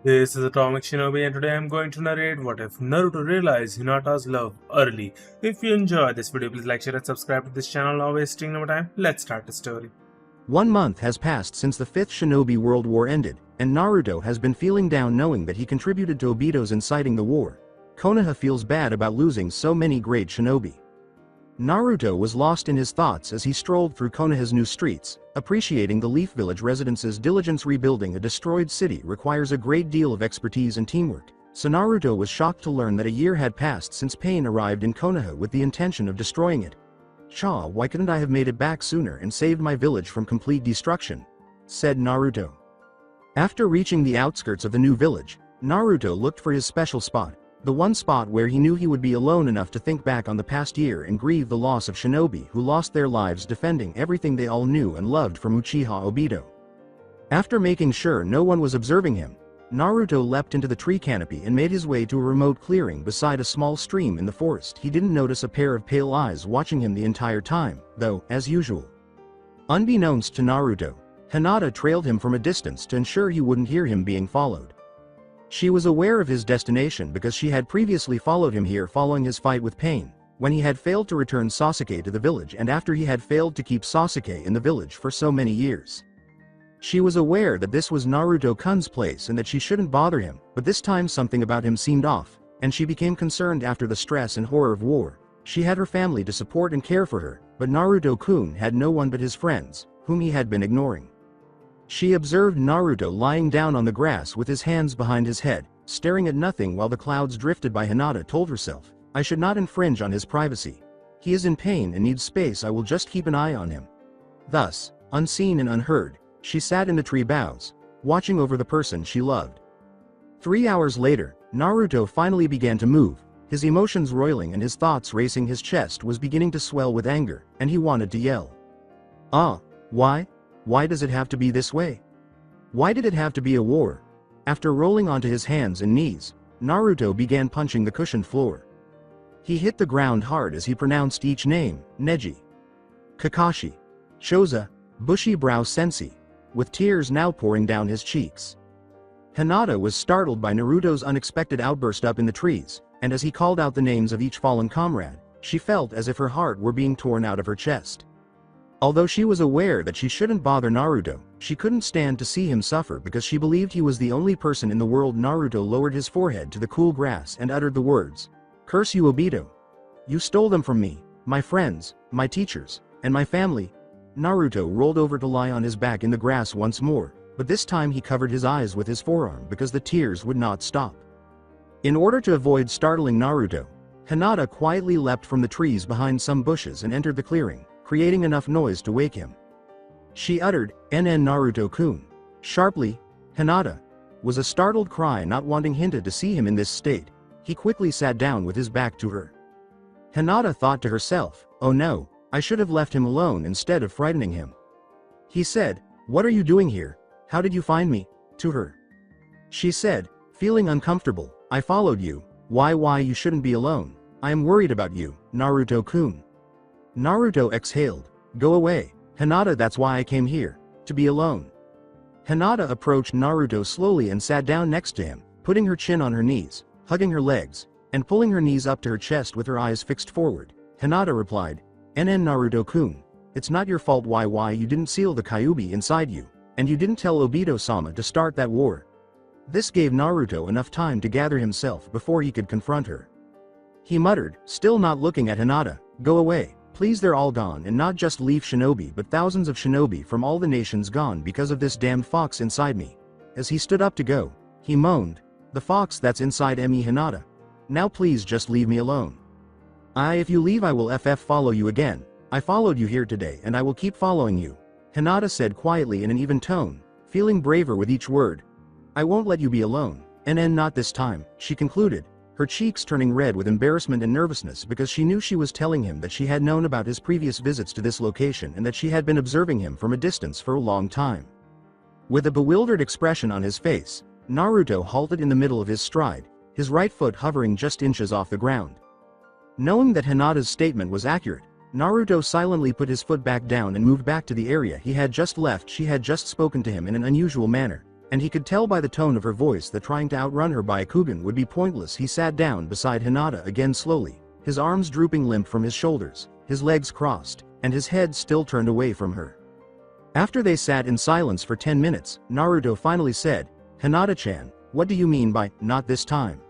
This is Atomic Shinobi and today I'm going to narrate what if Naruto realized Hinata's love early. If you enjoy this video, please like, share and subscribe to this channel. Now wasting no time, let's start the story. 1 month has passed since the 5th Shinobi World War ended, and Naruto has been feeling down knowing that he contributed to Obito's inciting the war. Konoha feels bad about losing so many great shinobi. Naruto was lost in his thoughts as he strolled through Konoha's new streets, appreciating the Leaf Village residents' diligence. Rebuilding a destroyed city requires a great deal of expertise and teamwork, so Naruto was shocked to learn that a year had passed since Pain arrived in Konoha with the intention of destroying it. Why couldn't I have made it back sooner and saved my village from complete destruction?" said Naruto. After reaching the outskirts of the new village, Naruto looked for his special spot, the one spot where he knew he would be alone enough to think back on the past year and grieve the loss of shinobi who lost their lives defending everything they all knew and loved from Uchiha Obito. After making sure no one was observing him, Naruto leapt into the tree canopy and made his way to a remote clearing beside a small stream in the forest. He didn't notice a pair of pale eyes watching him the entire time, though, as usual. Unbeknownst to Naruto, Hinata trailed him from a distance to ensure he wouldn't hear him being followed. She was aware of his destination because she had previously followed him here following his fight with Pain, when he had failed to return Sasuke to the village and after he had failed to keep Sasuke in the village for so many years. She was aware that this was Naruto-kun's place and that she shouldn't bother him, but this time something about him seemed off, and she became concerned after the stress and horror of war. She had her family to support and care for her, but Naruto-kun had no one but his friends, whom he had been ignoring. She observed Naruto lying down on the grass with his hands behind his head, staring at nothing while the clouds drifted by. Hinata told herself, "I should not infringe on his privacy. He is in pain and needs space. I will just keep an eye on him." Thus, unseen and unheard, she sat in the tree boughs, watching over the person she loved. 3 hours later, Naruto finally began to move, his emotions roiling and his thoughts racing. His chest was beginning to swell with anger, and he wanted to yell. Why? Why does it have to be this way? Why did it have to be a war? After rolling onto his hands and knees, Naruto began punching the cushioned floor. He hit the ground hard as he pronounced each name: Neji, Kakashi, Choza, Bushy Brow Sensei, with tears now pouring down his cheeks. Hinata was startled by Naruto's unexpected outburst up in the trees, and as he called out the names of each fallen comrade, she felt as if her heart were being torn out of her chest. Although she was aware that she shouldn't bother Naruto, she couldn't stand to see him suffer because she believed he was the only person in the world. Naruto lowered his forehead to the cool grass and uttered the words, "Curse you, Obito. You stole them from me, my friends, my teachers, and my family." Naruto rolled over to lie on his back in the grass once more, but this time he covered his eyes with his forearm because the tears would not stop. In order to avoid startling Naruto, Hinata quietly leapt from the trees behind some bushes and entered the clearing, creating enough noise to wake him. She uttered, "NN Naruto-kun." Sharply. Hinata was a startled cry. Not wanting Hinata to see him in this state, he quickly sat down with his back to her. Hinata thought to herself, "Oh no, I should have left him alone instead of frightening him." He said, "What are you doing here? How did you find me?" to her. She said, feeling uncomfortable, "I followed you. Why you shouldn't be alone. I am worried about you, Naruto-kun." Naruto exhaled, "Go away, Hinata. That's why I came here, to be alone." Hinata approached Naruto slowly and sat down next to him, putting her chin on her knees, hugging her legs, and pulling her knees up to her chest with her eyes fixed forward. Hinata replied, "NN Naruto-kun, it's not your fault. Why you didn't seal the Kyuubi inside you, and you didn't tell Obito-sama to start that war." This gave Naruto enough time to gather himself before he could confront her. He muttered, still not looking at Hinata, "Go away. Please, they're all gone, and not just Leaf shinobi but thousands of shinobi from all the nations gone because of this damned fox inside me." As he stood up to go, he moaned, "The fox that's inside me, Hinata. Now please just leave me alone. If you leave I will follow you again. I followed you here today and I will keep following you," Hinata said quietly in an even tone, feeling braver with each word. "I won't let you be alone, and not this time," she concluded, her cheeks turning red with embarrassment and nervousness because she knew she was telling him that she had known about his previous visits to this location and that she had been observing him from a distance for a long time. With a bewildered expression on his face, Naruto halted in the middle of his stride, his right foot hovering just inches off the ground. Knowing that Hinata's statement was accurate, Naruto silently put his foot back down and moved back to the area he had just left. She had just spoken to him in an unusual manner, and he could tell by the tone of her voice that trying to outrun her by a Kugan would be pointless. He sat down beside Hinata again slowly, his arms drooping limp from his shoulders, his legs crossed, and his head still turned away from her. After they sat in silence for 10 minutes, Naruto finally said, "Hinata-chan, what do you mean by, not this time?"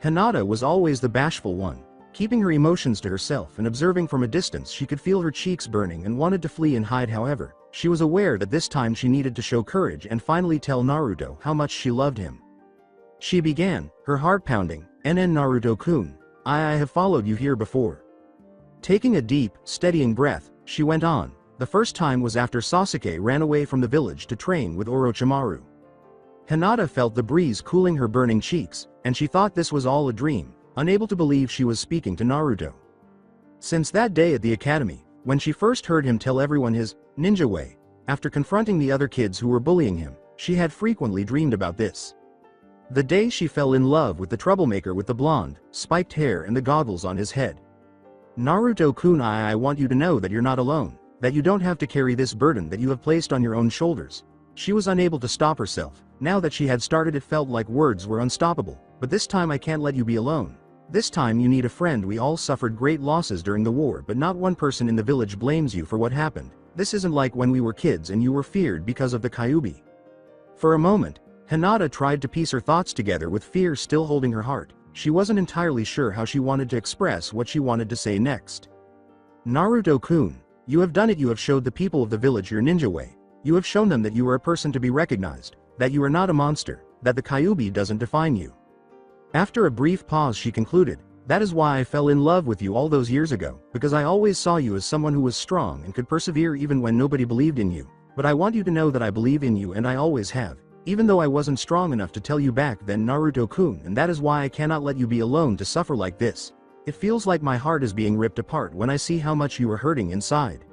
Hinata was always the bashful one. Keeping her emotions to herself and observing from a distance, she could feel her cheeks burning and wanted to flee and hide. However, she was aware that this time she needed to show courage and finally tell Naruto how much she loved him. She began, her heart pounding, "NN Naruto-kun, I have followed you here before." Taking a deep, steadying breath, she went on, "The first time was after Sasuke ran away from the village to train with Orochimaru." Hinata felt the breeze cooling her burning cheeks, and she thought this was all a dream, unable to believe she was speaking to Naruto. Since that day at the academy, when she first heard him tell everyone his ninja way, after confronting the other kids who were bullying him, she had frequently dreamed about this. The day she fell in love with the troublemaker with the blonde, spiked hair and the goggles on his head. "Naruto-kun, I want you to know that you're not alone, that you don't have to carry this burden that you have placed on your own shoulders." She was unable to stop herself. Now that she had started, it felt like words were unstoppable. "But this time I can't let you be alone. This time you need a friend. We all suffered great losses during the war, but not one person in the village blames you for what happened. This isn't like when we were kids and you were feared because of the Kyuubi." For a moment, Hinata tried to piece her thoughts together with fear still holding her heart. She wasn't entirely sure how she wanted to express what she wanted to say next. "Naruto-kun, you have done it. You have showed the people of the village your ninja way. You have shown them that you are a person to be recognized, that you are not a monster, that the Kyuubi doesn't define you." After a brief pause she concluded, "That is why I fell in love with you all those years ago, because I always saw you as someone who was strong and could persevere even when nobody believed in you. But I want you to know that I believe in you and I always have, even though I wasn't strong enough to tell you back then, Naruto-kun, and that is why I cannot let you be alone to suffer like this. It feels like my heart is being ripped apart when I see how much you are hurting inside."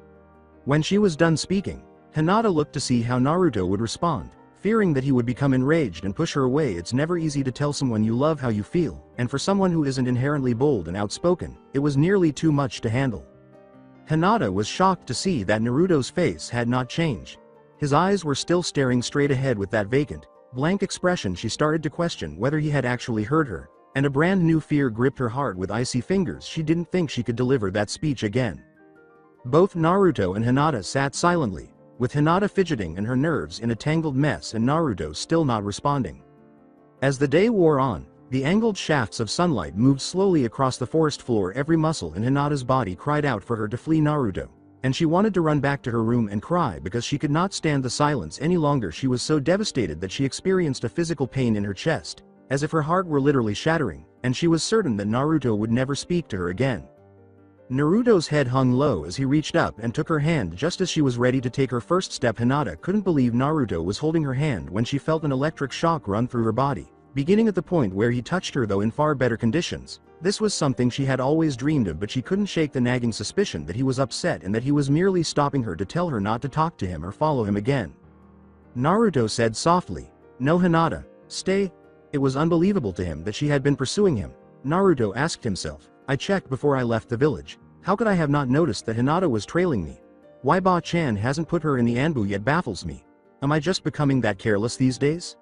When she was done speaking, Hinata looked to see how Naruto would respond. Fearing that he would become enraged and push her away. It's never easy to tell someone you love how you feel, and for someone who isn't inherently bold and outspoken, it was nearly too much to handle. Hinata was shocked to see that Naruto's face had not changed. His eyes were still staring straight ahead with that vacant, blank expression. She started to question whether he had actually heard her, and a brand new fear gripped her heart with icy fingers. She didn't think she could deliver that speech again. Both Naruto and Hinata sat silently, with Hinata fidgeting and her nerves in a tangled mess and Naruto still not responding. As the day wore on, the angled shafts of sunlight moved slowly across the forest floor. Every muscle in Hinata's body cried out for her to flee Naruto, and she wanted to run back to her room and cry because she could not stand the silence any longer. She was so devastated that she experienced a physical pain in her chest, as if her heart were literally shattering, and she was certain that Naruto would never speak to her again. Naruto's head hung low as he reached up and took her hand just as she was ready to take her first step. Hinata couldn't believe Naruto was holding her hand when she felt an electric shock run through her body, beginning at the point where he touched her, though in far better conditions. This was something she had always dreamed of, but she couldn't shake the nagging suspicion that he was upset and that he was merely stopping her to tell her not to talk to him or follow him again. Naruto said softly, "No, Hinata, stay." It was unbelievable to him that she had been pursuing him. Naruto asked himself, "I checked before I left the village. How could I have not noticed that Hinata was trailing me? Why Ba-chan hasn't put her in the Anbu yet baffles me. Am I just becoming that careless these days?"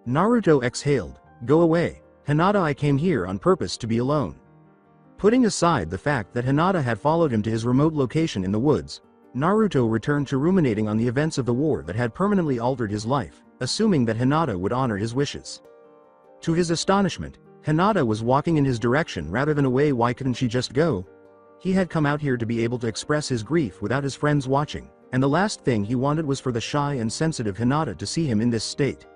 Naruto exhaled, "Go away, Hinata. I came here on purpose to be alone." Putting aside the fact that Hinata had followed him to his remote location in the woods, Naruto returned to ruminating on the events of the war that had permanently altered his life, assuming that Hinata would honor his wishes. To his astonishment, Hinata was walking in his direction rather than away. Why couldn't she just go? He had come out here to be able to express his grief without his friends watching, and the last thing he wanted was for the shy and sensitive Hinata to see him in this state.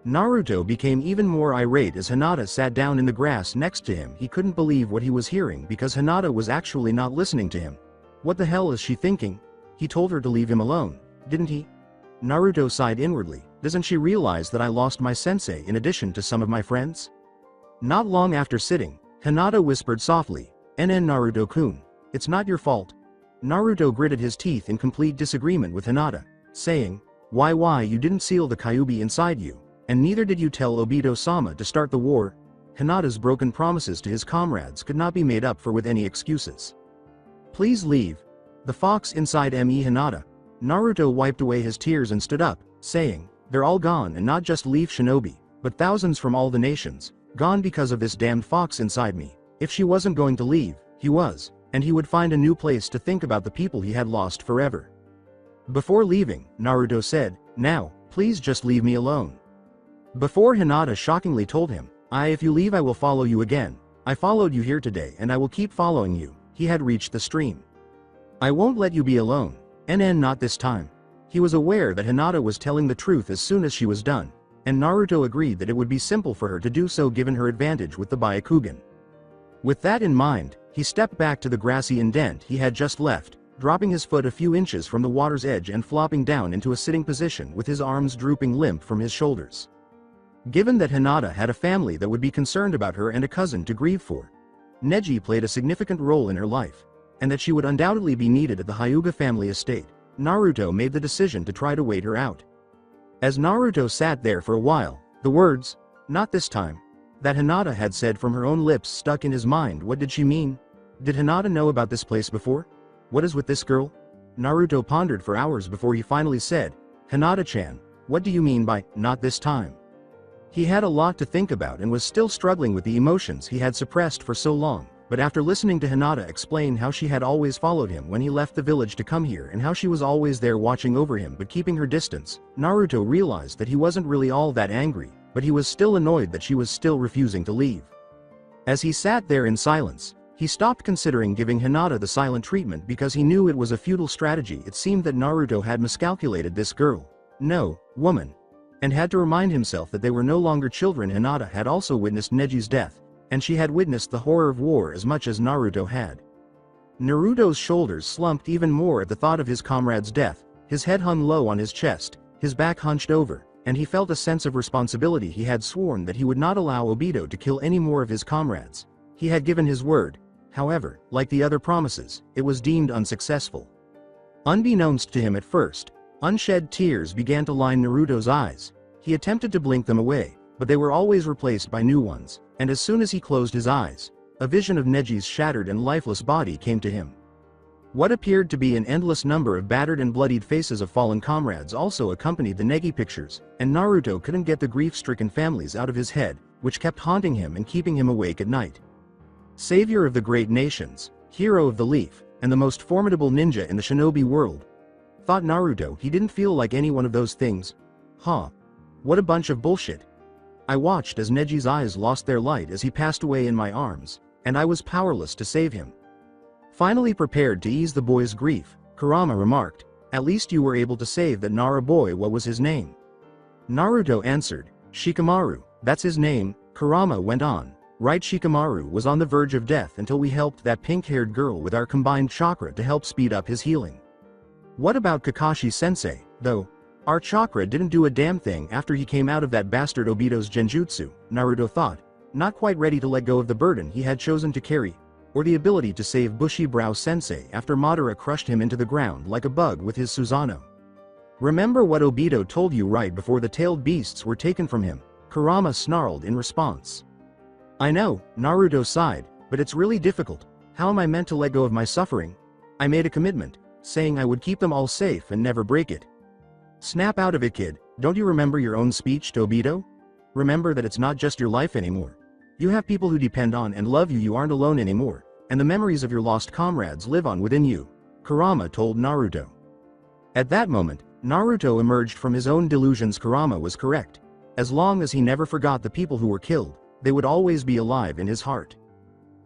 Naruto became even more irate as Hinata sat down in the grass next to him. He couldn't believe what he was hearing because Hinata was actually not listening to him. What the hell is she thinking? He told her to leave him alone, didn't he? Naruto sighed inwardly. Doesn't she realize that I lost my sensei in addition to some of my friends? Not long after sitting, Hinata whispered softly, "NN Naruto-kun, it's not your fault." Naruto gritted his teeth in complete disagreement with Hinata, saying, Why, you didn't seal the Kyuubi inside you, and neither did you tell Obito-sama to start the war." Hinata's broken promises to his comrades could not be made up for with any excuses. "Please leave." The fox inside me, Hinata. Naruto wiped away his tears and stood up, saying, They're all gone, and not just Leaf Shinobi, but thousands from all the nations, gone because of this damned fox inside me. If she wasn't going to leave, he was, and he would find a new place to think about the people he had lost forever. Before leaving, Naruto said, "Now, please just leave me alone." Before Hinata shockingly told him, If you leave I will follow you again. I followed you here today and I will keep following you," he had reached the stream. "I won't let you be alone. Not this time." He was aware that Hinata was telling the truth as soon as she was done, and Naruto agreed that it would be simple for her to do so given her advantage with the Byakugan. With that in mind, he stepped back to the grassy indent he had just left, dropping his foot a few inches from the water's edge and flopping down into a sitting position with his arms drooping limp from his shoulders. Given that Hinata had a family that would be concerned about her and a cousin to grieve for, Neji played a significant role in her life, and that she would undoubtedly be needed at the Hyuga family estate, Naruto made the decision to try to wait her out. As Naruto sat there for a while, the words, "Not this time," that Hinata had said from her own lips stuck in his mind. What did she mean? Did Hinata know about this place before? What is with this girl? Naruto pondered for hours before he finally said, "Hinata-chan, what do you mean by, not this time?" He had a lot to think about and was still struggling with the emotions he had suppressed for so long, but after listening to Hinata explain how she had always followed him when he left the village to come here and how she was always there watching over him but keeping her distance, Naruto realized that he wasn't really all that angry, but he was still annoyed that she was still refusing to leave. As he sat there in silence, he stopped considering giving Hinata the silent treatment because he knew it was a futile strategy. It seemed that Naruto had miscalculated this girl. No, woman. And had to remind himself that they were no longer children. Hinata had also witnessed Neji's death, and she had witnessed the horror of war as much as Naruto had. Naruto's shoulders slumped even more at the thought of his comrade's death, his head hung low on his chest, his back hunched over, and he felt a sense of responsibility. He had sworn that he would not allow Obito to kill any more of his comrades. He had given his word. However, like the other promises, it was deemed unsuccessful. Unbeknownst to him at first, unshed tears began to line Naruto's eyes. He attempted to blink them away, but they were always replaced by new ones, and as soon as he closed his eyes, a vision of Neji's shattered and lifeless body came to him. What appeared to be an endless number of battered and bloodied faces of fallen comrades also accompanied the Neji pictures, and Naruto couldn't get the grief-stricken families out of his head, which kept haunting him and keeping him awake at night. Savior of the great nations, hero of the leaf, and the most formidable ninja in the shinobi world. Thought Naruto. He didn't feel like any one of those things. What a bunch of bullshit. I watched as Neji's eyes lost their light as he passed away in my arms, and I was powerless to save him. Finally prepared to ease the boy's grief, Kurama remarked, "At least you were able to save that Nara boy." "What was his name?" Naruto answered, "Shikamaru, that's his name." Kurama went on, "Right, Shikamaru was on the verge of death until we helped that pink-haired girl with our combined chakra to help speed up his healing. What about Kakashi-sensei, though? Our chakra didn't do a damn thing after he came out of that bastard Obito's genjutsu," Naruto thought, not quite ready to let go of the burden he had chosen to carry, or the ability to save Bushy-brow-sensei after Madara crushed him into the ground like a bug with his Susanoo. "Remember what Obito told you right before the tailed beasts were taken from him," Kurama snarled in response. "I know," Naruto sighed, "but it's really difficult. How am I meant to let go of my suffering? I made a commitment, saying I would keep them all safe and never break it." "Snap out of it, kid. Don't you remember your own speech to Obito? Remember that it's not just your life anymore. You have people who depend on and love you. You aren't alone anymore, and the memories of your lost comrades live on within you," Kurama told Naruto. At that moment, Naruto emerged from his own delusions. Kurama was correct. As long as he never forgot the people who were killed, they would always be alive in his heart.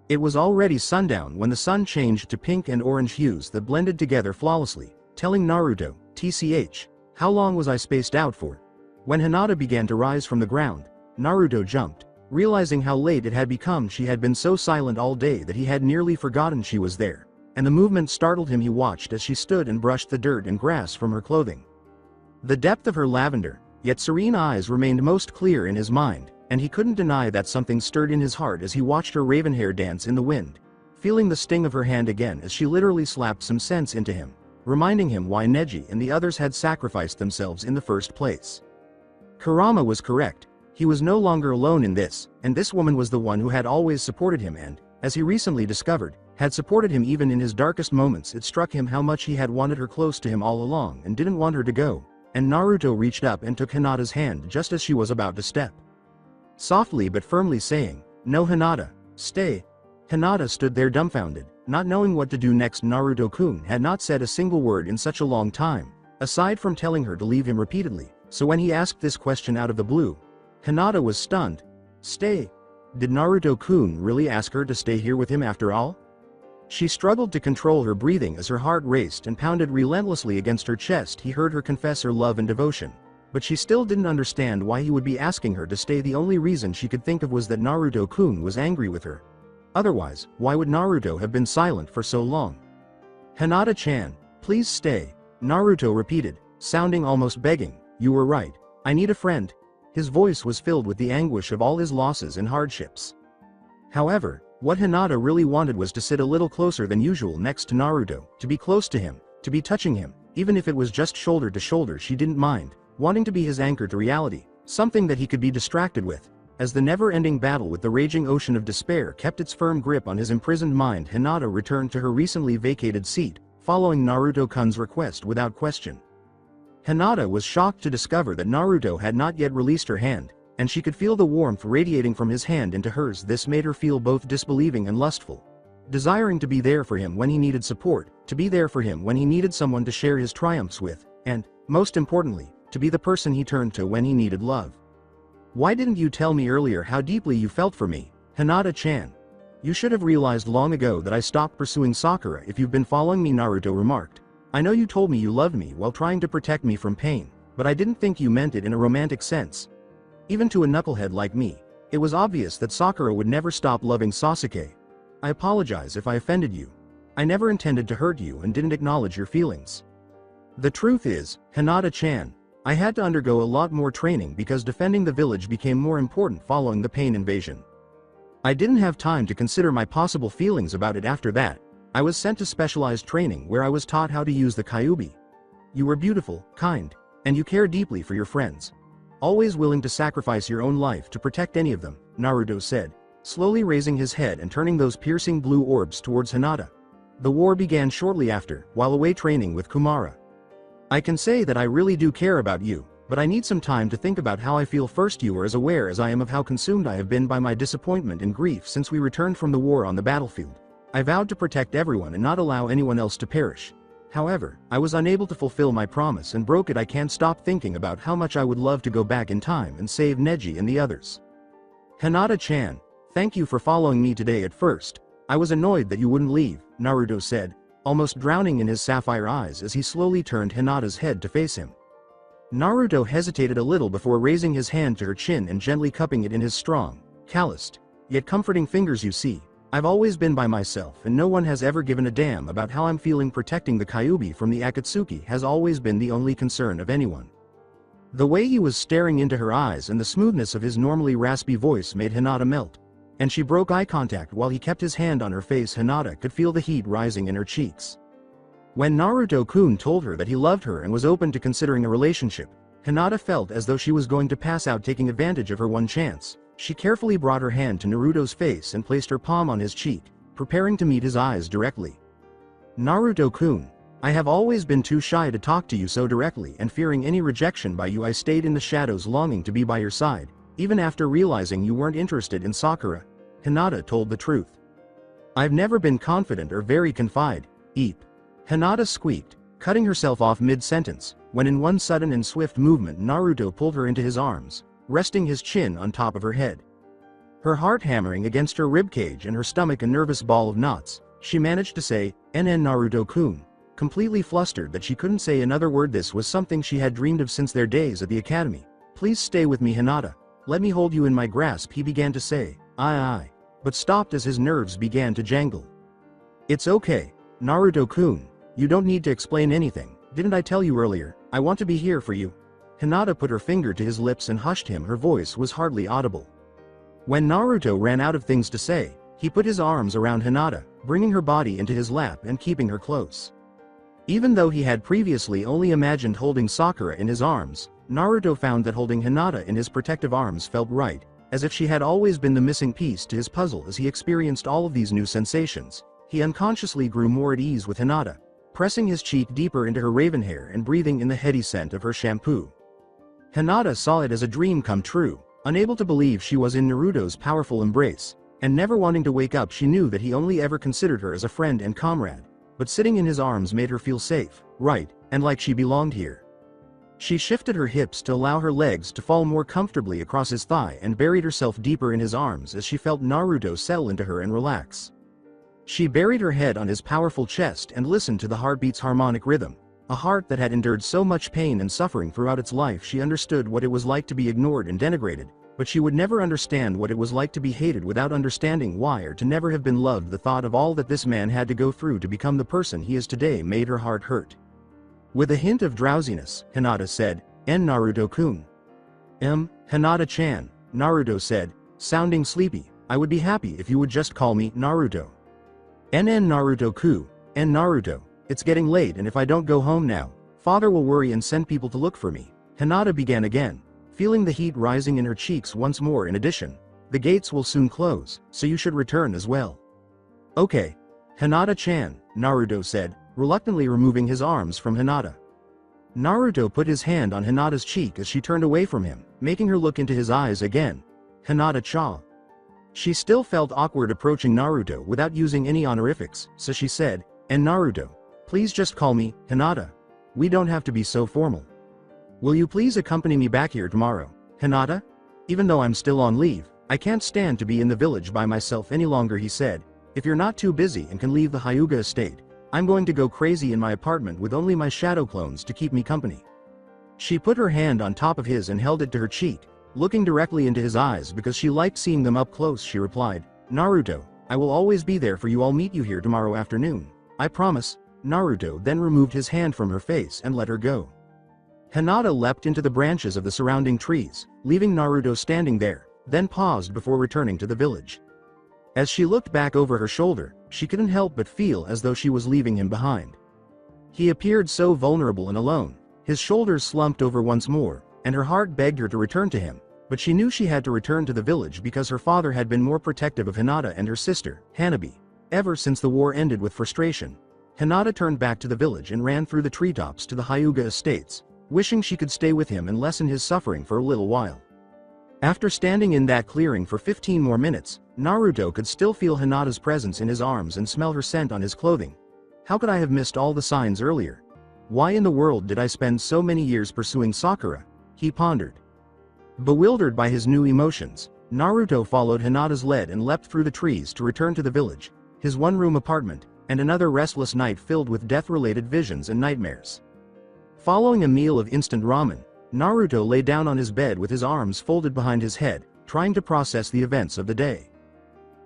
It was already sundown when the sun changed to pink and orange hues that blended together flawlessly, telling Naruto, "TCH, how long was I spaced out for?" When Hinata began to rise from the ground, Naruto jumped, realizing how late it had become. She had been so silent all day that he had nearly forgotten she was there, and the movement startled him. He watched as she stood and brushed the dirt and grass from her clothing. The depth of her lavender, yet serene eyes remained most clear in his mind, and he couldn't deny that something stirred in his heart as he watched her raven hair dance in the wind, feeling the sting of her hand again as she literally slapped some sense into him, reminding him why Neji and the others had sacrificed themselves in the first place. Kurama was correct. He was no longer alone in this, and this woman was the one who had always supported him and, as he recently discovered, had supported him even in his darkest moments. It struck him how much he had wanted her close to him all along and didn't want her to go, and Naruto reached up and took Hinata's hand just as she was about to step. Softly but firmly saying, "No, Hinata, stay." Hinata stood there dumbfounded, not knowing what to do next. Naruto-kun had not said a single word in such a long time, aside from telling her to leave him repeatedly, so when he asked this question out of the blue, Hinata was stunned. Stay? Did Naruto-kun really ask her to stay here with him after all? She struggled to control her breathing as her heart raced and pounded relentlessly against her chest. He heard her confess her love and devotion, but she still didn't understand why he would be asking her to stay. The only reason she could think of was that Naruto-kun was angry with her. Otherwise, why would Naruto have been silent for so long? "Hinata-chan, please stay," Naruto repeated, sounding almost begging. "You were right. I need a friend." His voice was filled with the anguish of all his losses and hardships. However, what Hinata really wanted was to sit a little closer than usual next to Naruto, to be close to him, to be touching him, even if it was just shoulder to shoulder. She didn't mind, wanting to be his anchor to reality, something that he could be distracted with. As the never-ending battle with the raging ocean of despair kept its firm grip on his imprisoned mind, Hinata returned to her recently vacated seat, following Naruto-kun's request without question. Hinata was shocked to discover that Naruto had not yet released her hand, and she could feel the warmth radiating from his hand into hers. This made her feel both disbelieving and lustful, desiring to be there for him when he needed support, to be there for him when he needed someone to share his triumphs with, and, most importantly, to be the person he turned to when he needed love. "Why didn't you tell me earlier how deeply you felt for me, Hinata-chan? You should have realized long ago that I stopped pursuing Sakura if you've been following me," Naruto remarked. "I know you told me you loved me while trying to protect me from pain, but I didn't think you meant it in a romantic sense. Even to a knucklehead like me, it was obvious that Sakura would never stop loving Sasuke. I apologize if I offended you. I never intended to hurt you and didn't acknowledge your feelings. The truth is, Hinata-chan, I had to undergo a lot more training because defending the village became more important following the Pain invasion. I didn't have time to consider my possible feelings about it after that. I was sent to specialized training where I was taught how to use the Kyuubi. You were beautiful, kind, and you care deeply for your friends. Always willing to sacrifice your own life to protect any of them," Naruto said, slowly raising his head and turning those piercing blue orbs towards Hinata. "The war began shortly after, while away training with Kumara. I can say that I really do care about you, but I need some time to think about how I feel first. You are as aware as I am of how consumed I have been by my disappointment and grief since we returned from the war on the battlefield. I vowed to protect everyone and not allow anyone else to perish. However, I was unable to fulfill my promise and broke it. I can't stop thinking about how much I would love to go back in time and save Neji and the others. Hinata-chan, thank you for following me today. At first, I was annoyed that you wouldn't leave," Naruto said, almost drowning in his sapphire eyes as he slowly turned Hinata's head to face him. Naruto hesitated a little before raising his hand to her chin and gently cupping it in his strong, calloused, yet comforting fingers. "You see, I've always been by myself and no one has ever given a damn about how I'm feeling. Protecting the Kyuubi from the Akatsuki has always been the only concern of anyone." The way he was staring into her eyes and the smoothness of his normally raspy voice made Hinata melt, and she broke eye contact while he kept his hand on her face. Hinata could feel the heat rising in her cheeks. When Naruto-kun told her that he loved her and was open to considering a relationship, Hinata felt as though she was going to pass out, taking advantage of her one chance. She carefully brought her hand to Naruto's face and placed her palm on his cheek, preparing to meet his eyes directly. "Naruto-kun, I have always been too shy to talk to you so directly, and fearing any rejection by you I stayed in the shadows, longing to be by your side, even after realizing you weren't interested in Sakura," Hinata told the truth. "I've never been confident or very confide, Eep," Hinata squeaked, cutting herself off mid-sentence, when in one sudden and swift movement Naruto pulled her into his arms, resting his chin on top of her head. Her heart hammering against her ribcage and her stomach a nervous ball of knots, she managed to say, "NN Naruto-kun," completely flustered that she couldn't say another word. This was something she had dreamed of since their days at the academy. "Please stay with me, Hinata. Let me hold you in my grasp," he began to say, "Aye," but stopped as his nerves began to jangle. "It's okay, Naruto-kun, you don't need to explain anything. Didn't I tell you earlier, I want to be here for you?" Hinata put her finger to his lips and hushed him. Her voice was hardly audible. When Naruto ran out of things to say, he put his arms around Hinata, bringing her body into his lap and keeping her close. Even though he had previously only imagined holding Sakura in his arms, Naruto found that holding Hinata in his protective arms felt right, as if she had always been the missing piece to his puzzle. As he experienced all of these new sensations, he unconsciously grew more at ease with Hinata, pressing his cheek deeper into her raven hair and breathing in the heady scent of her shampoo. Hinata saw it as a dream come true, unable to believe she was in Naruto's powerful embrace, and never wanting to wake up. She knew that he only ever considered her as a friend and comrade, but sitting in his arms made her feel safe, right, and like she belonged here. She shifted her hips to allow her legs to fall more comfortably across his thigh and buried herself deeper in his arms as she felt Naruto settle into her and relax. She buried her head on his powerful chest and listened to the heartbeat's harmonic rhythm. A heart that had endured so much pain and suffering throughout its life. She understood what it was like to be ignored and denigrated, but she would never understand what it was like to be hated without understanding why, or to never have been loved. The thought of all that this man had to go through to become the person he is today made her heart hurt. With a hint of drowsiness, Hinata said, "En Naruto-kun." Hinata-chan, Naruto said, sounding sleepy. "I would be happy if you would just call me Naruto." En Naruto-ku, En Naruto. "It's getting late, and if I don't go home now, father will worry and send people to look for me." Hinata began again, feeling the heat rising in her cheeks once more. "In addition, the gates will soon close, so you should return as well." "Okay. Hinata-chan," Naruto said, reluctantly removing his arms from Hinata. Naruto put his hand on Hinata's cheek as she turned away from him, making her look into his eyes again. "Hinata-cha." She still felt awkward approaching Naruto without using any honorifics, so she said, "And Naruto, please just call me Hinata. We don't have to be so formal. Will you please accompany me back here tomorrow, Hinata? Even though I'm still on leave, I can't stand to be in the village by myself any longer," he said. "If you're not too busy and can leave the Hyuga estate, I'm going to go crazy in my apartment with only my shadow clones to keep me company." She put her hand on top of his and held it to her cheek, looking directly into his eyes because she liked seeing them up close. She replied, "Naruto, I will always be there for you. I'll meet you here tomorrow afternoon. I promise." Naruto then removed his hand from her face and let her go. Hinata leapt into the branches of the surrounding trees, leaving Naruto standing there, then paused before returning to the village. As she looked back over her shoulder, she couldn't help but feel as though she was leaving him behind. He appeared so vulnerable and alone. His shoulders slumped over once more, and her heart begged her to return to him, but she knew she had to return to the village because her father had been more protective of Hinata and her sister, Hanabi, ever since the war ended. With frustration, Hinata turned back to the village and ran through the treetops to the Hyuga estates, wishing she could stay with him and lessen his suffering for a little while. After standing in that clearing for 15 more minutes, Naruto could still feel Hinata's presence in his arms and smell her scent on his clothing. How could I have missed all the signs earlier? Why in the world did I spend so many years pursuing Sakura? He pondered. Bewildered by his new emotions, Naruto followed Hinata's lead and leapt through the trees to return to the village, his one-room apartment, and another restless night filled with death-related visions and nightmares. Following a meal of instant ramen, Naruto lay down on his bed with his arms folded behind his head, trying to process the events of the day.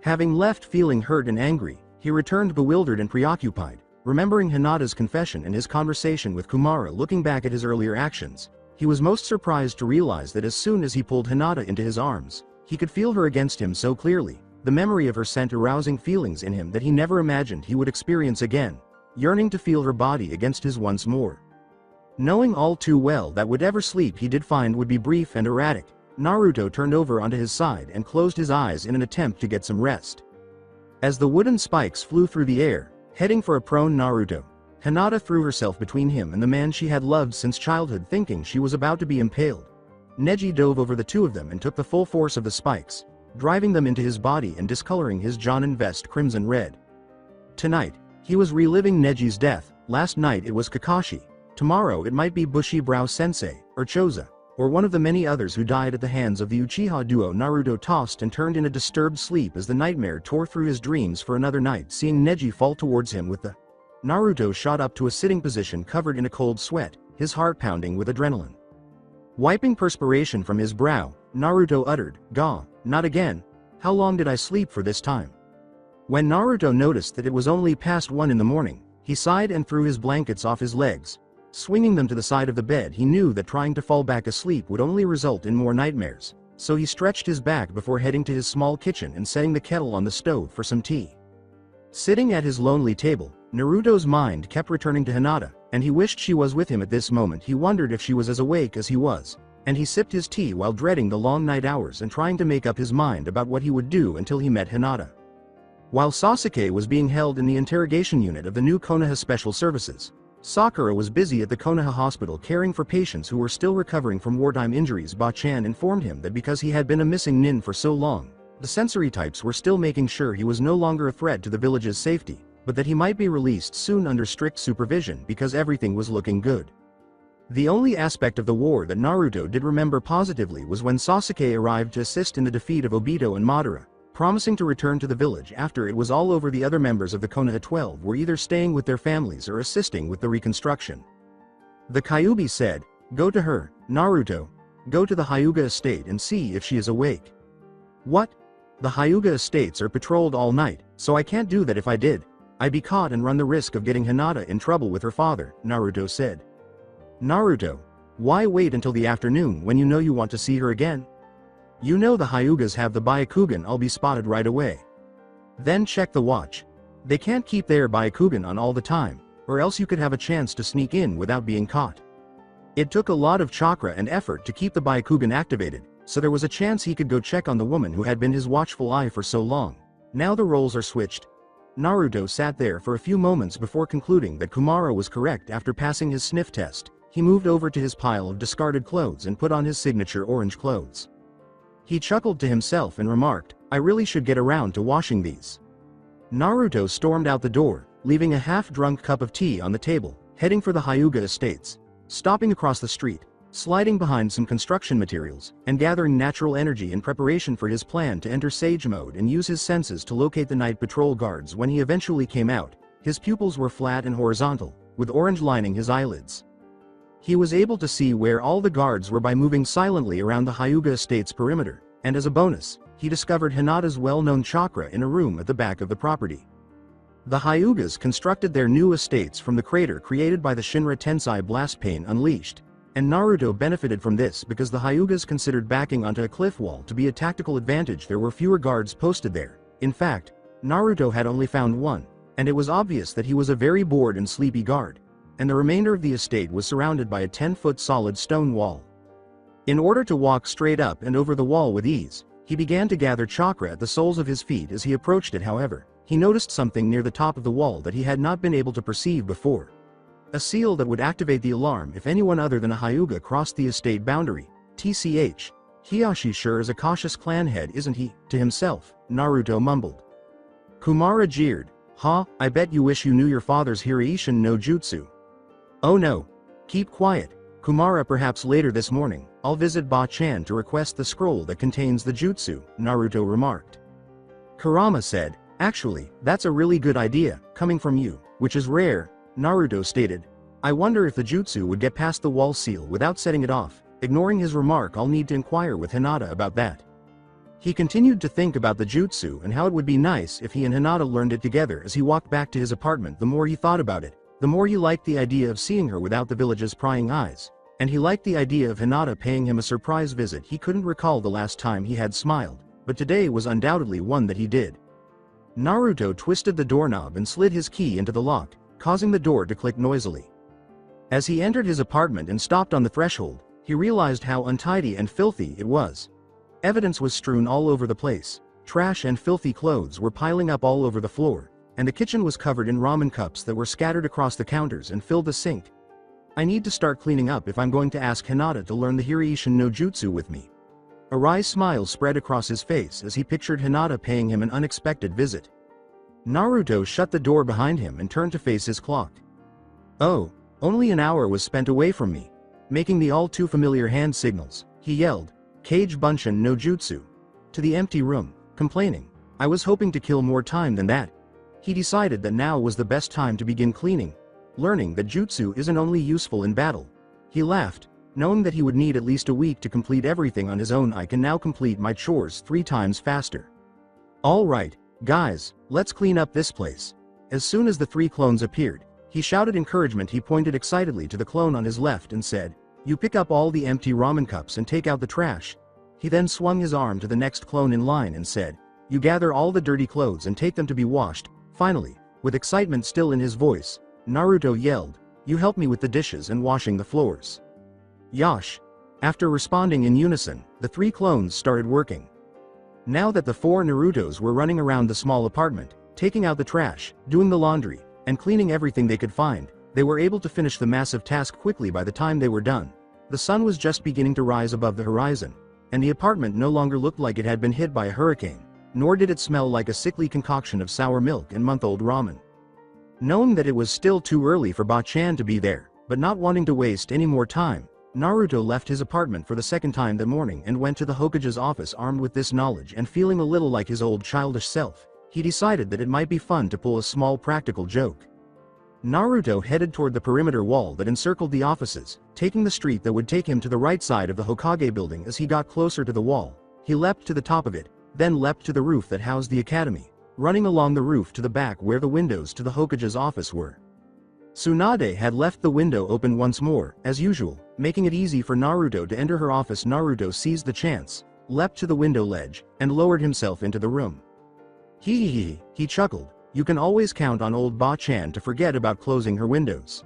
Having left feeling hurt and angry, he returned bewildered and preoccupied, remembering Hinata's confession and his conversation with Kumara. Looking back at his earlier actions, he was most surprised to realize that as soon as he pulled Hinata into his arms, he could feel her against him so clearly, the memory of her scent arousing feelings in him that he never imagined he would experience again, yearning to feel her body against his once more. Knowing all too well that whatever sleep he did find would be brief and erratic, Naruto turned over onto his side and closed his eyes in an attempt to get some rest. As the wooden spikes flew through the air, heading for a prone Naruto, Hinata threw herself between him and the man she had loved since childhood, thinking she was about to be impaled. Neji dove over the two of them and took the full force of the spikes, driving them into his body and discoloring his Jonin vest crimson red. Tonight, he was reliving Neji's death. Last night it was Kakashi. Tomorrow it might be Bushibrao Sensei, or Choza, or one of the many others who died at the hands of the Uchiha duo. Naruto tossed and turned in a disturbed sleep as the nightmare tore through his dreams for another night, seeing Neji fall towards him with the... Naruto shot up to a sitting position covered in a cold sweat, his heart pounding with adrenaline. Wiping perspiration from his brow, Naruto uttered, "Gah, not again. How long did I sleep for this time?" When Naruto noticed that it was only past 1 in the morning, he sighed and threw his blankets off his legs. Swinging them to the side of the bed, he knew that trying to fall back asleep would only result in more nightmares, so he stretched his back before heading to his small kitchen and setting the kettle on the stove for some tea. Sitting at his lonely table, Naruto's mind kept returning to Hinata, and he wished she was with him at this moment. He wondered if she was as awake as he was, and he sipped his tea while dreading the long night hours and trying to make up his mind about what he would do until he met Hinata. While Sasuke was being held in the interrogation unit of the new Konoha Special Services, Sakura was busy at the Konoha hospital caring for patients who were still recovering from wartime injuries. Ba-chan informed him that because he had been a missing nin for so long, the sensory types were still making sure he was no longer a threat to the village's safety, but that he might be released soon under strict supervision because everything was looking good. The only aspect of the war that Naruto did remember positively was when Sasuke arrived to assist in the defeat of Obito and Madara, promising to return to the village after it was all over. The other members of the Konoha 12 were either staying with their families or assisting with the reconstruction. The Kyuubi said, "Go to her, Naruto. Go to the Hyuga estate and see if she is awake." "What? The Hyuga estates are patrolled all night, so I can't do that. If I did, I'd be caught and run the risk of getting Hinata in trouble with her father," Naruto said. "Naruto, why wait until the afternoon when you know you want to see her again? You know the Hyugas have the Byakugan. I'll be spotted right away. Then check the watch. They can't keep their Byakugan on all the time, or else you could have a chance to sneak in without being caught." It took a lot of chakra and effort to keep the Byakugan activated, so there was a chance he could go check on the woman who had been his watchful eye for so long. Now the roles are switched. Naruto sat there for a few moments before concluding that Kumara was correct. After passing his sniff test, he moved over to his pile of discarded clothes and put on his signature orange clothes. He chuckled to himself and remarked, "I really should get around to washing these." Naruto stormed out the door, leaving a half-drunk cup of tea on the table, heading for the Hyuga estates. Stopping across the street, sliding behind some construction materials, and gathering natural energy in preparation for his plan to enter Sage mode and use his senses to locate the night patrol guards. When he eventually came out, his pupils were flat and horizontal, with orange lining his eyelids. He was able to see where all the guards were by moving silently around the Hyuga estate's perimeter, and as a bonus, he discovered Hinata's well-known chakra in a room at the back of the property. The Hyugas constructed their new estates from the crater created by the Shinra Tensei blast pain unleashed, and Naruto benefited from this because the Hyugas considered backing onto a cliff wall to be a tactical advantage. There were fewer guards posted there. In fact, Naruto had only found one, and it was obvious that he was a very bored and sleepy guard, and the remainder of the estate was surrounded by a 10-foot solid stone wall. In order to walk straight up and over the wall with ease, he began to gather chakra at the soles of his feet. As he approached it, however, he noticed something near the top of the wall that he had not been able to perceive before. A seal that would activate the alarm if anyone other than a Hyuga crossed the estate boundary. TCH. Hiashi sure is a cautious clan head, isn't he? To himself, Naruto mumbled. Kumara jeered. "Ha, I bet you wish you knew your father's Hiraishin no Jutsu." "Oh no. Keep quiet, Kumara. Perhaps later this morning, I'll visit Ba-chan to request the scroll that contains the jutsu," Naruto remarked. Kurama said, "Actually, that's a really good idea, coming from you, which is rare," Naruto stated. "I wonder if the jutsu would get past the wall seal without setting it off." Ignoring his remark, "I'll need to inquire with Hinata about that." He continued to think about the jutsu and how it would be nice if he and Hinata learned it together. As he walked back to his apartment, the more he thought about it, the more he liked the idea of seeing her without the village's prying eyes, and he liked the idea of Hinata paying him a surprise visit. He couldn't recall the last time he had smiled, but today was undoubtedly one that he did. Naruto twisted the doorknob and slid his key into the lock, causing the door to click noisily. As he entered his apartment and stopped on the threshold, he realized how untidy and filthy it was. Evidence was strewn all over the place. Trash and filthy clothes were piling up all over the floor, and the kitchen was covered in ramen cups that were scattered across the counters and filled the sink. "I need to start cleaning up if I'm going to ask Hinata to learn the Hiraishin no Jutsu with me." A wry smile spread across his face as he pictured Hinata paying him an unexpected visit. Naruto shut the door behind him and turned to face his clock. "Oh, only an hour was spent away from me." Making the all-too-familiar hand signals, he yelled, "Kage Bunshin no Jutsu," to the empty room, complaining, "I was hoping to kill more time than that." He decided that now was the best time to begin cleaning, learning that jutsu isn't only useful in battle. He laughed, knowing that he would need at least a week to complete everything on his own. "I can now complete my chores 3 times faster. All right, guys, let's clean up this place." As soon as the 3 clones appeared, he shouted encouragement. He pointed excitedly to the clone on his left and said, "You pick up all the empty ramen cups and take out the trash." He then swung his arm to the next clone in line and said, "You gather all the dirty clothes and take them to be washed." Finally, with excitement still in his voice, Naruto yelled, "You help me with the dishes and washing the floors." "Yosh." After responding in unison, the 3 clones started working. Now that the 4 Narutos were running around the small apartment, Taking out the trash, doing the laundry, and cleaning everything they could find, they were able to finish the massive task quickly by the time they were done. The sun was just beginning to rise above the horizon, and the apartment no longer looked like it had been hit by a hurricane, nor did it smell like a sickly concoction of sour milk and month-old ramen. Knowing that it was still too early for Ba-chan to be there, but not wanting to waste any more time, Naruto left his apartment for the second time that morning and went to the Hokage's office armed with this knowledge and feeling a little like his old childish self. He decided that it might be fun to pull a small practical joke. Naruto headed toward the perimeter wall that encircled the offices, taking the street that would take him to the right side of the Hokage building. As he got closer to the wall, he leapt to the top of it, then leapt to the roof that housed the academy, running along the roof to the back where the windows to the Hokage's office were. Tsunade had left the window open once more, as usual, making it easy for Naruto to enter her office. Naruto seized the chance, leapt to the window ledge, and lowered himself into the room. He chuckled. You can always count on old Ba-chan to forget about closing her windows.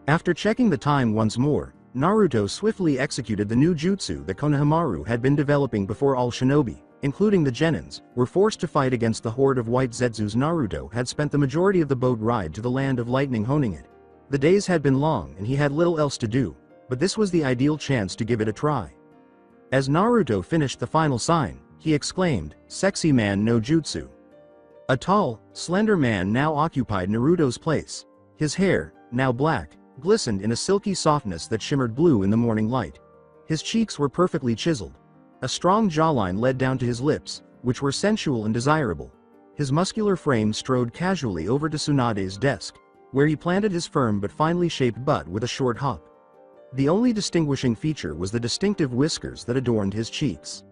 After checking the time once more, Naruto swiftly executed the new jutsu that Konohamaru had been developing before all shinobi, including the genins, were forced to fight against the horde of white zetsus. Naruto had spent the majority of the boat ride to the land of lightning honing it. The days had been long and he had little else to do, but this was the ideal chance to give it a try. As Naruto finished the final sign, he exclaimed, "Sexy man no jutsu." A tall, slender man now occupied Naruto's place. His hair, now black, glistened in a silky softness that shimmered blue in the morning light. His cheeks were perfectly chiseled. A strong jawline led down to his lips, which were sensual and desirable. His muscular frame strode casually over to Tsunade's desk, where he planted his firm but finely shaped butt with a short hop. The only distinguishing feature was the distinctive whiskers that adorned his cheeks.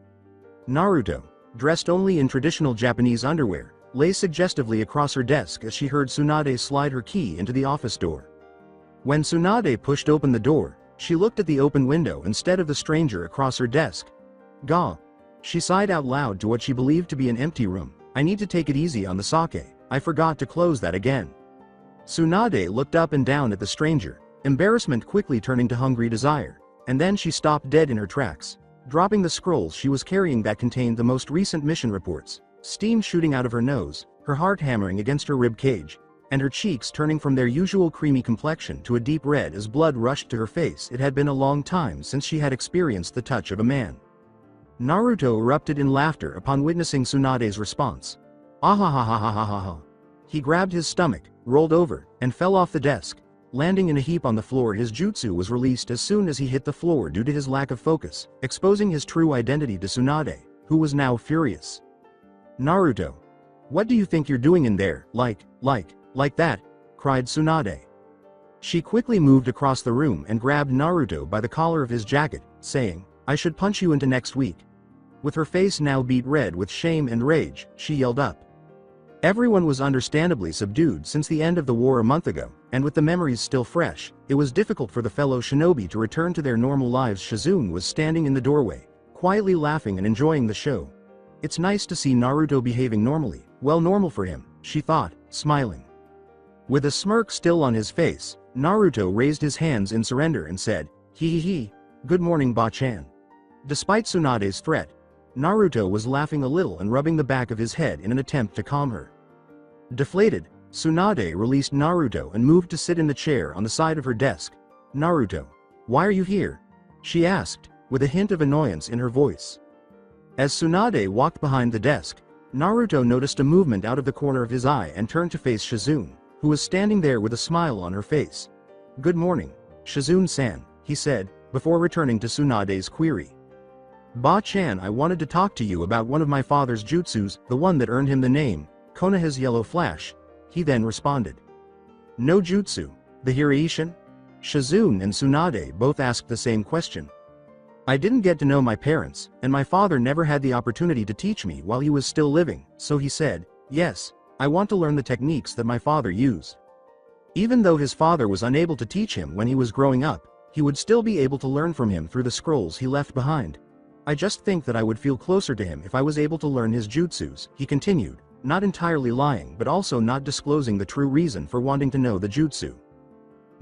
Naruto, dressed only in traditional Japanese underwear, lay suggestively across her desk as she heard Tsunade slide her key into the office door. When Tsunade pushed open the door, she looked at the open window instead of the stranger across her desk. Gah! She sighed out loud to what she believed to be an empty room. I need to take it easy on the sake, I forgot to close that again. Tsunade looked up and down at the stranger, embarrassment quickly turning to hungry desire, and then she stopped dead in her tracks, dropping the scrolls she was carrying that contained the most recent mission reports. Steam shooting out of her nose, her heart hammering against her rib cage, and her cheeks turning from their usual creamy complexion to a deep red as blood rushed to her face. It had been a long time since she had experienced the touch of a man. Naruto erupted in laughter upon witnessing Tsunade's response. Ahahahahahaha. He grabbed his stomach, rolled over, and fell off the desk, landing in a heap on the floor. His jutsu was released as soon as he hit the floor due to his lack of focus, exposing his true identity to Tsunade, who was now furious. Naruto. What do you think you're doing in there, like that? Cried Tsunade. She quickly moved across the room and grabbed Naruto by the collar of his jacket, saying, I should punch you into next week. With her face now beet red with shame and rage, she yelled up. Everyone was understandably subdued since the end of the war a month ago, and with the memories still fresh, it was difficult for the fellow shinobi to return to their normal lives. Shizune was standing in the doorway, quietly laughing and enjoying the show. It's nice to see Naruto behaving normally, well, normal for him, she thought, smiling. With a smirk still on his face, Naruto raised his hands in surrender and said, He, good morning Ba-chan. Despite Tsunade's threat, Naruto was laughing a little and rubbing the back of his head in an attempt to calm her. Deflated, Tsunade released Naruto and moved to sit in the chair on the side of her desk. Naruto, why are you here? She asked, with a hint of annoyance in her voice. As Tsunade walked behind the desk, Naruto noticed a movement out of the corner of his eye and turned to face Shizune, who was standing there with a smile on her face. Good morning, Shizune-san, he said, before returning to Tsunade's query. Ba-chan, I wanted to talk to you about one of my father's jutsus, the one that earned him the name, Konoha's Yellow Flash, he then responded. No jutsu, the Hiraishin? Shizune and Tsunade both asked the same question. I didn't get to know my parents, and my father never had the opportunity to teach me while he was still living, so he said, yes, I want to learn the techniques that my father used. Even though his father was unable to teach him when he was growing up, he would still be able to learn from him through the scrolls he left behind. I just think that I would feel closer to him if I was able to learn his jutsus, he continued, not entirely lying but also not disclosing the true reason for wanting to know the jutsu.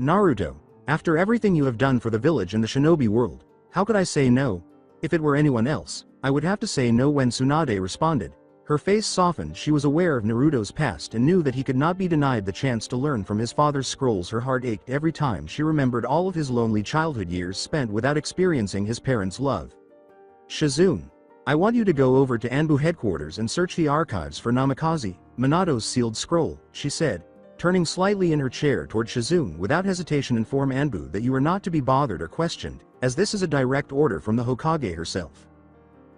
Naruto, after everything you have done for the village and the shinobi world, how could I say no? If it were anyone else, I would have to say no. When Tsunade responded, Her face softened. She was aware of Naruto's past and knew that he could not be denied the chance to learn from his father's scrolls. Her heart ached every time she remembered all of his lonely childhood years spent without experiencing his parents' love. Shizune, I want you to go over to Anbu headquarters and search the archives for Namikaze, Minato's sealed scroll, she said, turning slightly in her chair toward Shizune. Without hesitation inform Anbu that you are not to be bothered or questioned, as this is a direct order from the Hokage herself.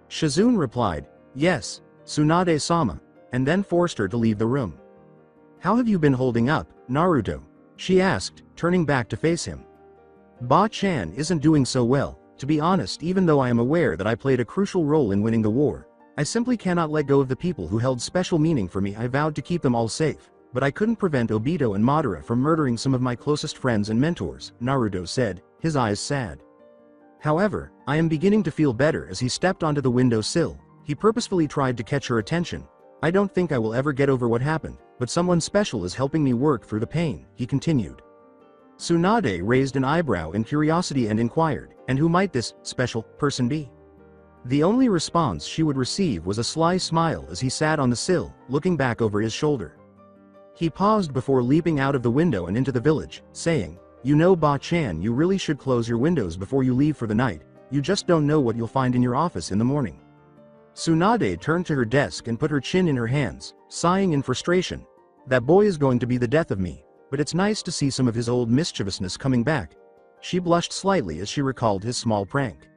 Shizune replied, yes, Tsunade-sama, and then forced her to leave the room. How have you been holding up, Naruto? She asked, turning back to face him. Ba-chan isn't doing so well, to be honest. Even though I am aware that I played a crucial role in winning the war, I simply cannot let go of the people who held special meaning for me. I vowed to keep them all safe, but I couldn't prevent Obito and Madara from murdering some of my closest friends and mentors, Naruto said, his eyes sad. However, I am beginning to feel better. As he stepped onto the window sill, he purposefully tried to catch her attention. I don't think I will ever get over what happened, but someone special is helping me work through the pain, he continued. Tsunade raised an eyebrow in curiosity and inquired, and who might this special person be? The only response she would receive was a sly smile as he sat on the sill, looking back over his shoulder. He paused before leaping out of the window and into the village, saying, you know, Ba-chan, you really should close your windows before you leave for the night. You just don't know what you'll find in your office in the morning. Tsunade turned to her desk and put her chin in her hands, sighing in frustration. That boy is going to be the death of me, but it's nice to see some of his old mischievousness coming back. She blushed slightly as she recalled his small prank.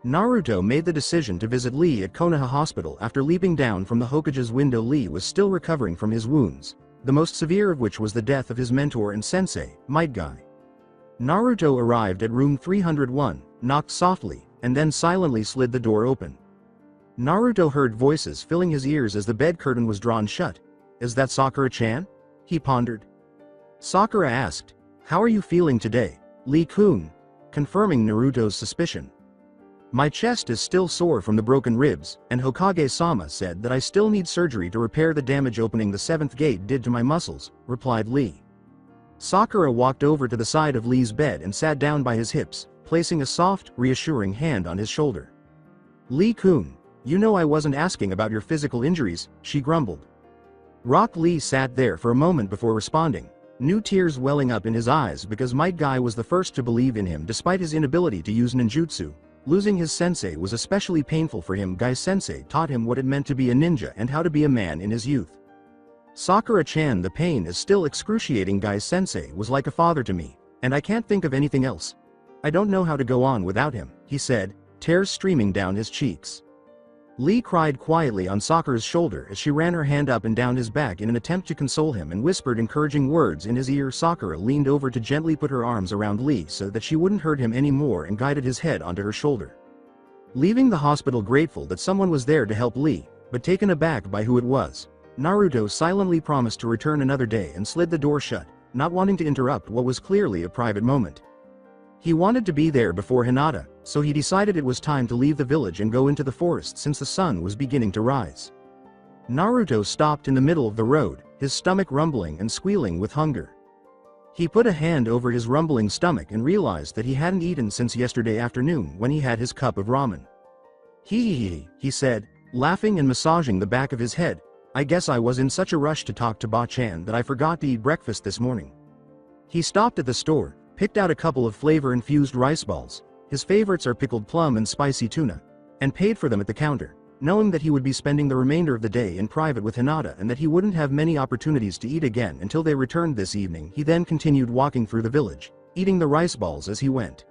Naruto made the decision to visit Lee at Konoha Hospital after leaping down from the Hokage's window. Lee was still recovering from his wounds, the most severe of which was the death of his mentor and sensei, Might Guy. Naruto arrived at room 301, knocked softly, and then silently slid the door open. Naruto heard voices filling his ears as the bed curtain was drawn shut. Is that Sakura-chan? He pondered. Sakura asked, how are you feeling today, Lee-kun? Confirming Naruto's suspicion. My chest is still sore from the broken ribs, and Hokage-sama said that I still need surgery to repair the damage opening the 7th gate did to my muscles, replied Lee. Sakura walked over to the side of Lee's bed and sat down by his hips, placing a soft, reassuring hand on his shoulder. Lee-kun, you know I wasn't asking about your physical injuries, she grumbled. Rock Lee sat there for a moment before responding, new tears welling up in his eyes because Might Guy was the first to believe in him despite his inability to use ninjutsu. Losing his sensei was especially painful for him. Guy-sensei taught him what it meant to be a ninja and how to be a man in his youth. Sakura-chan, the pain is still excruciating. Guy-sensei was like a father to me, and I can't think of anything else. I don't know how to go on without him, he said, tears streaming down his cheeks. Lee cried quietly on Sakura's shoulder as she ran her hand up and down his back in an attempt to console him and whispered encouraging words in his ear. Sakura leaned over to gently put her arms around Lee so that she wouldn't hurt him anymore and guided his head onto her shoulder. Leaving the hospital grateful that someone was there to help Lee, but taken aback by who it was, Naruto silently promised to return another day and slid the door shut, not wanting to interrupt what was clearly a private moment. He wanted to be there before Hinata, so he decided it was time to leave the village and go into the forest since the sun was beginning to rise. Naruto stopped in the middle of the road, his stomach rumbling and squealing with hunger. He put a hand over his rumbling stomach and realized that he hadn't eaten since yesterday afternoon when he had his cup of ramen. He said, laughing and massaging the back of his head. I guess I was in such a rush to talk to Ba-chan that I forgot to eat breakfast this morning. He stopped at the store, picked out a couple of flavor-infused rice balls, his favorites are pickled plum and spicy tuna, and paid for them at the counter, knowing that he would be spending the remainder of the day in private with Hinata and that he wouldn't have many opportunities to eat again until they returned this evening. He then continued walking through the village, eating the rice balls as he went.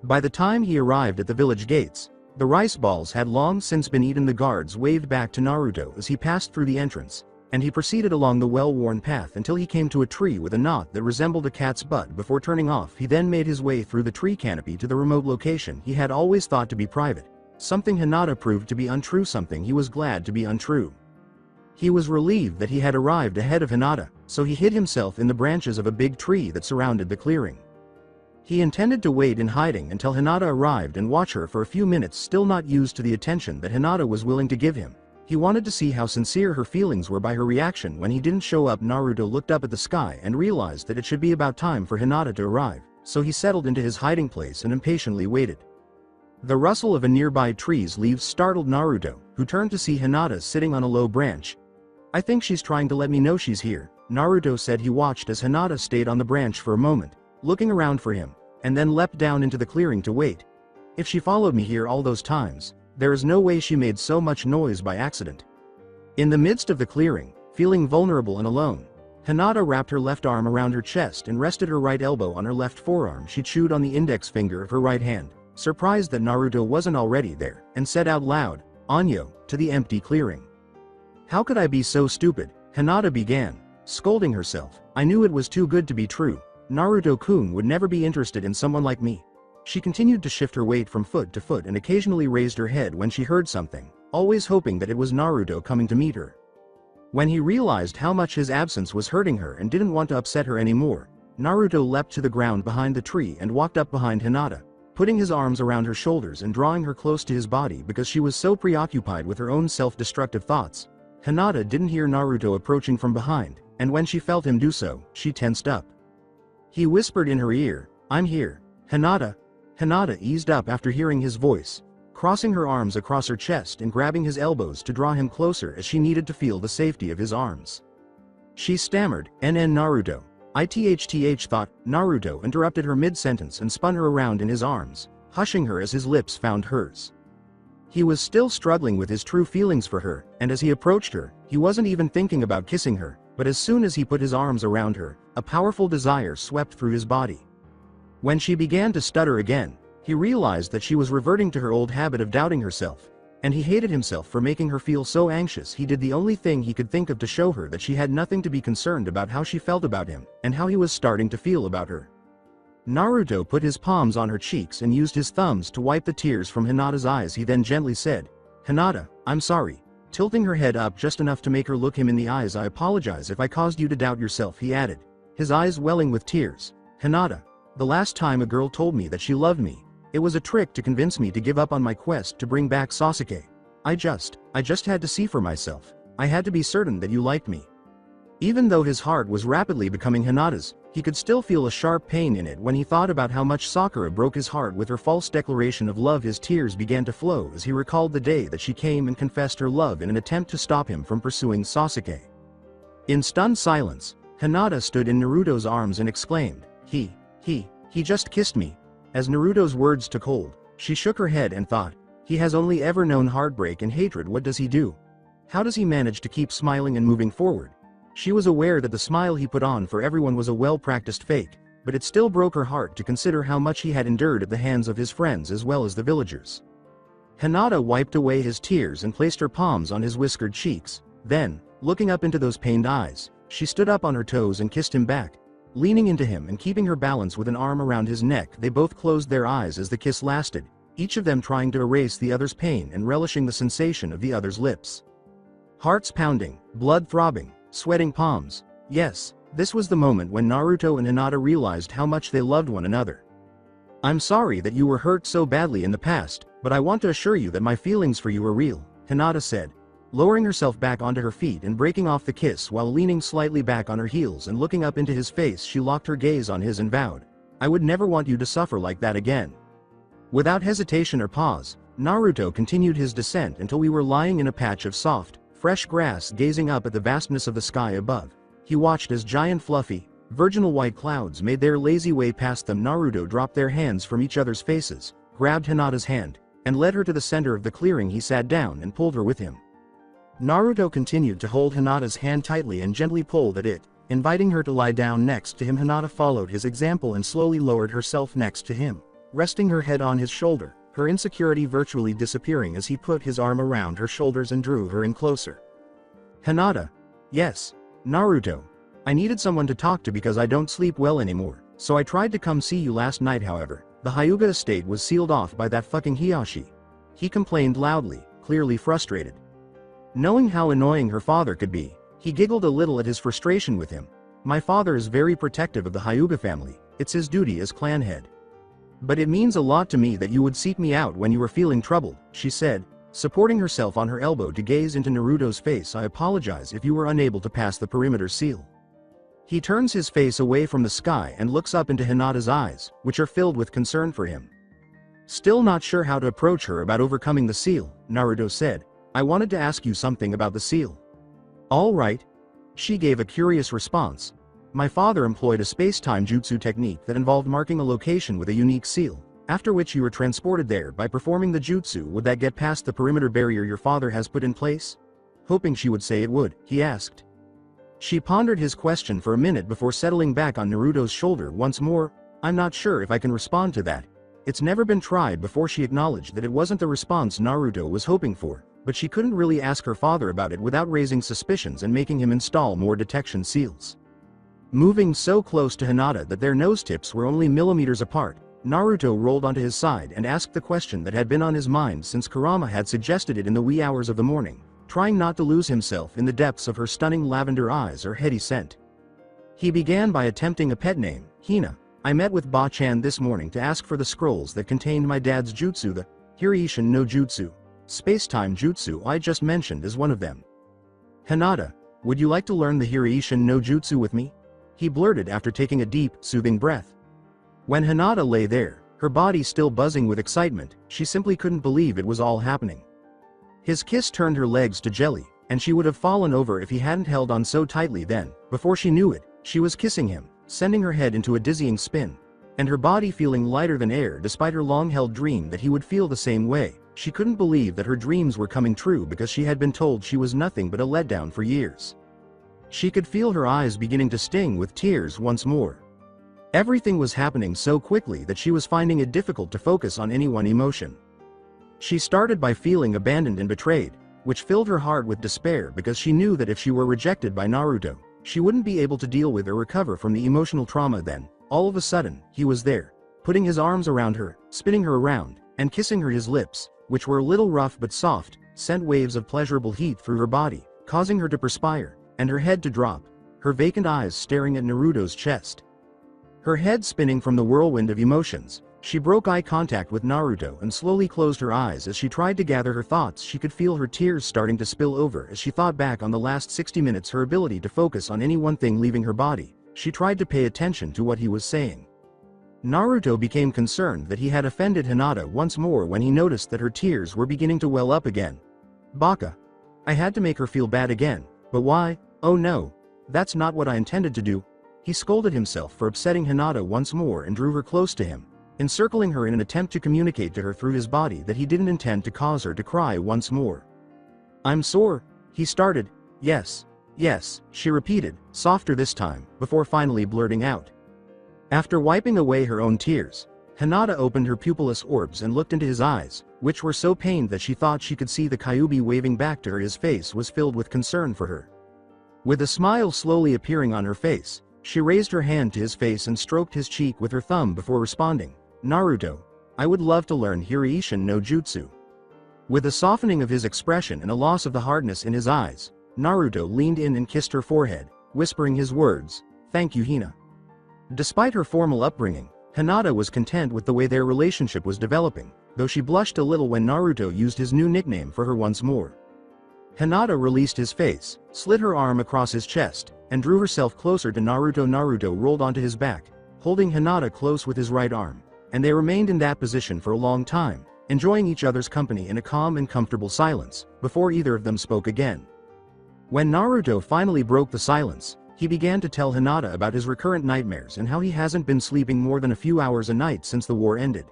By the time he arrived at the village gates, the rice balls had long since been eaten. The guards waved back to Naruto as he passed through the entrance, and he proceeded along the well-worn path until he came to a tree with a knot that resembled a cat's butt. Before turning off, he then made his way through the tree canopy to the remote location he had always thought to be private. Something Hinata proved to be untrue, something he was glad to be untrue. He was relieved that he had arrived ahead of Hinata, so he hid himself in the branches of a big tree that surrounded the clearing. He intended to wait in hiding until Hinata arrived and watch her for a few minutes. Still not used to the attention that Hinata was willing to give him, he wanted to see how sincere her feelings were by her reaction when he didn't show up. Naruto looked up at the sky and realized that it should be about time for Hinata to arrive, so he settled into his hiding place and impatiently waited. The rustle of a nearby tree's leaves startled Naruto, who turned to see Hinata sitting on a low branch. "I think she's trying to let me know she's here," Naruto said. He watched as Hinata stayed on the branch for a moment, looking around for him, and then leapt down into the clearing to wait. "If she followed me here all those times, there is no way she made so much noise by accident." In the midst of the clearing, feeling vulnerable and alone, Hinata wrapped her left arm around her chest and rested her right elbow on her left forearm. She chewed on the index finger of her right hand, surprised that Naruto wasn't already there, and said out loud, "Anyo," to the empty clearing. "How could I be so stupid?" Hinata began, scolding herself. "I knew it was too good to be true. Naruto-kun would never be interested in someone like me." She continued to shift her weight from foot to foot and occasionally raised her head when she heard something, always hoping that it was Naruto coming to meet her. When he realized how much his absence was hurting her and didn't want to upset her anymore, Naruto leapt to the ground behind the tree and walked up behind Hinata, putting his arms around her shoulders and drawing her close to his body because she was so preoccupied with her own self-destructive thoughts. Hinata didn't hear Naruto approaching from behind, and when she felt him do so, she tensed up. He whispered in her ear, "I'm here, Hinata." Hinata eased up after hearing his voice, crossing her arms across her chest and grabbing his elbows to draw him closer as she needed to feel the safety of his arms. She stammered, "NN Naruto." "ITHTH thought." Naruto interrupted her mid-sentence and spun her around in his arms, hushing her as his lips found hers. He was still struggling with his true feelings for her, and as he approached her, he wasn't even thinking about kissing her, but as soon as he put his arms around her, a powerful desire swept through his body. When she began to stutter again, he realized that she was reverting to her old habit of doubting herself, and he hated himself for making her feel so anxious. He did the only thing he could think of to show her that she had nothing to be concerned about how she felt about him, and how he was starting to feel about her. Naruto put his palms on her cheeks and used his thumbs to wipe the tears from Hinata's eyes. He then gently said, "Hinata, I'm sorry." Tilting her head up just enough to make her look him in the eyes. "I apologize if I caused you to doubt yourself," he added, his eyes welling with tears. "Hinata, the last time a girl told me that she loved me, it was a trick to convince me to give up on my quest to bring back Sasuke. I just had to see for myself. I had to be certain that you liked me." Even though his heart was rapidly becoming Hinata's, he could still feel a sharp pain in it when he thought about how much Sakura broke his heart with her false declaration of love. His tears began to flow as he recalled the day that she came and confessed her love in an attempt to stop him from pursuing Sasuke. In stunned silence, Hinata stood in Naruto's arms and exclaimed, He just kissed me." As Naruto's words took hold, she shook her head and thought, "He has only ever known heartbreak and hatred. What does he do? How does he manage to keep smiling and moving forward?" She was aware that the smile he put on for everyone was a well-practiced fake, but it still broke her heart to consider how much he had endured at the hands of his friends as well as the villagers. Hinata wiped away his tears and placed her palms on his whiskered cheeks. Then, looking up into those pained eyes, she stood up on her toes and kissed him back. Leaning into him and keeping her balance with an arm around his neck, they both closed their eyes as the kiss lasted, each of them trying to erase the other's pain and relishing the sensation of the other's lips. Hearts pounding, blood throbbing, sweating palms. Yes, this was the moment when Naruto and Hinata realized how much they loved one another. "I'm sorry that you were hurt so badly in the past, but I want to assure you that my feelings for you are real," Hinata said, lowering herself back onto her feet and breaking off the kiss while leaning slightly back on her heels and looking up into his face. She locked her gaze on his and vowed, "I would never want you to suffer like that again." Without hesitation or pause, Naruto continued his descent until we were lying in a patch of soft, fresh grass gazing up at the vastness of the sky above. He watched as giant fluffy, virginal white clouds made their lazy way past them. Naruto dropped their hands from each other's faces, grabbed Hinata's hand, and led her to the center of the clearing. He sat down and pulled her with him. Naruto continued to hold Hinata's hand tightly and gently pulled at it, inviting her to lie down next to him. Hinata followed his example and slowly lowered herself next to him, resting her head on his shoulder, her insecurity virtually disappearing as he put his arm around her shoulders and drew her in closer. "Hinata." "Yes, Naruto. I needed someone to talk to because I don't sleep well anymore, so I tried to come see you last night. However, the Hyuga estate was sealed off by that fucking Hiashi." He complained loudly, clearly frustrated. Knowing how annoying her father could be, he giggled a little at his frustration with him. "My father is very protective of the Hyuga family. It's his duty as clan head. But it means a lot to me that you would seek me out when you were feeling troubled," she said, supporting herself on her elbow to gaze into Naruto's face. "I apologize if you were unable to pass the perimeter seal." He turns his face away from the sky and looks up into Hinata's eyes, which are filled with concern for him. Still not sure how to approach her about overcoming the seal, Naruto said, I wanted to ask you something about the seal. All right. She gave a curious response. My father employed a space-time jutsu technique that involved marking a location with a unique seal, after which you were transported there by performing the jutsu. Would that get past the perimeter barrier your father has put in place? Hoping she would say it would, he asked. She pondered his question for a minute before settling back on Naruto's shoulder once more. I'm not sure if I can respond to that. It's never been tried before. She acknowledged that it wasn't the response Naruto was hoping for, but she couldn't really ask her father about it without raising suspicions and making him install more detection seals. Moving so close to Hinata that their nose tips were only millimeters apart, Naruto rolled onto his side and asked the question that had been on his mind since Kurama had suggested it in the wee hours of the morning, trying not to lose himself in the depths of her stunning lavender eyes or heady scent. He began by attempting a pet name, Hina. I met with Ba-chan this morning to ask for the scrolls that contained my dad's jutsu, the Hiraiishin no Jutsu. Space-time jutsu I just mentioned is one of them. Hinata, would you like to learn the Hiraiishin no Jutsu with me? He blurted after taking a deep, soothing breath. When Hinata lay there, her body still buzzing with excitement, she simply couldn't believe it was all happening. His kiss turned her legs to jelly, and she would have fallen over if he hadn't held on so tightly. Then, before she knew it, she was kissing him, sending her head into a dizzying spin, and her body feeling lighter than air despite her long-held dream that he would feel the same way. She couldn't believe that her dreams were coming true because she had been told she was nothing but a letdown for years. She could feel her eyes beginning to sting with tears once more. Everything was happening so quickly that she was finding it difficult to focus on any one emotion. She started by feeling abandoned and betrayed, which filled her heart with despair because she knew that if she were rejected by Naruto, she wouldn't be able to deal with or recover from the emotional trauma. Then, all of a sudden, he was there, putting his arms around her, spinning her around, and kissing her. His lips, which were a little rough but soft, sent waves of pleasurable heat through her body, causing her to perspire, and her head to drop, her vacant eyes staring at Naruto's chest. Her head spinning from the whirlwind of emotions, she broke eye contact with Naruto and slowly closed her eyes as she tried to gather her thoughts. She could feel her tears starting to spill over as she thought back on the last 60 minutes, her ability to focus on any one thing leaving her body. She tried to pay attention to what he was saying. Naruto became concerned that he had offended Hinata once more when he noticed that her tears were beginning to well up again. Baka. I had to make her feel bad again, but why? Oh no, that's not what I intended to do. He scolded himself for upsetting Hinata once more and drew her close to him, encircling her in an attempt to communicate to her through his body that he didn't intend to cause her to cry once more. I'm sore, he started. Yes, she repeated, softer this time, before finally blurting out. After wiping away her own tears, Hinata opened her pupilless orbs and looked into his eyes, which were so pained that she thought she could see the Kyuubi waving back to her. His face was filled with concern for her. With a smile slowly appearing on her face, she raised her hand to his face and stroked his cheek with her thumb before responding. Naruto, I would love to learn Hiraiishin no Jutsu. With a softening of his expression and a loss of the hardness in his eyes, Naruto leaned in and kissed her forehead, whispering his words, Thank you, Hina. Despite her formal upbringing, Hinata was content with the way their relationship was developing, though she blushed a little when Naruto used his new nickname for her once more. Hinata released his face, slid her arm across his chest, and drew herself closer to Naruto. Naruto rolled onto his back, holding Hinata close with his right arm, and they remained in that position for a long time, enjoying each other's company in a calm and comfortable silence, before either of them spoke again. When Naruto finally broke the silence, he began to tell Hinata about his recurrent nightmares and how he hasn't been sleeping more than a few hours a night since the war ended.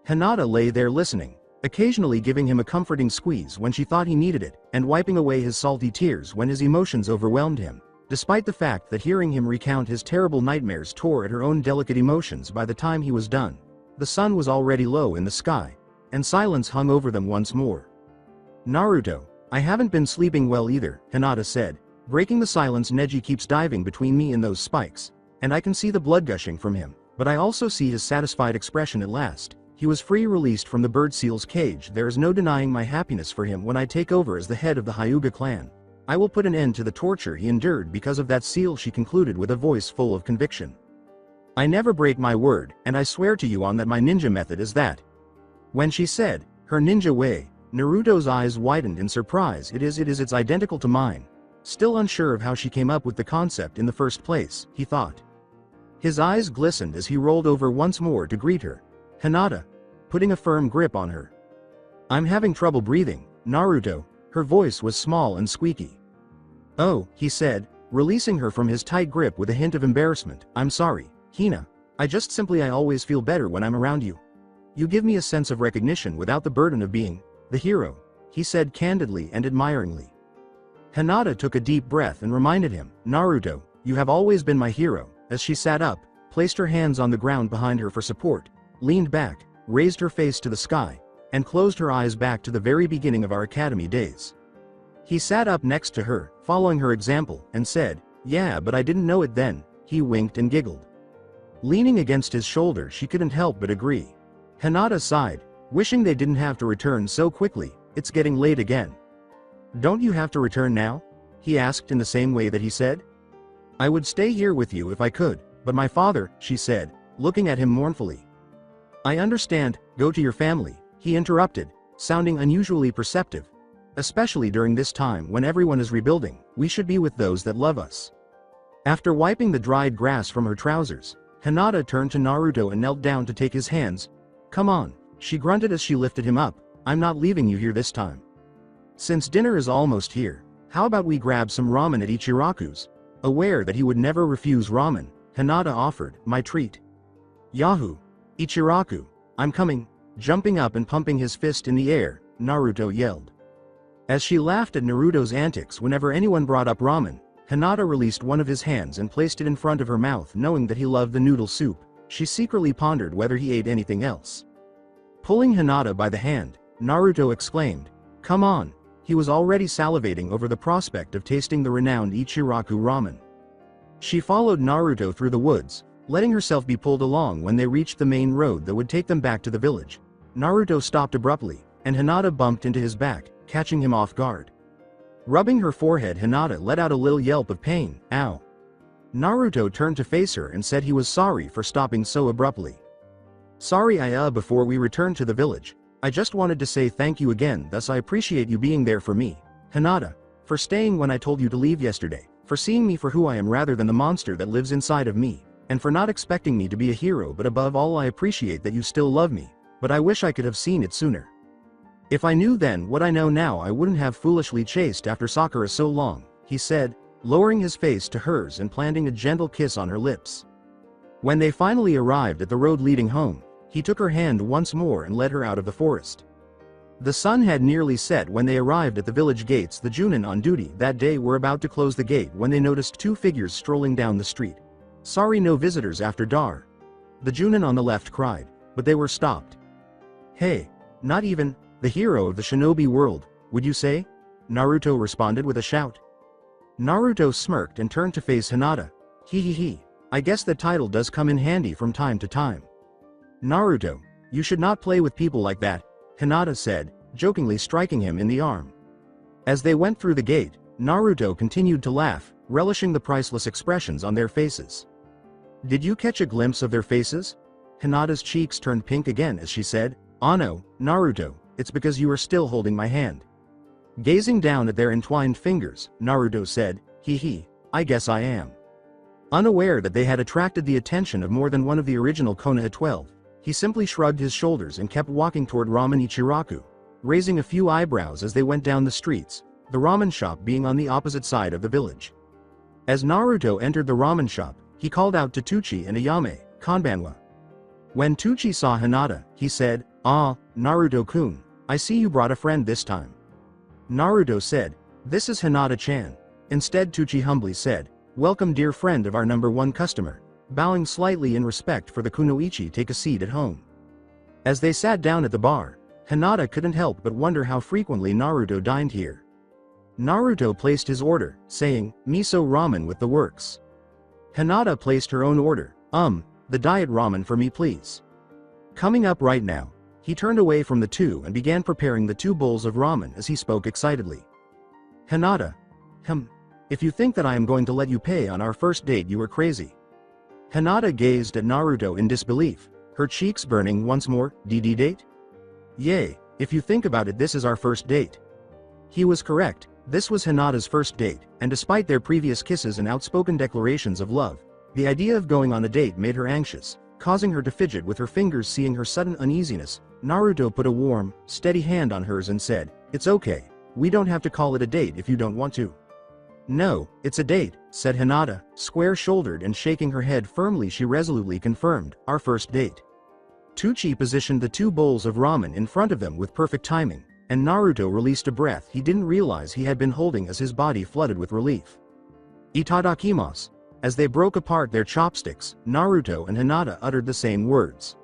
Hinata lay there listening, occasionally giving him a comforting squeeze when she thought he needed it, and wiping away his salty tears when his emotions overwhelmed him. Despite the fact that hearing him recount his terrible nightmares tore at her own delicate emotions, by the time he was done, the sun was already low in the sky, and silence hung over them once more. Naruto, I haven't been sleeping well either, Hinata said, breaking the silence. Neji keeps diving between me and those spikes, and I can see the blood gushing from him, but I also see his satisfied expression at last. He was released from the bird seal's cage. There is no denying my happiness for him when I take over as the head of the Hyuga clan. I will put an end to the torture he endured because of that seal, she concluded with a voice full of conviction. I never break my word, and I swear to you on that my ninja method is that. When she said, her ninja way, Naruto's eyes widened in surprise. It's identical to mine. Still unsure of how she came up with the concept in the first place, he thought. His eyes glistened as he rolled over once more to greet her. Hinata. putting a firm grip on her. I'm having trouble breathing, Naruto. Her voice was small and squeaky. Oh, he said, releasing her from his tight grip with a hint of embarrassment. I'm sorry, Hina. I always feel better when I'm around you. You give me a sense of recognition without the burden of being the hero, he said candidly and admiringly. Hinata took a deep breath and reminded him, Naruto, you have always been my hero, as she sat up, placed her hands on the ground behind her for support, leaned back, raised her face to the sky, and closed her eyes back to the very beginning of our academy days. He sat up next to her, following her example, and said, yeah, but I didn't know it then. He winked and giggled. Leaning against his shoulder, she couldn't help but agree. Hinata sighed, wishing they didn't have to return so quickly. It's getting late again. Don't you have to return now? He asked in the same way that he said. I would stay here with you if I could, but my father, she said, looking at him mournfully. I understand, go to your family, he interrupted, sounding unusually perceptive. Especially during this time when everyone is rebuilding, we should be with those that love us. After wiping the dried grass from her trousers, Hinata turned to Naruto and knelt down to take his hands. Come on, she grunted as she lifted him up, I'm not leaving you here this time. Since dinner is almost here, how about we grab some ramen at Ichiraku's? Aware that he would never refuse ramen, Hinata offered, my treat. Yahoo! Ichiraku, I'm coming. Jumping up and pumping his fist in the air, Naruto yelled. As she laughed at Naruto's antics whenever anyone brought up ramen, Hinata released one of his hands and placed it in front of her mouth. Knowing that he loved the noodle soup, she secretly pondered whether he ate anything else. Pulling Hinata by the hand, Naruto exclaimed, come on. He was already salivating over the prospect of tasting the renowned Ichiraku ramen. She followed Naruto through the woods, letting herself be pulled along. When they reached the main road that would take them back to the village, Naruto stopped abruptly, and Hinata bumped into his back, catching him off guard. Rubbing her forehead, Hinata let out a little yelp of pain. Ow! Naruto turned to face her and said he was sorry for stopping so abruptly. Sorry before we returned to the village. I just wanted to say thank you again. Thus I appreciate you being there for me, Hinata, for staying when I told you to leave yesterday, for seeing me for who I am rather than the monster that lives inside of me, and for not expecting me to be a hero. But above all, I appreciate that you still love me, but I wish I could have seen it sooner. If I knew then what I know now, I wouldn't have foolishly chased after Sakura so long, he said, lowering his face to hers and planting a gentle kiss on her lips. When they finally arrived at the road leading home, he took her hand once more and led her out of the forest. The sun had nearly set when they arrived at the village gates. The Junin on duty that day were about to close the gate when they noticed two figures strolling down the street. Sorry, no visitors after dar. The Junin on the left cried, but they were stopped. Hey, not even the hero of the shinobi world, would you say? Naruto responded with a shout. Naruto smirked and turned to face Hinata. He. I guess that title does come in handy from time to time. Naruto, you should not play with people like that, Hinata said, jokingly striking him in the arm. As they went through the gate, Naruto continued to laugh, relishing the priceless expressions on their faces. Did you catch a glimpse of their faces? Hinata's cheeks turned pink again as she said, "Oh no, Naruto, it's because you are still holding my hand." Gazing down at their entwined fingers, Naruto said, "He, I guess I am." Unaware that they had attracted the attention of more than one of the original Konoha 12, he simply shrugged his shoulders and kept walking toward Ramen Ichiraku, raising a few eyebrows as they went down the streets, the ramen shop being on the opposite side of the village. As Naruto entered the ramen shop, he called out to Tucci and Ayame, "Konbanwa." When Tucci saw Hinata, he said, "Ah, Naruto-kun, I see you brought a friend this time." Naruto said, "This is Hinata-chan." Instead, Tucci humbly said, "Welcome, dear friend of our #1 customer," bowing slightly in respect for the kunoichi. "Take a seat at home." As they sat down at the bar, Hinata couldn't help but wonder how frequently Naruto dined here. Naruto placed his order, saying, "Miso ramen with the works." Hinata placed her own order, "The diet ramen for me please." Coming up right now, he turned away from the two and began preparing the 2 bowls of ramen as he spoke excitedly. "Hinata, if you think that I am going to let you pay on our first date, you are crazy." Hinata gazed at Naruto in disbelief, her cheeks burning once more. "DD date? Yay, if you think about it, this is our first date." He was correct, this was Hinata's first date, and despite their previous kisses and outspoken declarations of love, the idea of going on a date made her anxious, causing her to fidget with her fingers. Seeing her sudden uneasiness, Naruto put a warm, steady hand on hers and said, "It's okay. We don't have to call it a date if you don't want to." "No, it's a date," said Hinata, square-shouldered and shaking her head firmly. She resolutely confirmed, "Our first date." Tucci positioned the 2 bowls of ramen in front of them with perfect timing, and Naruto released a breath he didn't realize he had been holding as his body flooded with relief. "Itadakimasu." As they broke apart their chopsticks, Naruto and Hinata uttered the same words.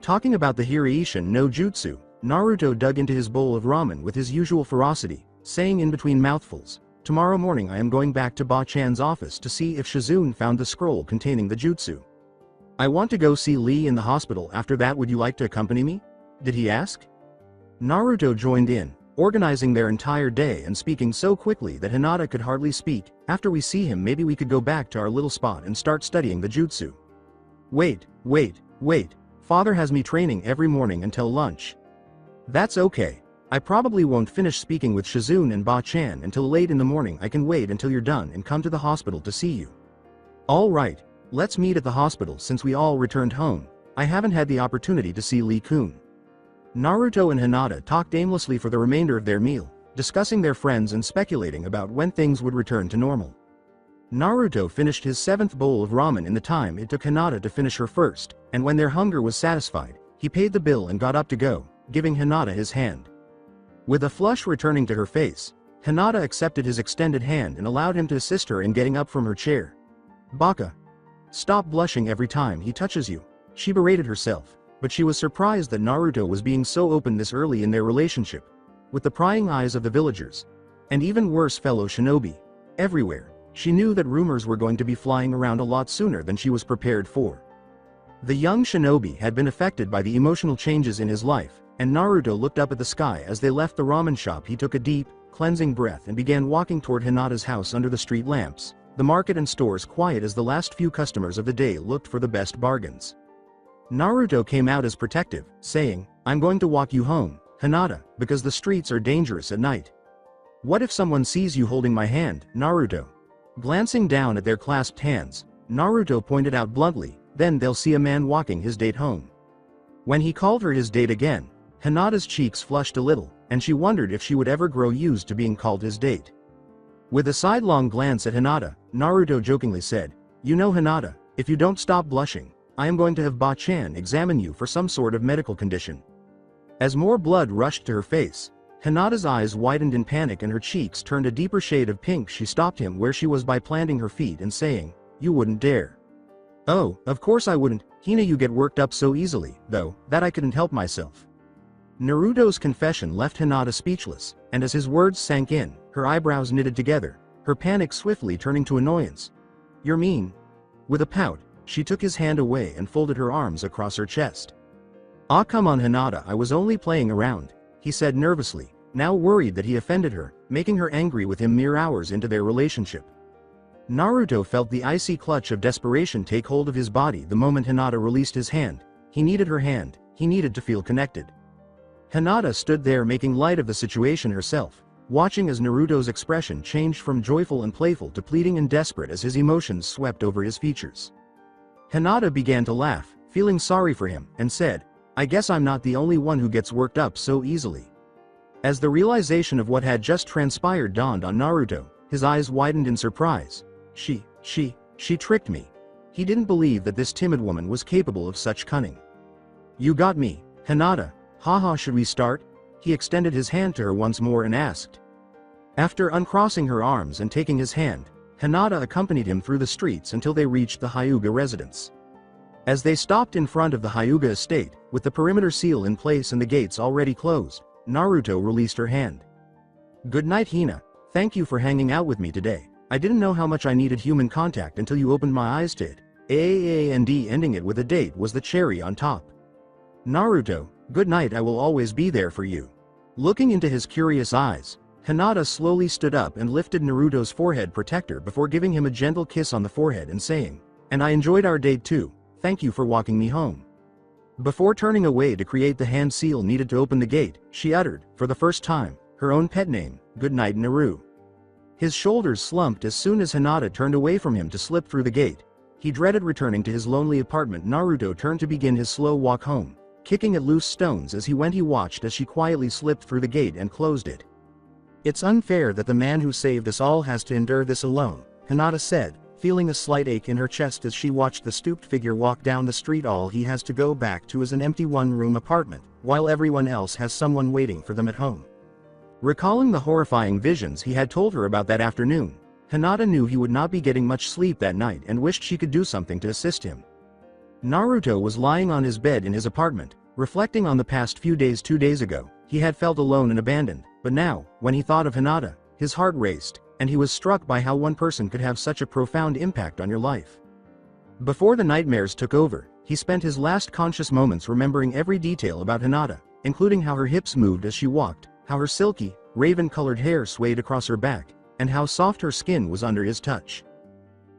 Talking about the Hiraishin no Jutsu, Naruto dug into his bowl of ramen with his usual ferocity, saying in between mouthfuls, "Tomorrow morning I am going back to Ba-chan's office to see if Shizune found the scroll containing the jutsu. I want to go see Lee in the hospital after that. Would you like to accompany me?" did he ask. Naruto joined in, organizing their entire day and speaking so quickly that Hinata could hardly speak. "After we see him, maybe we could go back to our little spot and start studying the jutsu." Wait. Father has me training every morning until lunch." "That's okay. I probably won't finish speaking with Shizune and Ba-chan until late in the morning. I can wait until you're done and come to the hospital to see you." "All right, let's meet at the hospital since we all returned home. I haven't had the opportunity to see Lee-kun." Naruto and Hinata talked aimlessly for the remainder of their meal, discussing their friends and speculating about when things would return to normal. Naruto finished his 7th bowl of ramen in the time it took Hinata to finish her first, and when their hunger was satisfied, he paid the bill and got up to go, giving Hinata his hand. With a flush returning to her face, Hinata accepted his extended hand and allowed him to assist her in getting up from her chair. "Baka. Stop blushing every time he touches you," she berated herself, but she was surprised that Naruto was being so open this early in their relationship. With the prying eyes of the villagers, and even worse fellow shinobi, everywhere, she knew that rumors were going to be flying around a lot sooner than she was prepared for. The young shinobi had been affected by the emotional changes in his life, and Naruto looked up at the sky as they left the ramen shop. He took a deep, cleansing breath and began walking toward Hinata's house under the street lamps, the market and stores quiet as the last few customers of the day looked for the best bargains. Naruto came out as protective, saying, "I'm going to walk you home, Hinata, because the streets are dangerous at night. What if someone sees you holding my hand, Naruto?" Glancing down at their clasped hands, Naruto pointed out bluntly, "Then they'll see a man walking his date home." When he called her his date again, Hinata's cheeks flushed a little, and she wondered if she would ever grow used to being called his date. With a sidelong glance at Hinata, Naruto jokingly said, "You know, Hinata, if you don't stop blushing, I am going to have Ba-chan examine you for some sort of medical condition." As more blood rushed to her face, Hinata's eyes widened in panic and her cheeks turned a deeper shade of pink. She stopped him where she was by planting her feet and saying, "You wouldn't dare." "Oh, of course I wouldn't, Hina. You get worked up so easily, though, that I couldn't help myself." Naruto's confession left Hinata speechless, and as his words sank in, her eyebrows knitted together, her panic swiftly turning to annoyance. "You're mean." With a pout, she took his hand away and folded her arms across her chest. "Ah, come on, Hinata, I was only playing around," he said nervously, now worried that he offended her, making her angry with him mere hours into their relationship. Naruto felt the icy clutch of desperation take hold of his body the moment Hinata released his hand. He needed her hand, he needed to feel connected. Hinata stood there making light of the situation herself, watching as Naruto's expression changed from joyful and playful to pleading and desperate as his emotions swept over his features. Hinata began to laugh, feeling sorry for him, and said, "I guess I'm not the only one who gets worked up so easily." As the realization of what had just transpired dawned on Naruto, his eyes widened in surprise. She tricked me. He didn't believe that this timid woman was capable of such cunning. "You got me, Hinata. Haha, should we start?" He extended his hand to her once more and asked. After uncrossing her arms and taking his hand, Hinata accompanied him through the streets until they reached the Hyuga residence. As they stopped in front of the Hyuga estate, with the perimeter seal in place and the gates already closed, Naruto released her hand. "Good night, Hina. Thank you for hanging out with me today. I didn't know how much I needed human contact until you opened my eyes to it." And ending it with a date was the cherry on top. "Naruto, good night. I will always be there for you." Looking into his curious eyes, Hinata slowly stood up and lifted Naruto's forehead protector before giving him a gentle kiss on the forehead and saying, "And I enjoyed our date too. Thank you for walking me home." Before turning away to create the hand seal needed to open the gate, she uttered, for the first time, her own pet name, "Good night, Naru." His shoulders slumped as soon as Hinata turned away from him to slip through the gate. He dreaded returning to his lonely apartment. Naruto turned to begin his slow walk home, kicking at loose stones as he went. He watched as she quietly slipped through the gate and closed it. "It's unfair that the man who saved us all has to endure this alone," Hinata said, feeling a slight ache in her chest as she watched the stooped figure walk down the street. All he has to go back to is an empty one-room apartment, while everyone else has someone waiting for them at home. Recalling the horrifying visions he had told her about that afternoon, Hinata knew he would not be getting much sleep that night and wished she could do something to assist him. Naruto was lying on his bed in his apartment, reflecting on the past few days. 2 days ago, he had felt alone and abandoned, but now, when he thought of Hinata, his heart raced, and he was struck by how one person could have such a profound impact on your life. Before the nightmares took over, he spent his last conscious moments remembering every detail about Hinata, including how her hips moved as she walked, how her silky, raven-colored hair swayed across her back, and how soft her skin was under his touch.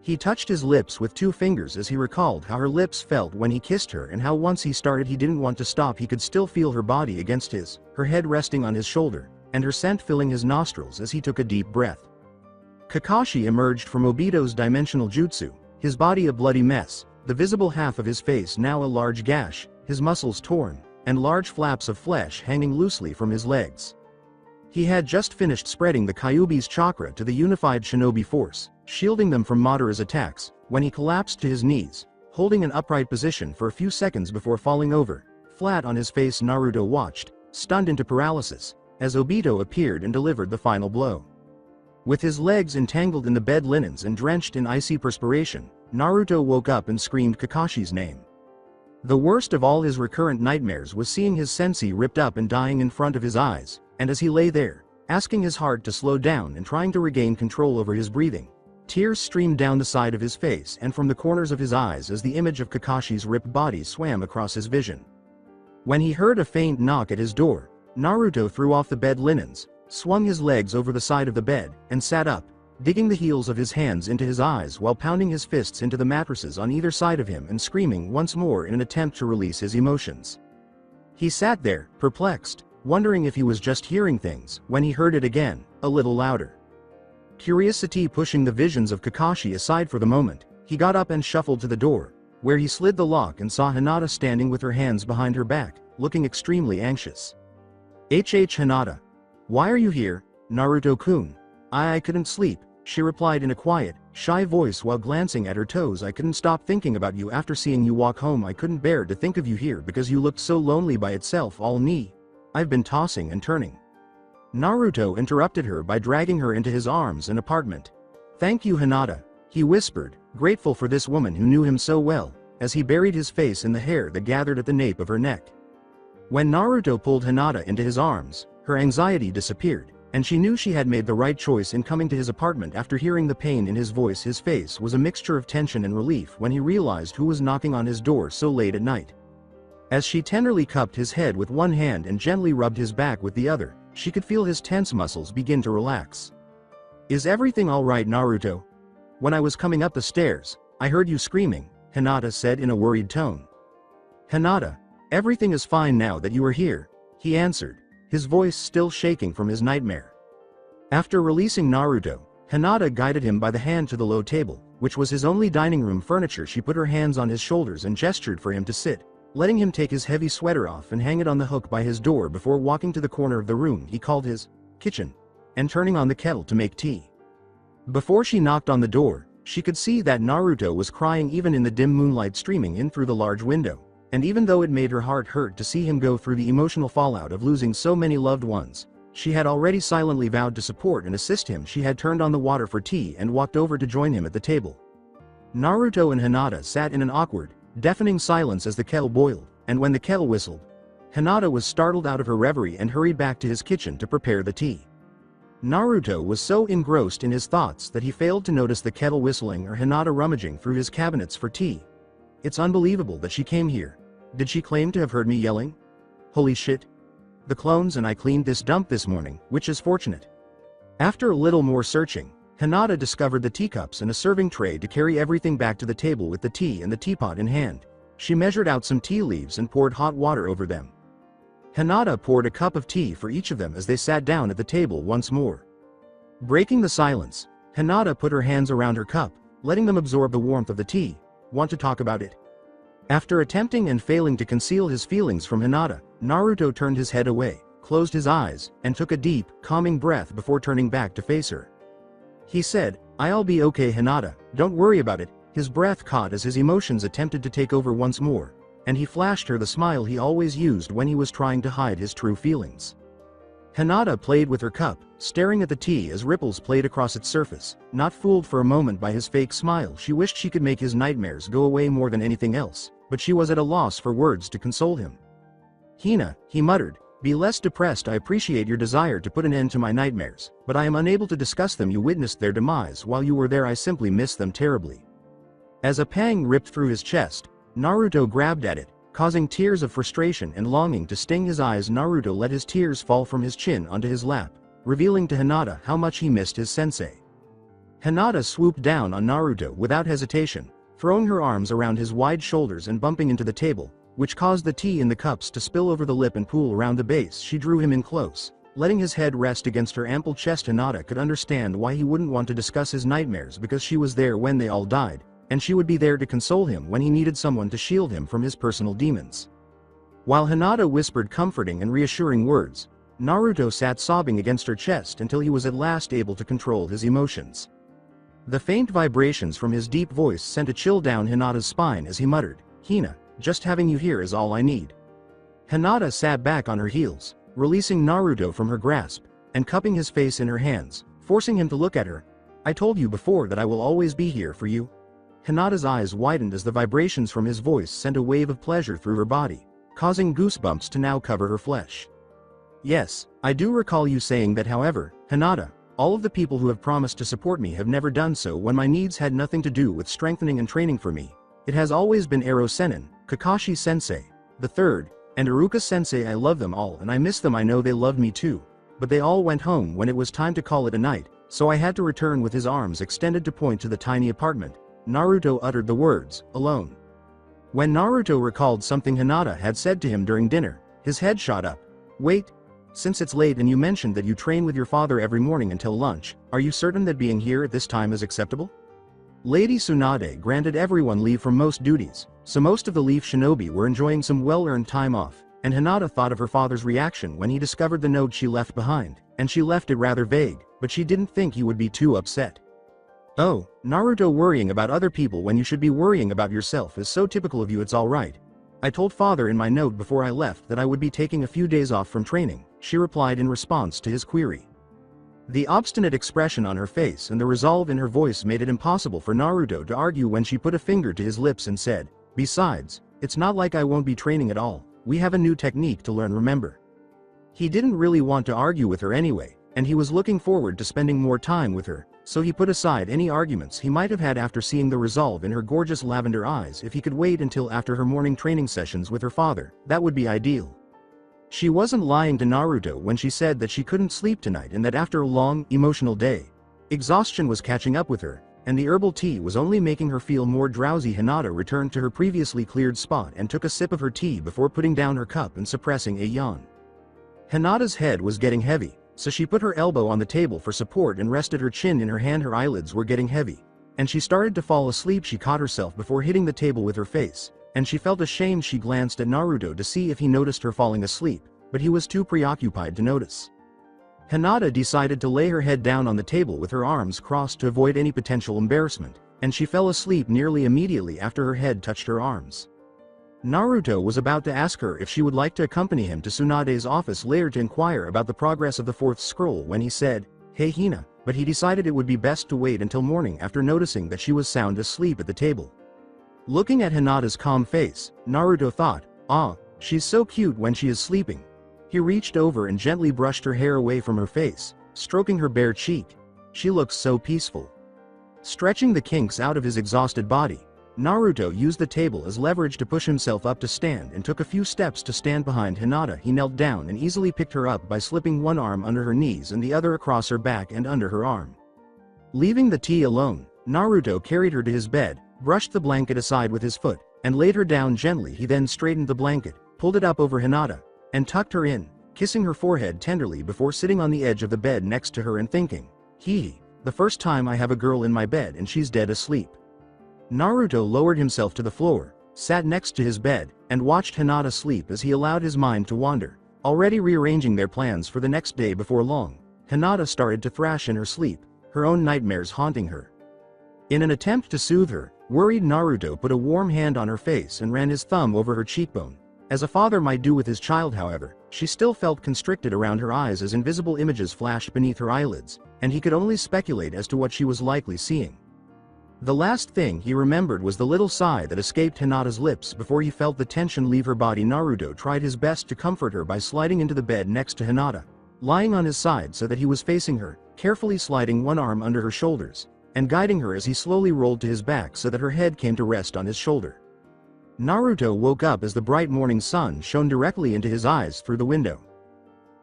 He touched his lips with 2 fingers as he recalled how her lips felt when he kissed her and how once he started he didn't want to stop. He could still feel her body against his, her head resting on his shoulder, and her scent filling his nostrils as he took a deep breath. Kakashi emerged from Obito's dimensional jutsu, his body a bloody mess, the visible half of his face now a large gash, his muscles torn, and large flaps of flesh hanging loosely from his legs. He had just finished spreading the Kyuubi's chakra to the unified shinobi force, shielding them from Madara's attacks, when he collapsed to his knees, holding an upright position for a few seconds before falling over, flat on his face. Naruto watched, stunned into paralysis, as Obito appeared and delivered the final blow. With his legs entangled in the bed linens and drenched in icy perspiration, Naruto woke up and screamed Kakashi's name. The worst of all his recurrent nightmares was seeing his sensei ripped up and dying in front of his eyes, and as he lay there, asking his heart to slow down and trying to regain control over his breathing, tears streamed down the side of his face and from the corners of his eyes as the image of Kakashi's ripped body swam across his vision. When he heard a faint knock at his door, Naruto threw off the bed linens, swung his legs over the side of the bed, and sat up, digging the heels of his hands into his eyes while pounding his fists into the mattresses on either side of him and screaming once more in an attempt to release his emotions. He sat there, perplexed, wondering if he was just hearing things, when he heard it again, a little louder. Curiosity pushing the visions of Kakashi aside for the moment, he got up and shuffled to the door, where he slid the lock and saw Hinata standing with her hands behind her back, looking extremely anxious. Hinata. "Why are you here, Naruto-kun?" I couldn't sleep," she replied in a quiet, shy voice while glancing at her toes. "I couldn't stop thinking about you after seeing you walk home. I couldn't bear to think of you here because you looked so lonely by itself. All me. I've been tossing and turning." Naruto interrupted her by dragging her into his arms and apartment. "Thank you, Hinata," he whispered, grateful for this woman who knew him so well, as he buried his face in the hair that gathered at the nape of her neck. When Naruto pulled Hinata into his arms, her anxiety disappeared, and she knew she had made the right choice in coming to his apartment. After hearing the pain in his voice, his face was a mixture of tension and relief when he realized who was knocking on his door so late at night. As she tenderly cupped his head with one hand and gently rubbed his back with the other, she could feel his tense muscles begin to relax. "Is everything all right, Naruto? When I was coming up the stairs, I heard you screaming," Hinata said in a worried tone. "Hinata, everything is fine now that you are here," he answered, his voice still shaking from his nightmare. After releasing Naruto, Hinata guided him by the hand to the low table, which was his only dining room furniture. She put her hands on his shoulders and gestured for him to sit, letting him take his heavy sweater off and hang it on the hook by his door before walking to the corner of the room he called his kitchen, and turning on the kettle to make tea. Before she knocked on the door, she could see that Naruto was crying even in the dim moonlight streaming in through the large window, and even though it made her heart hurt to see him go through the emotional fallout of losing so many loved ones, she had already silently vowed to support and assist him. She had turned on the water for tea and walked over to join him at the table. Naruto and Hinata sat in an awkward, deafening silence as the kettle boiled, and when the kettle whistled, Hinata was startled out of her reverie and hurried back to his kitchen to prepare the tea. Naruto was so engrossed in his thoughts that he failed to notice the kettle whistling or Hinata rummaging through his cabinets for tea. "It's unbelievable that she came here. Did she claim to have heard me yelling? Holy shit. The clones and I cleaned this dump this morning, which is fortunate." After a little more searching, Hinata discovered the teacups and a serving tray to carry everything back to the table with the tea and the teapot in hand. She measured out some tea leaves and poured hot water over them. Hinata poured a cup of tea for each of them as they sat down at the table once more. Breaking the silence, Hinata put her hands around her cup, letting them absorb the warmth of the tea. "Want to talk about it?" After attempting and failing to conceal his feelings from Hinata, Naruto turned his head away, closed his eyes, and took a deep, calming breath before turning back to face her. He said, "I'll be okay, Hinata, don't worry about it." His breath caught as his emotions attempted to take over once more, and he flashed her the smile he always used when he was trying to hide his true feelings. Hinata played with her cup, staring at the tea as ripples played across its surface. Not fooled for a moment by his fake smile, she wished she could make his nightmares go away more than anything else, but she was at a loss for words to console him. "Hina," he muttered, "be less depressed. I appreciate your desire to put an end to my nightmares, but I am unable to discuss them. You witnessed their demise while you were there. I simply miss them terribly." As a pang ripped through his chest, Naruto grabbed at it, causing tears of frustration and longing to sting his eyes. Naruto let his tears fall from his chin onto his lap, revealing to Hinata how much he missed his sensei. Hinata swooped down on Naruto without hesitation, throwing her arms around his wide shoulders and bumping into the table, which caused the tea in the cups to spill over the lip and pool around the base. She drew him in close, letting his head rest against her ample chest. Hinata could understand why he wouldn't want to discuss his nightmares, because she was there when they all died, and she would be there to console him when he needed someone to shield him from his personal demons. While Hinata whispered comforting and reassuring words, Naruto sat sobbing against her chest until he was at last able to control his emotions. The faint vibrations from his deep voice sent a chill down Hinata's spine as he muttered, "Hina, just having you here is all I need." Hinata sat back on her heels, releasing Naruto from her grasp, and cupping his face in her hands, forcing him to look at her. "I told you before that I will always be here for you." Hinata's eyes widened as the vibrations from his voice sent a wave of pleasure through her body, causing goosebumps to now cover her flesh. "Yes, I do recall you saying that. However, Hinata, all of the people who have promised to support me have never done so when my needs had nothing to do with strengthening and training for me. It has always been Ero Sennin, Kakashi Sensei, the third, and Iruka Sensei. I love them all and I miss them. I know they loved me too. But they all went home when it was time to call it a night, so I had to return." With his arms extended to point to the tiny apartment, Naruto uttered the words, "alone." When Naruto recalled something Hinata had said to him during dinner, his head shot up. "Wait, since it's late and you mentioned that you train with your father every morning until lunch, are you certain that being here at this time is acceptable?" Lady Tsunade granted everyone leave from most duties, so most of the Leaf Shinobi were enjoying some well-earned time off, and Hinata thought of her father's reaction when he discovered the note she left behind, and she left it rather vague, but she didn't think he would be too upset. "Oh, Naruto, worrying about other people when you should be worrying about yourself is so typical of you. It's alright. I told father in my note before I left that I would be taking a few days off from training," she replied in response to his query. The obstinate expression on her face and the resolve in her voice made it impossible for Naruto to argue when she put a finger to his lips and said, "Besides, it's not like I won't be training at all. We have a new technique to learn, remember?" He didn't really want to argue with her anyway, and he was looking forward to spending more time with her, so he put aside any arguments he might have had after seeing the resolve in her gorgeous lavender eyes. If he could wait until after her morning training sessions with her father, that would be ideal. She wasn't lying to Naruto when she said that she couldn't sleep tonight and that after a long, emotional day, exhaustion was catching up with her, and the herbal tea was only making her feel more drowsy. Hinata returned to her previously cleared spot and took a sip of her tea before putting down her cup and suppressing a yawn. Hinata's head was getting heavy, so she put her elbow on the table for support and rested her chin in her hand. Her eyelids were getting heavy, and she started to fall asleep. She caught herself before hitting the table with her face, and she felt ashamed. She glanced at Naruto to see if he noticed her falling asleep, but he was too preoccupied to notice. Hinata decided to lay her head down on the table with her arms crossed to avoid any potential embarrassment, and she fell asleep nearly immediately after her head touched her arms. Naruto was about to ask her if she would like to accompany him to Tsunade's office later to inquire about the progress of the fourth scroll when he said, "Hey Hina," but he decided it would be best to wait until morning after noticing that she was sound asleep at the table. Looking at Hinata's calm face, Naruto thought, "Ah, she's so cute when she is sleeping." He reached over and gently brushed her hair away from her face, stroking her bare cheek. She looks so peaceful. Stretching the kinks out of his exhausted body, Naruto used the table as leverage to push himself up to stand and took a few steps to stand behind Hinata. He knelt down and easily picked her up by slipping one arm under her knees and the other across her back and under her arm. Leaving the tea alone, Naruto carried her to his bed, brushed the blanket aside with his foot, and laid her down gently. He then straightened the blanket, pulled it up over Hinata, and tucked her in, kissing her forehead tenderly before sitting on the edge of the bed next to her and thinking, the first time I have a girl in my bed and she's dead asleep." Naruto lowered himself to the floor, sat next to his bed, and watched Hinata sleep as he allowed his mind to wander. Already rearranging their plans for the next day before long, Hinata started to thrash in her sleep, her own nightmares haunting her. In an attempt to soothe her, worried Naruto put a warm hand on her face and ran his thumb over her cheekbone. As a father might do with his child, however, she still felt constricted around her eyes as invisible images flashed beneath her eyelids, and he could only speculate as to what she was likely seeing. The last thing he remembered was the little sigh that escaped Hinata's lips before he felt the tension leave her body. Naruto tried his best to comfort her by sliding into the bed next to Hinata, lying on his side so that he was facing her, carefully sliding one arm under her shoulders, and guiding her as he slowly rolled to his back so that her head came to rest on his shoulder. Naruto woke up as the bright morning sun shone directly into his eyes through the window.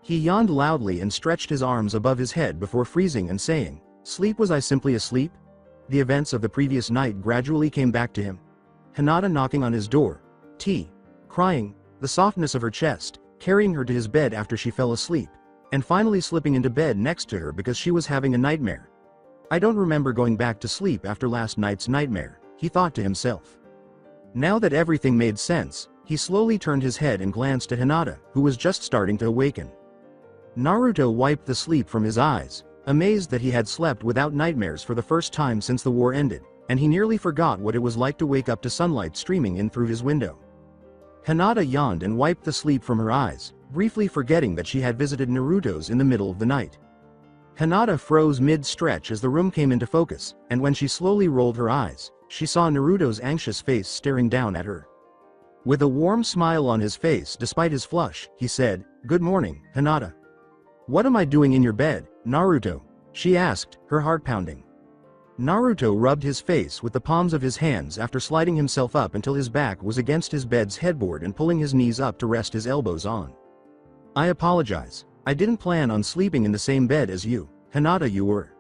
He yawned loudly and stretched his arms above his head before freezing and saying, "Sleep? Was I simply asleep?" The events of the previous night gradually came back to him. Hinata knocking on his door, crying, the softness of her chest, carrying her to his bed after she fell asleep, and finally slipping into bed next to her because she was having a nightmare. "I don't remember going back to sleep after last night's nightmare," he thought to himself. Now that everything made sense, he slowly turned his head and glanced at Hinata, who was just starting to awaken. Naruto wiped the sleep from his eyes, amazed that he had slept without nightmares for the first time since the war ended, and he nearly forgot what it was like to wake up to sunlight streaming in through his window. Hinata yawned and wiped the sleep from her eyes, briefly forgetting that she had visited Naruto's in the middle of the night. Hinata froze mid-stretch as the room came into focus, and when she slowly rolled her eyes, she saw Naruto's anxious face staring down at her. With a warm smile on his face despite his flush, he said, "Good morning, Hinata." "What am I doing in your bed, Naruto?" she asked, her heart pounding. Naruto rubbed his face with the palms of his hands after sliding himself up until his back was against his bed's headboard and pulling his knees up to rest his elbows on. "I apologize. I didn't plan on sleeping in the same bed as you, Hinata. You were."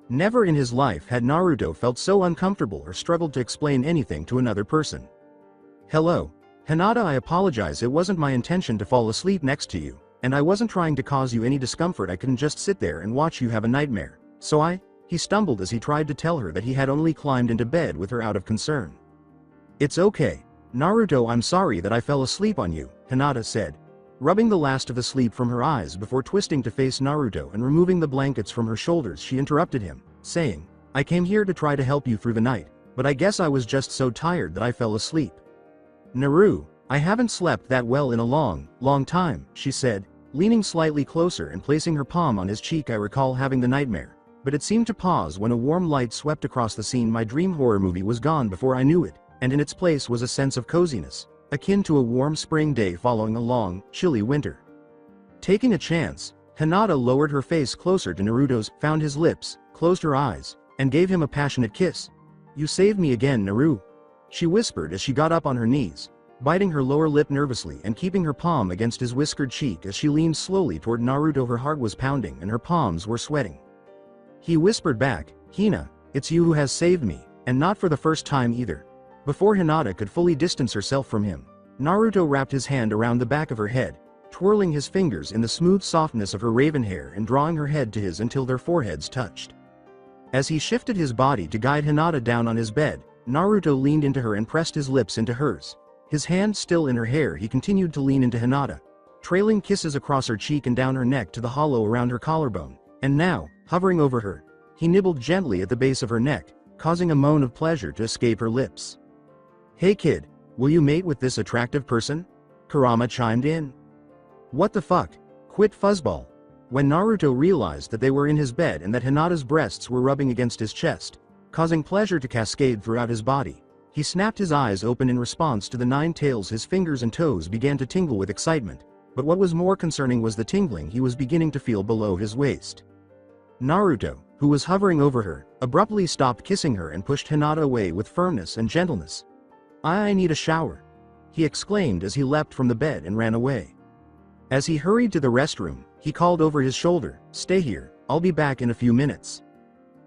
Never in his life had Naruto felt so uncomfortable or struggled to explain anything to another person. "Hello, Hinata. I apologize. It wasn't my intention to fall asleep next to you, and I wasn't trying to cause you any discomfort. I couldn't just sit there and watch you have a nightmare, so He stumbled as he tried to tell her that he had only climbed into bed with her out of concern. "It's okay, Naruto. I'm sorry that I fell asleep on you," Hinata said, rubbing the last of the sleep from her eyes before twisting to face Naruto and removing the blankets from her shoulders. She interrupted him, saying, "I came here to try to help you through the night, but I guess I was just so tired that I fell asleep." "Naru, I haven't slept that well in a long time," she said, leaning slightly closer and placing her palm on his cheek. "I recall having the nightmare, but it seemed to pause when a warm light swept across the scene. My dream horror movie was gone before I knew it, and in its place was a sense of coziness, akin to a warm spring day following a long, chilly winter." Taking a chance, Hinata lowered her face closer to Naruto's, found his lips, closed her eyes, and gave him a passionate kiss. "You saved me again, Naru," she whispered as she got up on her knees, biting her lower lip nervously and keeping her palm against his whiskered cheek as she leaned slowly toward Naruto. Her heart was pounding and her palms were sweating. He whispered back, "Hina, it's you who has saved me, and not for the first time either." Before Hinata could fully distance herself from him, Naruto wrapped his hand around the back of her head, twirling his fingers in the smooth softness of her raven hair and drawing her head to his until their foreheads touched. As he shifted his body to guide Hinata down on his bed, Naruto leaned into her and pressed his lips into hers. His hand still in her hair, he continued to lean into Hinata, trailing kisses across her cheek and down her neck to the hollow around her collarbone, and now, hovering over her, he nibbled gently at the base of her neck, causing a moan of pleasure to escape her lips. "Hey kid, will you mate with this attractive person?" Kurama chimed in. "What the fuck? Quit fuzzball." When Naruto realized that they were in his bed and that Hinata's breasts were rubbing against his chest, causing pleasure to cascade throughout his body, he snapped his eyes open in response to the 9 tails. His fingers and toes began to tingle with excitement, but what was more concerning was the tingling he was beginning to feel below his waist. Naruto, who was hovering over her, abruptly stopped kissing her and pushed Hinata away with firmness and gentleness. I need a shower," he exclaimed as he leapt from the bed and ran away. As he hurried to the restroom, he called over his shoulder, "Stay here, I'll be back in a few minutes."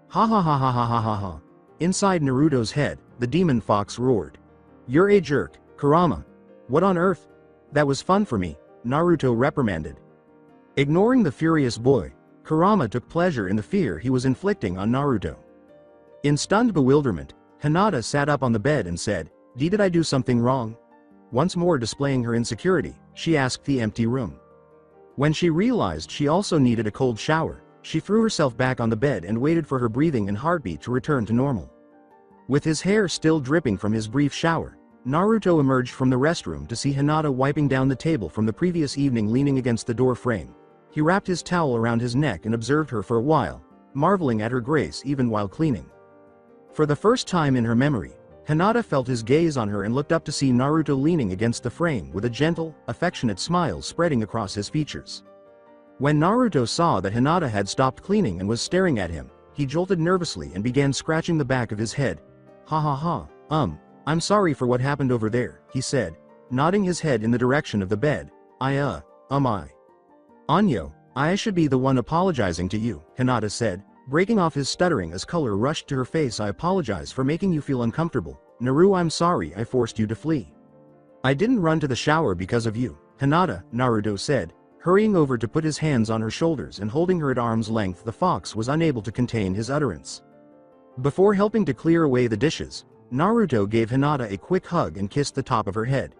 "Ha ha ha ha ha ha ha ha." Inside Naruto's head, the demon fox roared. "You're a jerk, Kurama. What on earth?" "That was fun for me," Naruto reprimanded. Ignoring the furious boy, Kurama took pleasure in the fear he was inflicting on Naruto. In stunned bewilderment, Hinata sat up on the bed and said, Did I do something wrong? Once more displaying her insecurity, she asked the empty room. When she realized she also needed a cold shower, she threw herself back on the bed and waited for her breathing and heartbeat to return to normal. With his hair still dripping from his brief shower, Naruto emerged from the restroom to see Hinata wiping down the table from the previous evening leaning against the door frame. He wrapped his towel around his neck and observed her for a while, marveling at her grace even while cleaning. For the first time in her memory, Hinata felt his gaze on her and looked up to see Naruto leaning against the frame with a gentle, affectionate smile spreading across his features. When Naruto saw that Hinata had stopped cleaning and was staring at him, he jolted nervously and began scratching the back of his head. "Ha ha ha, I'm sorry for what happened over there," he said, nodding his head in the direction of the bed. Anyo, I should be the one apologizing to you," Hinata said, breaking off his stuttering as color rushed to her face. "I apologize for making you feel uncomfortable. Naru, I'm sorry I forced you to flee. I didn't run to the shower because of you, Hinata," Naruto said, hurrying over to put his hands on her shoulders and holding her at arm's length. The fox was unable to contain his utterance. Before helping to clear away the dishes, Naruto gave Hinata a quick hug and kissed the top of her head.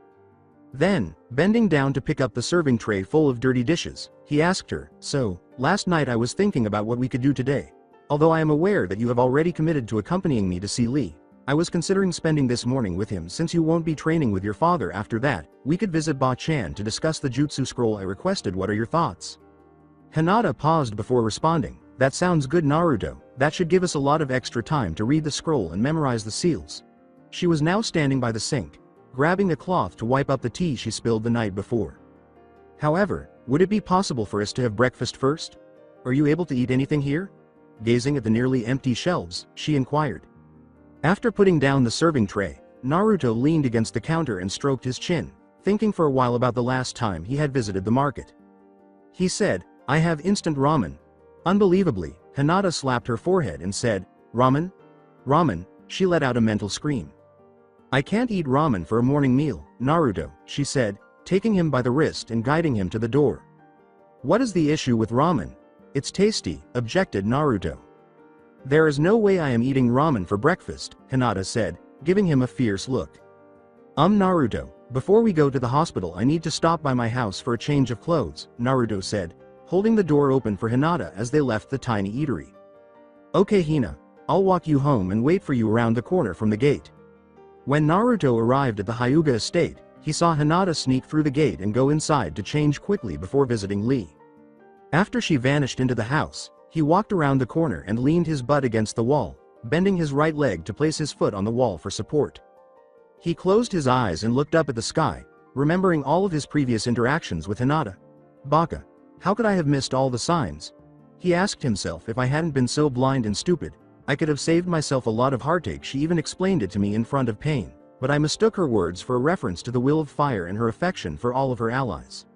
Then, bending down to pick up the serving tray full of dirty dishes, he asked her, "So, last night I was thinking about what we could do today. Although I am aware that you have already committed to accompanying me to see Lee, I was considering spending this morning with him. Since you won't be training with your father after that, we could visit Ba-chan to discuss the jutsu scroll I requested. What are your thoughts?" Hinata paused before responding. "That sounds good, Naruto. That should give us a lot of extra time to read the scroll and memorize the seals." She was now standing by the sink, grabbing a cloth to wipe up the tea she spilled the night before. "However, would it be possible for us to have breakfast first? Are you able to eat anything here?" Gazing at the nearly empty shelves, she inquired. After putting down the serving tray, Naruto leaned against the counter and stroked his chin, thinking for a while about the last time he had visited the market. He said, "I have instant ramen." Unbelievably, Hinata slapped her forehead and said, "Ramen? Ramen?" She let out a mental scream. "I can't eat ramen for a morning meal, Naruto," she said, taking him by the wrist and guiding him to the door. "What is the issue with ramen? It's tasty," objected Naruto. "There is no way I am eating ramen for breakfast," Hinata said, giving him a fierce look. Naruto, before we go to the hospital I need to stop by my house for a change of clothes," Naruto said, holding the door open for Hinata as they left the tiny eatery. "Okay Hina, I'll walk you home and wait for you around the corner from the gate." When Naruto arrived at the Hyuga estate, he saw Hinata sneak through the gate and go inside to change quickly before visiting Lee. After she vanished into the house, he walked around the corner and leaned his butt against the wall, bending his right leg to place his foot on the wall for support. He closed his eyes and looked up at the sky, remembering all of his previous interactions with Hinata. "Baka, how could I have missed all the signs?" He asked himself. "If I hadn't been so blind and stupid, I could have saved myself a lot of heartache." She even explained it to me in front of pain, but I mistook her words for a reference to the will of fire and her affection for all of her allies.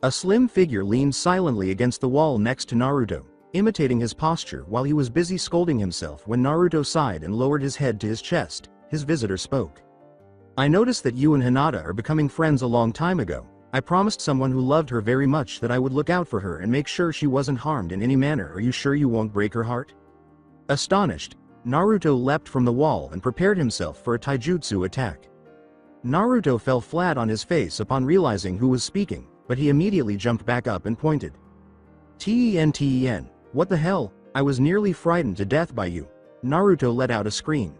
A slim figure leaned silently against the wall next to Naruto, imitating his posture while he was busy scolding himself. When Naruto sighed and lowered his head to his chest, his visitor spoke. "I noticed that you and Hinata are becoming friends a long time ago. I promised someone who loved her very much that I would look out for her and make sure she wasn't harmed in any manner. Are you sure you won't break her heart?" Astonished, Naruto leapt from the wall and prepared himself for a taijutsu attack. Naruto fell flat on his face upon realizing who was speaking, but he immediately jumped back up and pointed. Ten, what the hell? I was nearly frightened to death by you." Naruto let out a scream.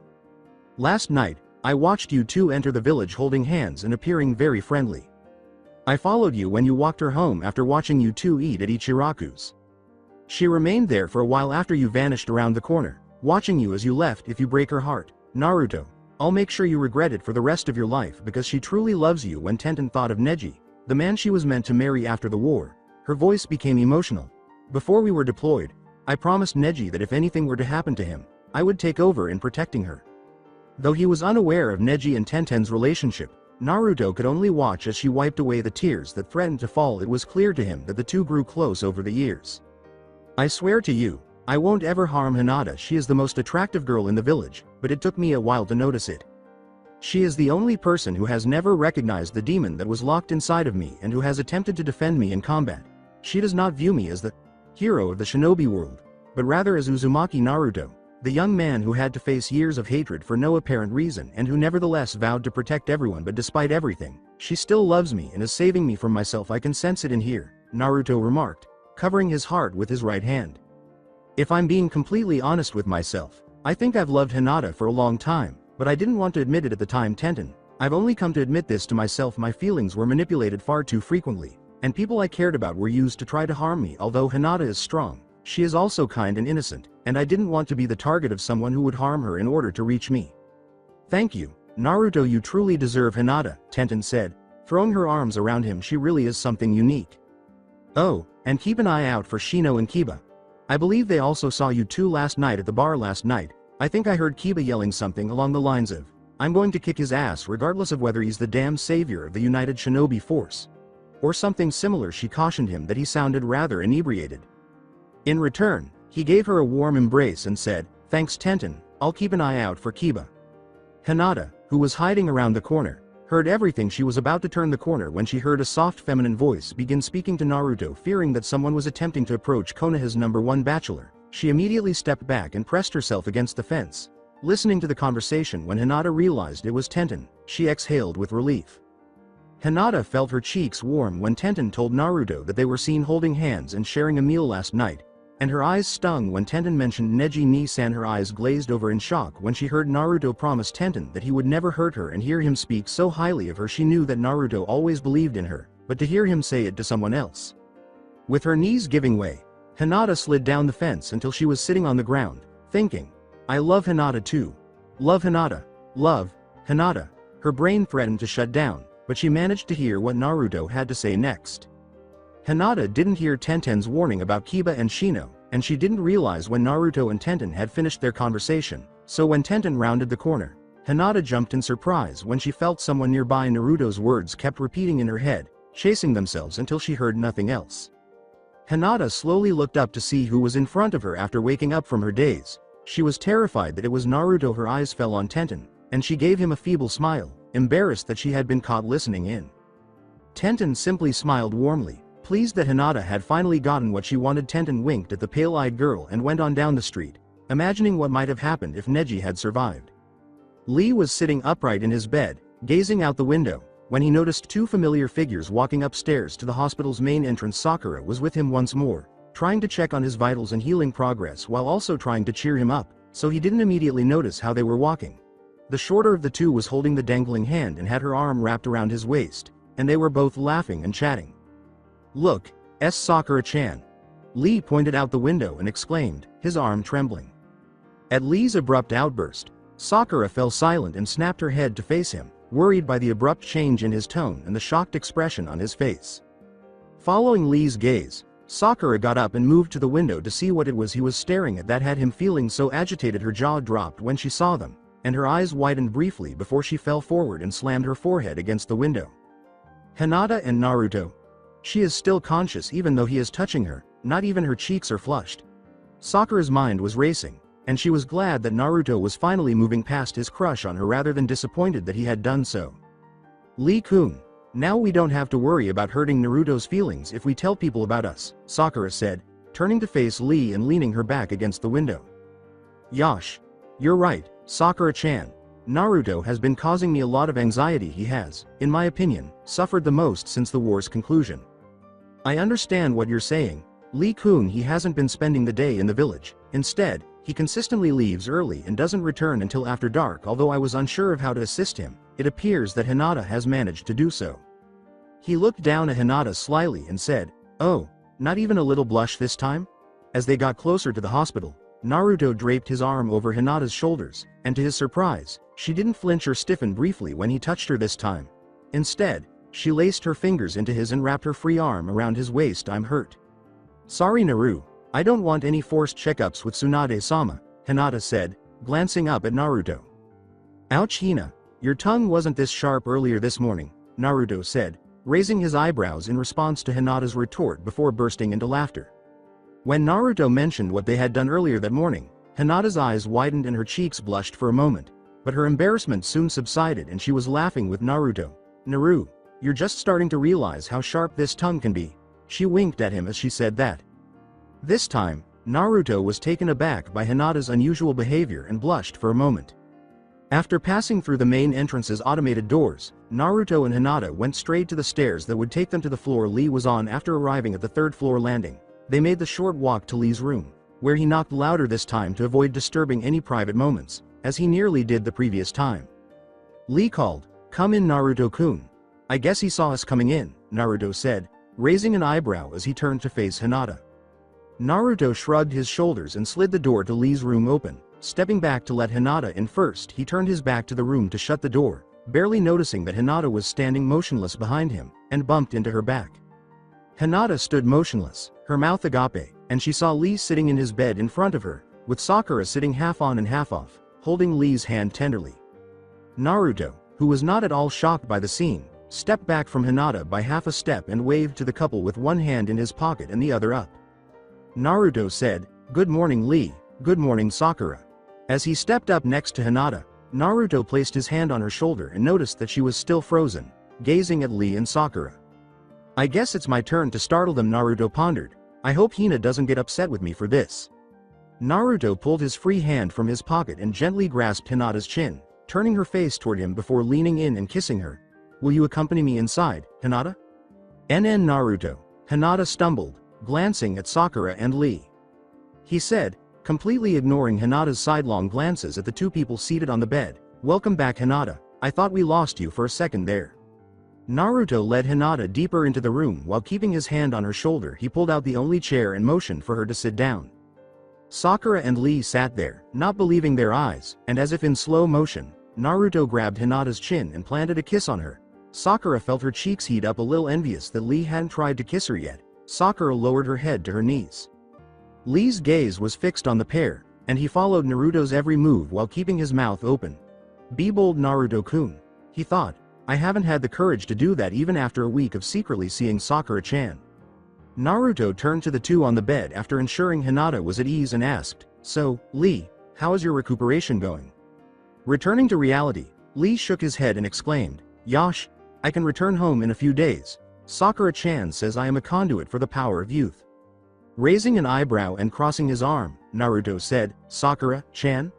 "Last night, I watched you two enter the village holding hands and appearing very friendly. I followed you when you walked her home after watching you two eat at Ichiraku's. She remained there for a while after you vanished around the corner, watching you as you left. If you break her heart, Naruto, I'll make sure you regret it for the rest of your life because she truly loves you." When Tenten thought of Neji, the man she was meant to marry after the war, her voice became emotional. "Before we were deployed, I promised Neji that if anything were to happen to him, I would take over in protecting her." Though he was unaware of Neji and Tenten's relationship, Naruto could only watch as she wiped away the tears that threatened to fall. It was clear to him that the two grew close over the years. "I swear to you, I won't ever harm Hinata. She is the most attractive girl in the village, but it took me a while to notice it. She is the only person who has never recognized the demon that was locked inside of me and who has attempted to defend me in combat. She does not view me as the hero of the shinobi world, but rather as Uzumaki Naruto, The young man who had to face years of hatred for no apparent reason and who nevertheless vowed to protect everyone, but despite everything, she still loves me and is saving me from myself. I can sense it in here, Naruto remarked, covering his heart with his right hand. If I'm being completely honest with myself, I think I've loved Hinata for a long time, but I didn't want to admit it at the time. Tenten, I've only come to admit this to myself. My feelings were manipulated far too frequently, and people I cared about were used to try to harm me. Although Hinata is strong, she is also kind and innocent, and I didn't want to be the target of someone who would harm her in order to reach me. Thank you, Naruto, you truly deserve Hinata, Tenten said, throwing her arms around him. She really is something unique. Oh, and keep an eye out for Shino and Kiba. I believe they also saw you two last night at the bar last night. I think I heard Kiba yelling something along the lines of, I'm going to kick his ass regardless of whether he's the damn savior of the United Shinobi Force. Or something similar. She cautioned him that he sounded rather inebriated. In return, he gave her a warm embrace and said, thanks Tenten, I'll keep an eye out for Kiba. Hinata, who was hiding around the corner, heard everything. She was about to turn the corner when she heard a soft feminine voice begin speaking to Naruto. Fearing that someone was attempting to approach Konoha's #1 bachelor, she immediately stepped back and pressed herself against the fence. Listening to the conversation, when Hinata realized it was Tenten, she exhaled with relief. Hinata felt her cheeks warm when Tenten told Naruto that they were seen holding hands and sharing a meal last night, and her eyes stung when Tenten mentioned Neji Ni-san. Her eyes glazed over in shock when she heard Naruto promise Tenten that he would never hurt her, and hear him speak so highly of her. She knew that Naruto always believed in her, but to hear him say it to someone else. With her knees giving way, Hinata slid down the fence until she was sitting on the ground, thinking, I love Hinata too. Love Hinata. Love Hinata. Her brain threatened to shut down, but she managed to hear what Naruto had to say next. Hinata didn't hear Tenten's warning about Kiba and Shino, and she didn't realize when Naruto and Tenten had finished their conversation, so when Tenten rounded the corner, Hinata jumped in surprise when she felt someone nearby. Naruto's words kept repeating in her head, chasing themselves until she heard nothing else. Hinata slowly looked up to see who was in front of her after waking up from her daze. She was terrified that it was Naruto. Her eyes fell on Tenten, and she gave him a feeble smile, embarrassed that she had been caught listening in. Tenten simply smiled warmly, pleased that Hinata had finally gotten what she wanted. Tenten winked at the pale-eyed girl and went on down the street, imagining what might have happened if Neji had survived. Lee was sitting upright in his bed, gazing out the window, when he noticed two familiar figures walking upstairs to the hospital's main entrance. Sakura was with him once more, trying to check on his vitals and healing progress while also trying to cheer him up, so he didn't immediately notice how they were walking. The shorter of the two was holding the dangling hand and had her arm wrapped around his waist, and they were both laughing and chatting. Look, Sakura-chan. Lee pointed out the window and exclaimed, his arm trembling. At Lee's abrupt outburst, Sakura fell silent and snapped her head to face him, worried by the abrupt change in his tone and the shocked expression on his face. Following Lee's gaze, Sakura got up and moved to the window to see what it was he was staring at that had him feeling so agitated. Her jaw dropped when she saw them, and her eyes widened briefly before she fell forward and slammed her forehead against the window. Hinata and Naruto. She is still conscious even though he is touching her, not even her cheeks are flushed. Sakura's mind was racing, and she was glad that Naruto was finally moving past his crush on her rather than disappointed that he had done so. Lee-kun, now we don't have to worry about hurting Naruto's feelings if we tell people about us, Sakura said, turning to face Lee and leaning her back against the window. Yash. You're right, Sakura-chan. Naruto has been causing me a lot of anxiety. He has, in my opinion, suffered the most since the war's conclusion. I understand what you're saying, Lee-kun. He hasn't been spending the day in the village. Instead, he consistently leaves early and doesn't return until after dark. Although I was unsure of how to assist him, it appears that Hinata has managed to do so. He looked down at Hinata slyly and said, oh, not even a little blush this time? As they got closer to the hospital, Naruto draped his arm over Hinata's shoulders, and to his surprise, she didn't flinch or stiffen briefly when he touched her this time. Instead, she laced her fingers into his and wrapped her free arm around his waist. I'm hurt. Sorry Naru, I don't want any forced checkups with Tsunade-sama, Hinata said, glancing up at Naruto. Ouch Hina, your tongue wasn't this sharp earlier this morning, Naruto said, raising his eyebrows in response to Hinata's retort before bursting into laughter. When Naruto mentioned what they had done earlier that morning, Hinata's eyes widened and her cheeks blushed for a moment, but her embarrassment soon subsided and she was laughing with Naruto. Naru, you're just starting to realize how sharp this tongue can be. She winked at him as she said that. This time, Naruto was taken aback by Hinata's unusual behavior and blushed for a moment. After passing through the main entrance's automated doors, Naruto and Hinata went straight to the stairs that would take them to the floor Lee was on after arriving at the third-floor landing. They made the short walk to Lee's room, where he knocked louder this time to avoid disturbing any private moments, as he nearly did the previous time. Lee called, "Come in, Naruto-kun." "I guess he saw us coming in," Naruto said, raising an eyebrow as he turned to face Hinata. Naruto shrugged his shoulders and slid the door to Lee's room open. Stepping back to let Hinata in first, he turned his back to the room to shut the door, barely noticing that Hinata was standing motionless behind him, and bumped into her back. Hinata stood motionless, her mouth agape, and she saw Lee sitting in his bed in front of her, with Sakura sitting half on and half off, holding Lee's hand tenderly. Naruto, who was not at all shocked by the scene, stepped back from Hinata by half a step and waved to the couple with one hand in his pocket and the other up. Naruto said, "Good morning, Lee. Good morning, Sakura." As he stepped up next to Hinata, Naruto placed his hand on her shoulder and noticed that she was still frozen, gazing at Lee and Sakura. "I guess it's my turn to startle them," Naruto pondered. "I hope Hina doesn't get upset with me for this." Naruto pulled his free hand from his pocket and gently grasped Hinata's chin, turning her face toward him before leaning in and kissing her. "Will you accompany me inside, Hinata?" "NN Naruto." Hinata stumbled, glancing at Sakura and Lee. He said, completely ignoring Hinata's sidelong glances at the two people seated on the bed, "Welcome back, Hinata. I thought we lost you for a second there." Naruto led Hinata deeper into the room while keeping his hand on her shoulder. He pulled out the only chair and motioned for her to sit down. Sakura and Lee sat there, not believing their eyes, and as if in slow motion, Naruto grabbed Hinata's chin and planted a kiss on her. Sakura felt her cheeks heat up, a little envious that Lee hadn't tried to kiss her yet. Sakura lowered her head to her knees. Lee's gaze was fixed on the pair, and he followed Naruto's every move while keeping his mouth open. "Be bold, Naruto-kun," he thought. "I haven't had the courage to do that even after a week of secretly seeing Sakura-chan." Naruto turned to the two on the bed after ensuring Hinata was at ease and asked, "So, Lee, how is your recuperation going?" Returning to reality, Lee shook his head and exclaimed, "Yash, I can return home in a few days. Sakura-chan says I am a conduit for the power of youth." Raising an eyebrow and crossing his arm, Naruto said, "Sakura-chan?"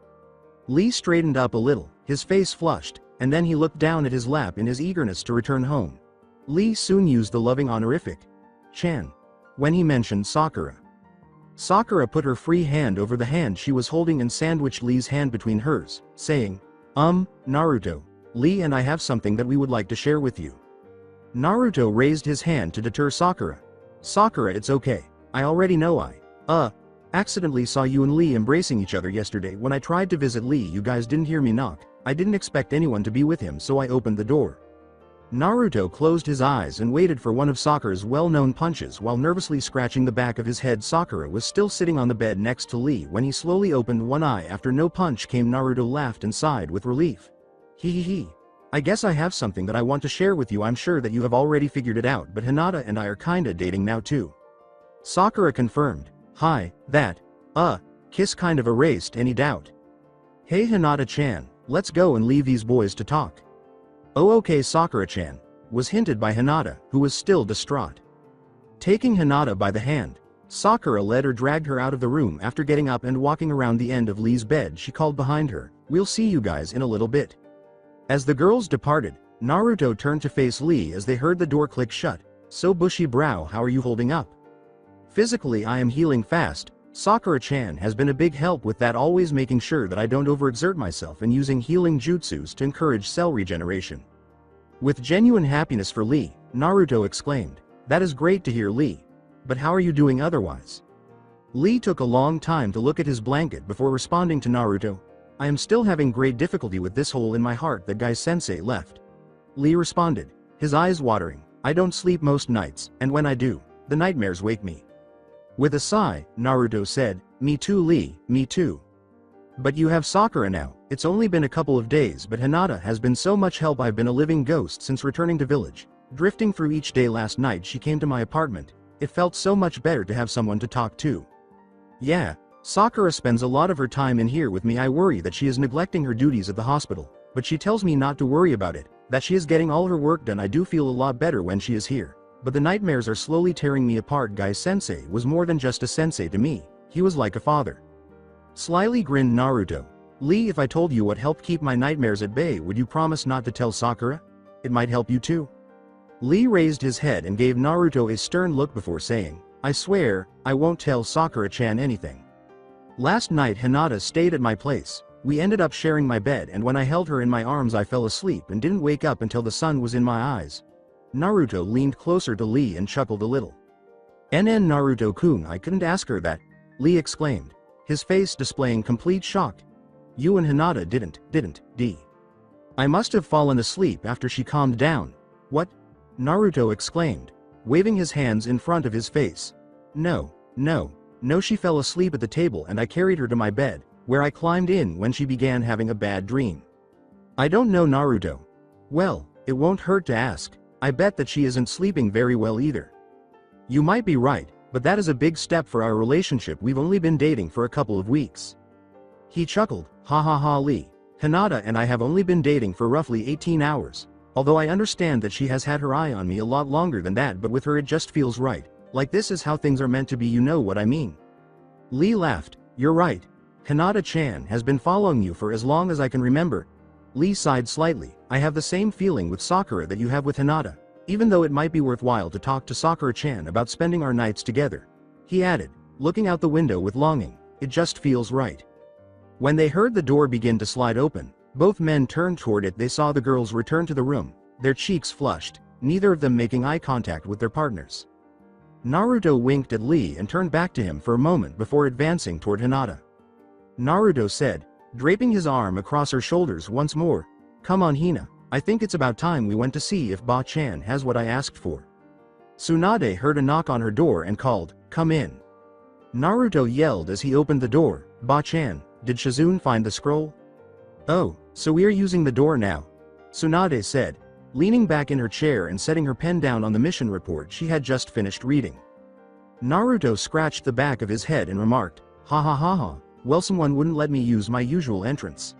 Lee straightened up a little, his face flushed, and then he looked down at his lap in his eagerness to return home. Lee soon used the loving honorific, "Chan," when he mentioned Sakura. Sakura put her free hand over the hand she was holding and sandwiched Lee's hand between hers, saying, Naruto, Lee and I have something that we would like to share with you." Naruto raised his hand to deter Sakura. "Sakura, it's okay. I already know I accidentally saw you and Lee embracing each other yesterday when I tried to visit Lee. You guys didn't hear me knock. I didn't expect anyone to be with him, so I opened the door." Naruto closed his eyes and waited for one of Sakura's well-known punches while nervously scratching the back of his head. Sakura was still sitting on the bed next to Lee when he slowly opened one eye after no punch came. Naruto laughed and sighed with relief. He. "I guess I have something that I want to share with you. I'm sure that you have already figured it out, but Hinata and I are kinda dating now too." Sakura confirmed. "Hi, that kiss kind of erased any doubt." "Hey Hinata-chan, let's go and leave these boys to talk." "Oh okay Sakura-chan," was hinted by Hinata, who was still distraught. Taking Hinata by the hand, Sakura led or dragged her out of the room. After getting up and walking around the end of Lee's bed, she called behind her, "We'll see you guys in a little bit." As the girls departed, Naruto turned to face Lee as they heard the door click shut. "So bushy brow, how are you holding up?" "Physically I am healing fast. Sakura-chan has been a big help with that, always making sure that I don't overexert myself and using healing jutsus to encourage cell regeneration." With genuine happiness for Lee, Naruto exclaimed, "That is great to hear, Lee. But how are you doing otherwise?" Lee took a long time to look at his blanket before responding to Naruto. "I am still having great difficulty with this hole in my heart that Guy-sensei left." Lee responded, his eyes watering, "I don't sleep most nights, and when I do, the nightmares wake me." With a sigh, Naruto said, "Me too, Lee, me too. But you have Sakura now. It's only been a couple of days, but Hinata has been so much help. I've been a living ghost since returning to village. Drifting through each day. Last night she came to my apartment. It felt so much better to have someone to talk to. Yeah, Sakura spends a lot of her time in here with me. I worry that she is neglecting her duties at the hospital, but she tells me not to worry about it, that she is getting all her work done. I do feel a lot better when she is here. But the nightmares are slowly tearing me apart. Guy-sensei was more than just a sensei to me. he was like a father. Slyly grinned Naruto. Lee, if I told you what helped keep my nightmares at bay, would you promise not to tell Sakura? It might help you too. Lee raised his head and gave Naruto a stern look before saying, I swear, I won't tell Sakura-chan anything. Last night Hinata stayed at my place. We ended up sharing my bed, and when I held her in my arms I fell asleep and didn't wake up until the sun was in my eyes. Naruto leaned closer to Lee and chuckled a little. NN Naruto-kun, I couldn't ask her that, Lee exclaimed, his face displaying complete shock. You and Hinata didn't, I must have fallen asleep after she calmed down. What? Naruto exclaimed, waving his hands in front of his face. No, she fell asleep at the table and I carried her to my bed, where I climbed in when she began having a bad dream. I don't know, Naruto. Well, it won't hurt to ask. I bet that she isn't sleeping very well either. You might be right, but that is a big step for our relationship. We've only been dating for a couple of weeks. He chuckled, ha ha ha Lee. Hinata and I have only been dating for roughly 18 hours. Although I understand that she has had her eye on me a lot longer than that, but with her it just feels right. Like this is how things are meant to be, you know what I mean. Lee laughed, you're right. Hinata-chan has been following you for as long as I can remember. Lee sighed slightly, I have the same feeling with Sakura that you have with Hinata, even though it might be worthwhile to talk to Sakura-chan about spending our nights together. He added, looking out the window with longing, it just feels right. When they heard the door begin to slide open, both men turned toward it. They saw the girls return to the room, their cheeks flushed, neither of them making eye contact with their partners. Naruto winked at Lee and turned back to him for a moment before advancing toward Hinata. Naruto said, draping his arm across her shoulders once more, come on Hina, I think it's about time we went to see if Ba-chan has what I asked for. Tsunade heard a knock on her door and called, come in. Naruto yelled as he opened the door, Ba-chan, did Shizune find the scroll? Oh, so we are using the door now, Tsunade said, leaning back in her chair and setting her pen down on the mission report she had just finished reading. Naruto scratched the back of his head and remarked, ha ha ha ha, well someone wouldn't let me use my usual entrance.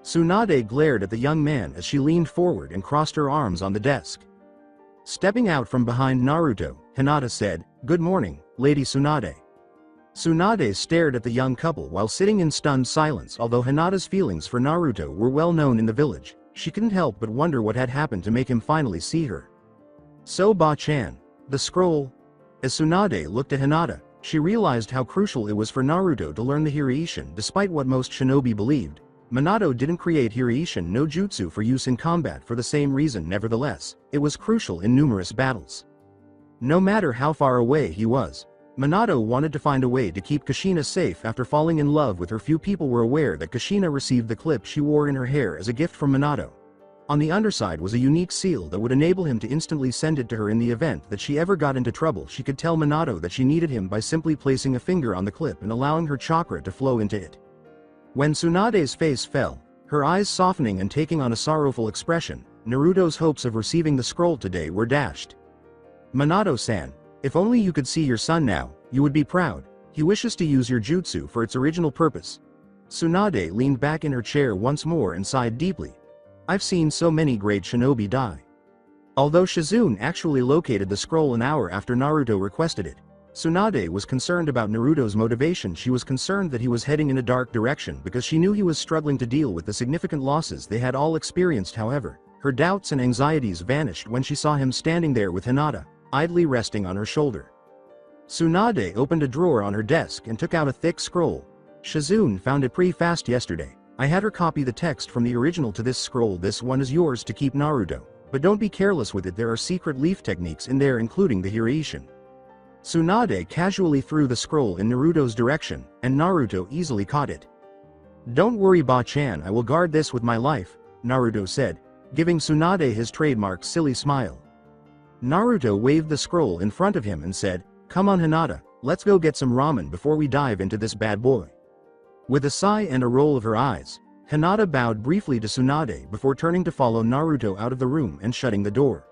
Tsunade glared at the young man as she leaned forward and crossed her arms on the desk. Stepping out from behind Naruto, Hinata said, good morning, Lady Tsunade. Tsunade stared at the young couple while sitting in stunned silence. Although Hinata's feelings for Naruto were well known in the village, she couldn't help but wonder what had happened to make him finally see her. So Ba-chan, the scroll. As Tsunade looked at Hinata, she realized how crucial it was for Naruto to learn the Hiraishin. Despite what most shinobi believed, Minato didn't create Hiraishin no jutsu for use in combat for the same reason. Nevertheless, it was crucial in numerous battles. No matter how far away he was, Minato wanted to find a way to keep Kushina safe. After falling in love with her, few people were aware that Kushina received the clip she wore in her hair as a gift from Minato. On the underside was a unique seal that would enable him to instantly send it to her in the event that she ever got into trouble. She could tell Minato that she needed him by simply placing a finger on the clip and allowing her chakra to flow into it. When Tsunade's face fell, her eyes softening and taking on a sorrowful expression, Naruto's hopes of receiving the scroll today were dashed. Minato-san, if only you could see your son now, you would be proud. He wishes to use your jutsu for its original purpose. Tsunade leaned back in her chair once more and sighed deeply. I've seen so many great shinobi die. Although Shizune actually located the scroll an hour after Naruto requested it, Tsunade was concerned about Naruto's motivation. She was concerned that he was heading in a dark direction because she knew he was struggling to deal with the significant losses they had all experienced. However, her doubts and anxieties vanished when she saw him standing there with Hinata, idly resting on her shoulder. Tsunade opened a drawer on her desk and took out a thick scroll. Shizune found it pretty fast yesterday. I had her copy the text from the original to this scroll. This one is yours to keep, Naruto. But don't be careless with it. There are secret leaf techniques in there, including the Hiraishin. Tsunade casually threw the scroll in Naruto's direction, and Naruto easily caught it. Don't worry, Ba-chan, I will guard this with my life, Naruto said, giving Tsunade his trademark silly smile. Naruto waved the scroll in front of him and said, come on Hinata, let's go get some ramen before we dive into this bad boy. With a sigh and a roll of her eyes, Hinata bowed briefly to Tsunade before turning to follow Naruto out of the room and shutting the door.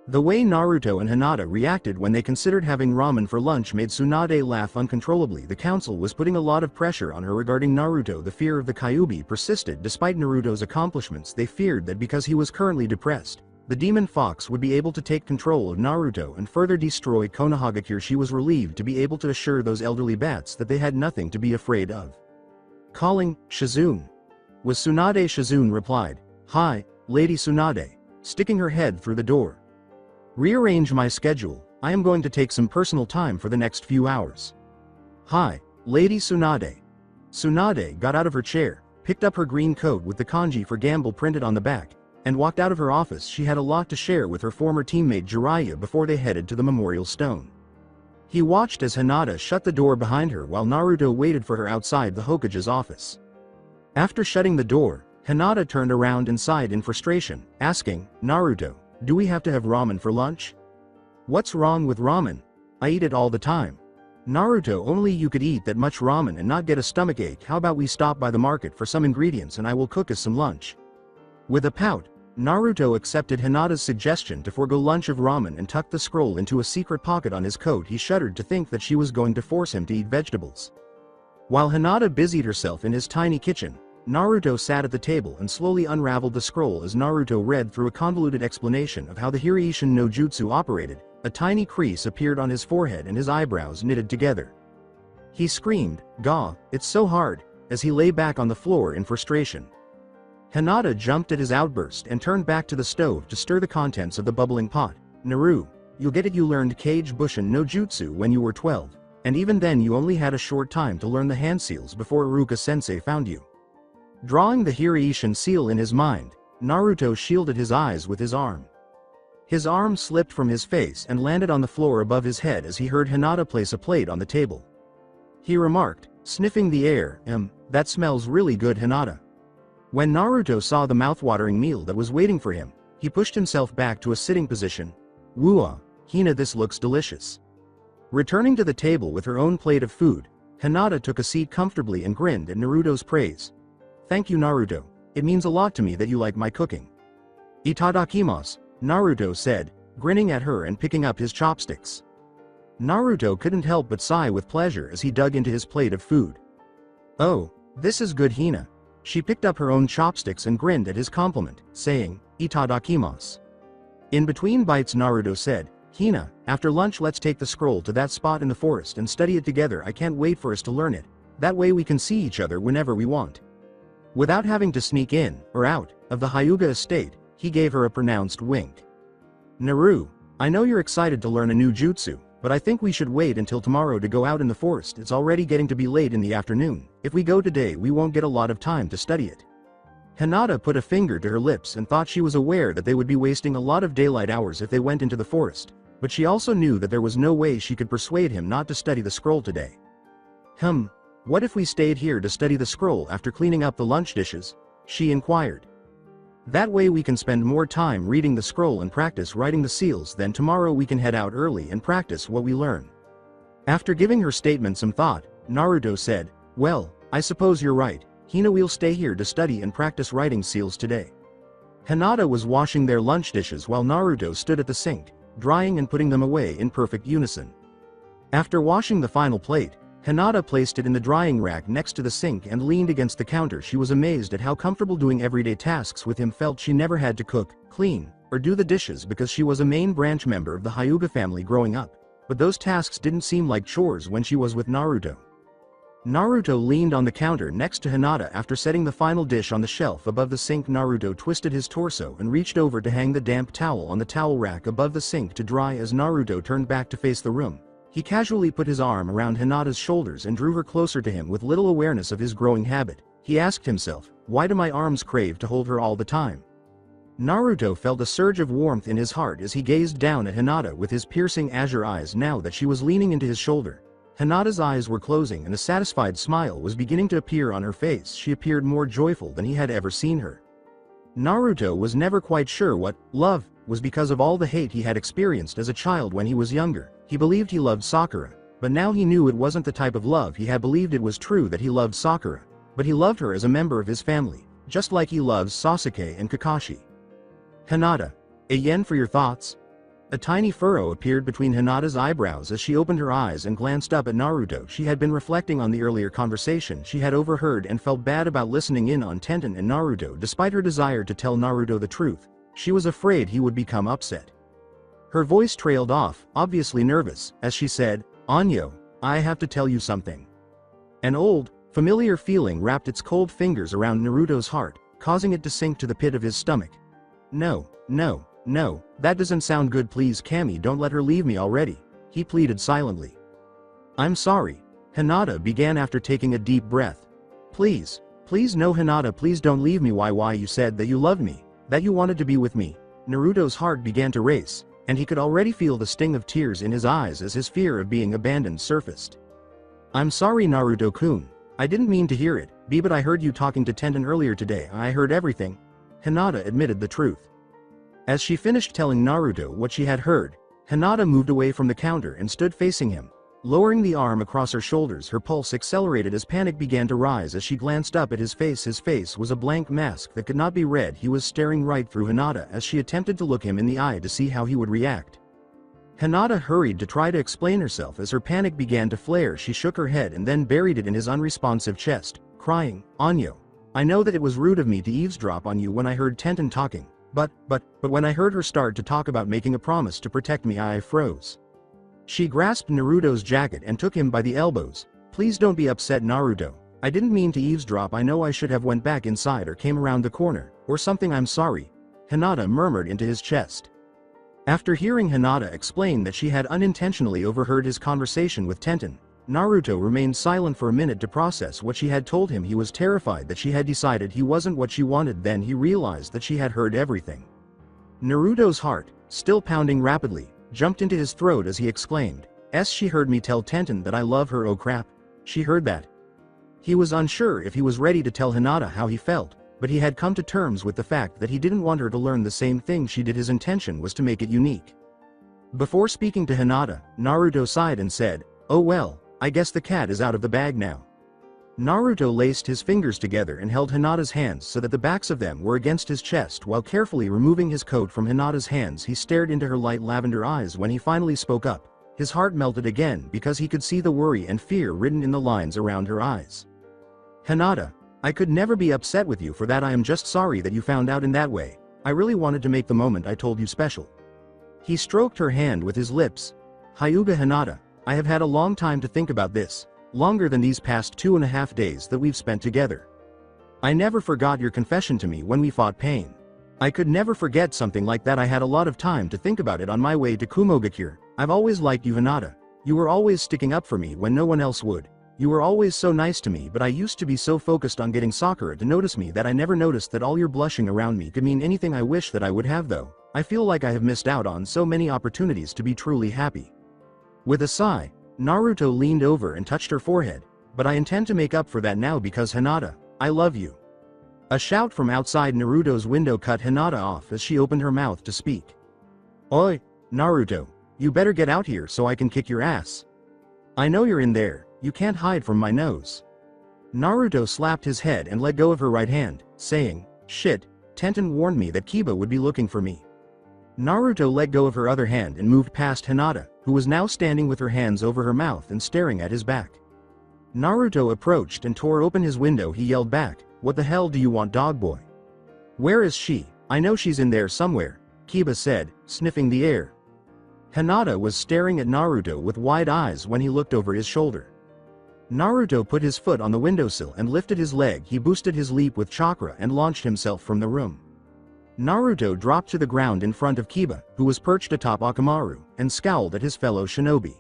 The way Naruto and Hinata reacted when they considered having ramen for lunch made Tsunade laugh uncontrollably. The council was putting a lot of pressure on her regarding Naruto. The fear of the Kyuubi persisted despite Naruto's accomplishments. They feared that because he was currently depressed, the demon fox would be able to take control of Naruto and further destroy Konohagakure. She was relieved to be able to assure those elderly bats that they had nothing to be afraid of. Calling, Shizune. Was Tsunade. Shizune replied, "Hi, Lady Tsunade," sticking her head through the door. "Rearrange my schedule, I am going to take some personal time for the next few hours." "Hi, Lady Tsunade." Tsunade got out of her chair, picked up her green coat with the kanji for gamble printed on the back, and walked out of her office. She had a lot to share with her former teammate Jiraiya before they headed to the memorial stone. He watched as Hinata shut the door behind her while Naruto waited for her outside the Hokage's office. After shutting the door, Hinata turned around and sighed in frustration, asking, "Naruto, do we have to have ramen for lunch?" "What's wrong with ramen? I eat it all the time." "Naruto, only you could eat that much ramen and not get a stomachache. How about we stop by the market for some ingredients and I will cook us some lunch?" With a pout, Naruto accepted Hinata's suggestion to forego lunch of ramen and tucked the scroll into a secret pocket on his coat. He shuddered to think that she was going to force him to eat vegetables. While Hinata busied herself in his tiny kitchen, Naruto sat at the table and slowly unraveled the scroll. As Naruto read through a convoluted explanation of how the Hiraishin no Jutsu operated, a tiny crease appeared on his forehead and his eyebrows knitted together. He screamed, "Gah, it's so hard," as he lay back on the floor in frustration. Hinata jumped at his outburst and turned back to the stove to stir the contents of the bubbling pot. "Naru, you'll get it. You learned Kage Bushin no Jutsu when you were 12, and even then you only had a short time to learn the hand seals before Iruka-sensei found you." Drawing the Hiraishin seal in his mind, Naruto shielded his eyes with his arm. His arm slipped from his face and landed on the floor above his head as he heard Hinata place a plate on the table. He remarked, sniffing the air, "That smells really good, Hinata." When Naruto saw the mouthwatering meal that was waiting for him, he pushed himself back to a sitting position. "Woo-ah, Hina, this looks delicious." Returning to the table with her own plate of food, Hinata took a seat comfortably and grinned at Naruto's praise. "Thank you, Naruto, it means a lot to me that you like my cooking." "Itadakimasu," Naruto said, grinning at her and picking up his chopsticks. Naruto couldn't help but sigh with pleasure as he dug into his plate of food. "Oh, this is good, Hina." She picked up her own chopsticks and grinned at his compliment, saying, "Itadakimasu." In between bites, Naruto said, "Hina, after lunch let's take the scroll to that spot in the forest and study it together. I can't wait for us to learn it. That way we can see each other whenever we want." Without having to sneak in, or out, of the Hyuga estate, he gave her a pronounced wink. "Naru, I know you're excited to learn a new jutsu, but I think we should wait until tomorrow to go out in the forest. It's already getting to be late in the afternoon. If we go today we won't get a lot of time to study it." Hinata put a finger to her lips and thought she was aware that they would be wasting a lot of daylight hours if they went into the forest, but she also knew that there was no way she could persuade him not to study the scroll today. What if we stayed here to study the scroll after cleaning up the lunch dishes?" she inquired. "That way we can spend more time reading the scroll and practice writing the seals. Then tomorrow we can head out early and practice what we learn." After giving her statement some thought, Naruto said, "Well, I suppose you're right. Hina, we'll stay here to study and practice writing seals today." Hinata was washing their lunch dishes while Naruto stood at the sink, drying and putting them away in perfect unison. After washing the final plate, Hinata placed it in the drying rack next to the sink and leaned against the counter. She was amazed at how comfortable doing everyday tasks with him felt. She never had to cook, clean, or do the dishes because she was a main branch member of the Hyuga family growing up, but those tasks didn't seem like chores when she was with Naruto. Naruto leaned on the counter next to Hinata. After setting the final dish on the shelf above the sink, Naruto twisted his torso and reached over to hang the damp towel on the towel rack above the sink to dry. As Naruto turned back to face the room, he casually put his arm around Hinata's shoulders and drew her closer to him with little awareness of his growing habit. He asked himself, "Why do my arms crave to hold her all the time?" Naruto felt a surge of warmth in his heart as he gazed down at Hinata with his piercing azure eyes. Now that she was leaning into his shoulder, Hinata's eyes were closing and a satisfied smile was beginning to appear on her face. She appeared more joyful than he had ever seen her. Naruto was never quite sure what love was because of all the hate he had experienced as a child when he was younger. He believed he loved Sakura, but now he knew it wasn't the type of love he had believed. It was true that he loved Sakura, but he loved her as a member of his family, just like he loves Sasuke and Kakashi. "Hinata, a yen for your thoughts?" A tiny furrow appeared between Hinata's eyebrows as she opened her eyes and glanced up at Naruto. She had been reflecting on the earlier conversation she had overheard and felt bad about listening in on Tenten and Naruto. Despite her desire to tell Naruto the truth, She was afraid he would become upset. Her voice trailed off, obviously nervous, as she said, "Anyo, I have to tell you something." An old, familiar feeling wrapped its cold fingers around Naruto's heart, causing it to sink to the pit of his stomach. "No, no, no, that doesn't sound good. Please Kami, don't let her leave me already," he pleaded silently. "I'm sorry," Hinata began after taking a deep breath. Please no Hinata, please don't leave me. Why you said that you loved me, that you wanted to be with me." Naruto's heart began to race, and he could already feel the sting of tears in his eyes as his fear of being abandoned surfaced. "I'm sorry Naruto-kun. I didn't mean to hear it, but I heard you talking to Tenten earlier today. I heard everything." Hinata admitted the truth. As she finished telling Naruto what she had heard, Hinata moved away from the counter and stood facing him. Lowering the arm across her shoulders, her pulse accelerated as panic began to rise as she glanced up at his face. His face was a blank mask that could not be read. He was staring right through Hinata as she attempted to look him in the eye to see how he would react. Hinata hurried to try to explain herself. As her panic began to flare, she shook her head and then buried it in his unresponsive chest, crying, "Anyo, I know that it was rude of me to eavesdrop on you when I heard Tenten talking, but when I heard her start to talk about making a promise to protect me, I froze." She grasped Naruto's jacket and took him by the elbows. "Please don't be upset Naruto. I didn't mean to eavesdrop. I know I should have went back inside or came around the corner, or something. I'm sorry," Hinata murmured into his chest. After hearing Hinata explain that she had unintentionally overheard his conversation with Tenten, Naruto remained silent for a minute to process what she had told him. He was terrified that she had decided he wasn't what she wanted. Then he realized that she had heard everything. Naruto's heart, still pounding rapidly, jumped into his throat as he exclaimed, She heard me tell Tenten that I love her. Oh crap. She heard that." He was unsure if he was ready to tell Hinata how he felt, but he had come to terms with the fact that he didn't want her to learn the same thing she did. His intention was to make it unique. Before speaking to Hinata, Naruto sighed and said, "Oh well, I guess the cat is out of the bag now." Naruto laced his fingers together and held Hinata's hands so that the backs of them were against his chest. While carefully removing his coat from Hinata's hands, he stared into her light lavender eyes. When he finally spoke up, his heart melted again because he could see the worry and fear written in the lines around her eyes. "Hinata, I could never be upset with you for that. I am just sorry that you found out in that way. I really wanted to make the moment I told you special." He stroked her hand with his lips. "Hyuga Hinata, I have had a long time to think about this. Longer than these past 2.5 days that we've spent together. I never forgot your confession to me when we fought Pain. I could never forget something like that. I had a lot of time to think about it on my way to Kumogakure. I've always liked you Hinata. You were always sticking up for me when no one else would. You were always so nice to me, but I used to be so focused on getting Sakura to notice me that I never noticed that all your blushing around me could mean anything. I wish that I would have though. I feel like I have missed out on so many opportunities to be truly happy." With a sigh, Naruto leaned over and touched her forehead, "But I intend to make up for that now because Hinata, I love you." A shout from outside Naruto's window cut Hinata off as she opened her mouth to speak. "Oi, Naruto, you better get out here so I can kick your ass. I know you're in there, you can't hide from my nose." Naruto slapped his head and let go of her right hand, saying, "Shit, Tenten warned me that Kiba would be looking for me." Naruto let go of her other hand and moved past Hinata, who was now standing with her hands over her mouth and staring at his back. Naruto approached and tore open his window. He yelled back, "What the hell do you want, dog boy? Where is she? I know she's in there somewhere," Kiba said, sniffing the air. Hinata was staring at Naruto with wide eyes when he looked over his shoulder. Naruto put his foot on the windowsill and lifted his leg. He boosted his leap with chakra and launched himself from the room. Naruto dropped to the ground in front of Kiba, who was perched atop Akamaru, and scowled at his fellow shinobi.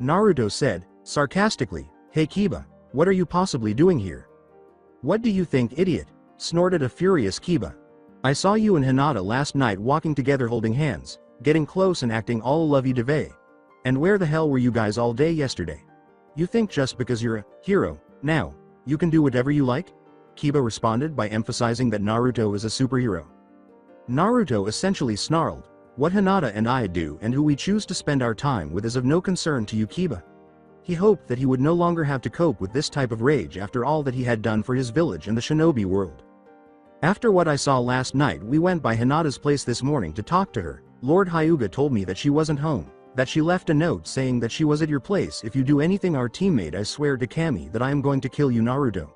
Naruto said, sarcastically, "Hey Kiba, what are you possibly doing here?" "What do you think, idiot?" snorted a furious Kiba. "I saw you and Hinata last night walking together holding hands, getting close and acting all lovey-dovey. And where the hell were you guys all day yesterday? You think just because you're a hero, now, you can do whatever you like?" Kiba responded by emphasizing that Naruto is a superhero. Naruto essentially snarled, "What Hinata and I do and who we choose to spend our time with is of no concern to you Kiba." He hoped that he would no longer have to cope with this type of rage after all that he had done for his village and the shinobi world. "After what I saw last night, we went by Hinata's place this morning to talk to her. Lord Hyuga told me that she wasn't home, that she left a note saying that she was at your place. If you do anything our teammate, I swear to Kami that I am going to kill you Naruto."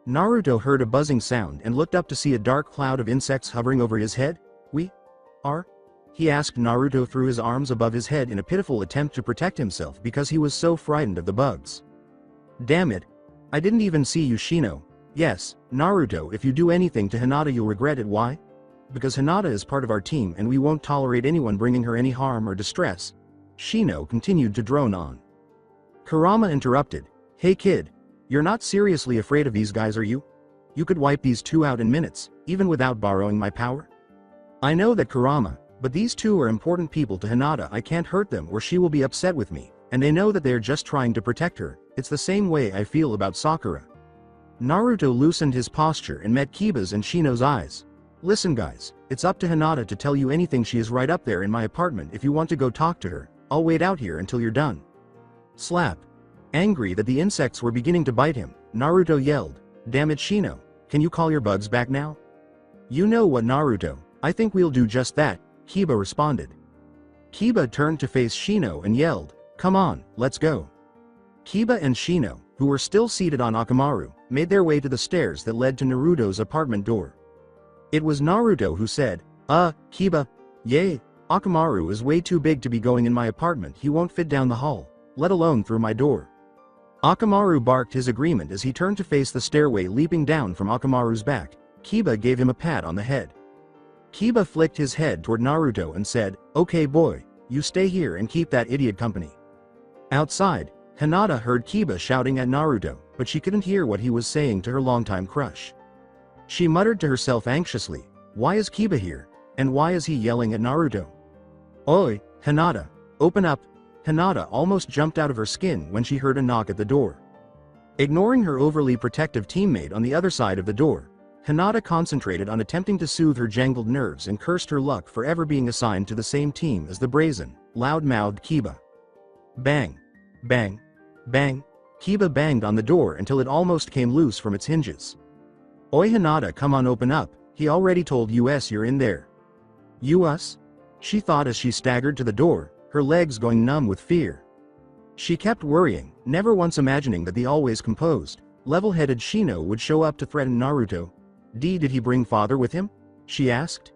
Naruto heard a buzzing sound and looked up to see a dark cloud of insects hovering over his head. Are? He asked Naruto through his arms above his head in a pitiful attempt to protect himself because he was so frightened of the bugs. Damn it. I didn't even see you, Shino. Yes, Naruto, if you do anything to Hinata you'll regret it. Why? Because Hinata is part of our team and we won't tolerate anyone bringing her any harm or distress. Shino continued to drone on. Kurama interrupted. Hey kid. You're not seriously afraid of these guys, are you? You could wipe these two out in minutes, even without borrowing my power? I know that, Kurama, but these two are important people to Hinata. I can't hurt them or she will be upset with me, and they know that they are just trying to protect her. It's the same way I feel about Sakura. Naruto loosened his posture and met Kiba's and Shino's eyes. Listen guys, it's up to Hinata to tell you anything. She is right up there in my apartment. If you want to go talk to her, I'll wait out here until you're done. Slap. Angry that the insects were beginning to bite him, Naruto yelled, damn it Shino, can you call your bugs back now? You know what Naruto, I think we'll do just that, Kiba responded. Kiba turned to face Shino and yelled, come on, let's go. Kiba and Shino, who were still seated on Akamaru, made their way to the stairs that led to Naruto's apartment door. It was Naruto who said, Kiba, yay, Akamaru is way too big to be going in my apartment. He won't fit down the hall, let alone through my door. Akamaru barked his agreement as he turned to face the stairway leaping down from Akamaru's back. Kiba gave him a pat on the head. Kiba flicked his head toward Naruto and said, okay boy, you stay here and keep that idiot company. Outside, Hinata heard Kiba shouting at Naruto, but she couldn't hear what he was saying to her longtime crush. She muttered to herself anxiously, why is Kiba here, and why is he yelling at Naruto? Oi, Hinata, open up. Hinata almost jumped out of her skin when she heard a knock at the door. Ignoring her overly protective teammate on the other side of the door, Hinata concentrated on attempting to soothe her jangled nerves and cursed her luck for ever being assigned to the same team as the brazen, loud-mouthed Kiba. Bang. Bang. Bang. Kiba banged on the door until it almost came loose from its hinges. Oi Hinata, come on, open up, he already told us you're in there. You us? She thought as she staggered to the door, her legs going numb with fear. She kept worrying, never once imagining that the always composed, level-headed Shino would show up to threaten Naruto. Did he bring father with him? She asked.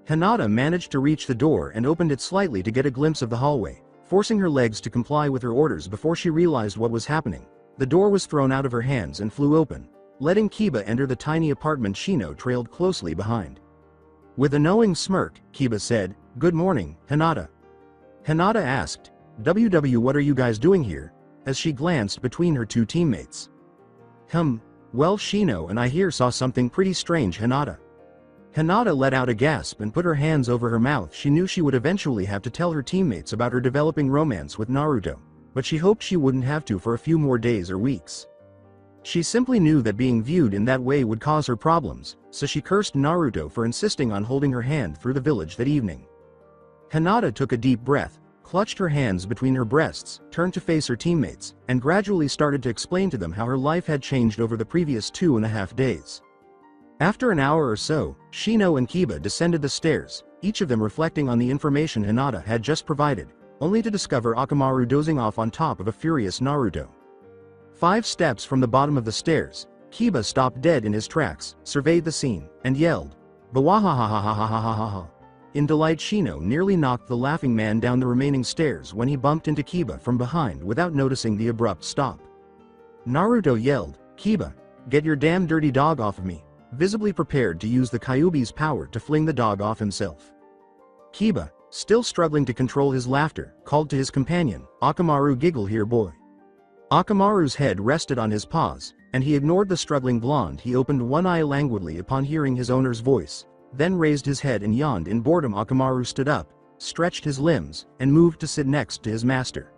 Hinata managed to reach the door and opened it slightly to get a glimpse of the hallway, forcing her legs to comply with her orders before she realized what was happening. The door was thrown out of her hands and flew open, letting Kiba enter the tiny apartment. Shino trailed closely behind. With a knowing smirk, Kiba said, good morning, Hinata. Hinata asked, what are you guys doing here, as she glanced between her two teammates. Well Shino and I here saw something pretty strange, Hinata. Hinata let out a gasp and put her hands over her mouth. She knew she would eventually have to tell her teammates about her developing romance with Naruto, but she hoped she wouldn't have to for a few more days or weeks. She simply knew that being viewed in that way would cause her problems, so she cursed Naruto for insisting on holding her hand through the village that evening. Hinata took a deep breath, clutched her hands between her breasts, turned to face her teammates, and gradually started to explain to them how her life had changed over the previous 2.5 days. After an hour or so, Shino and Kiba descended the stairs, each of them reflecting on the information Hinata had just provided, only to discover Akamaru dozing off on top of a furious Naruto. 5 steps from the bottom of the stairs, Kiba stopped dead in his tracks, surveyed the scene, and yelled, "Bawahahahahahahaha." In delight, Shino nearly knocked the laughing man down the remaining stairs when he bumped into Kiba from behind without noticing the abrupt stop. Naruto yelled, "Kiba, get your damn dirty dog off of me," visibly prepared to use the Kyuubi's power to fling the dog off himself. Kiba, still struggling to control his laughter, called to his companion, "Akamaru, giggle here boy." Akamaru's head rested on his paws, and he ignored the struggling blonde. He opened one eye languidly upon hearing his owner's voice, then raised his head and yawned in boredom. Akamaru stood up, stretched his limbs, and moved to sit next to his master.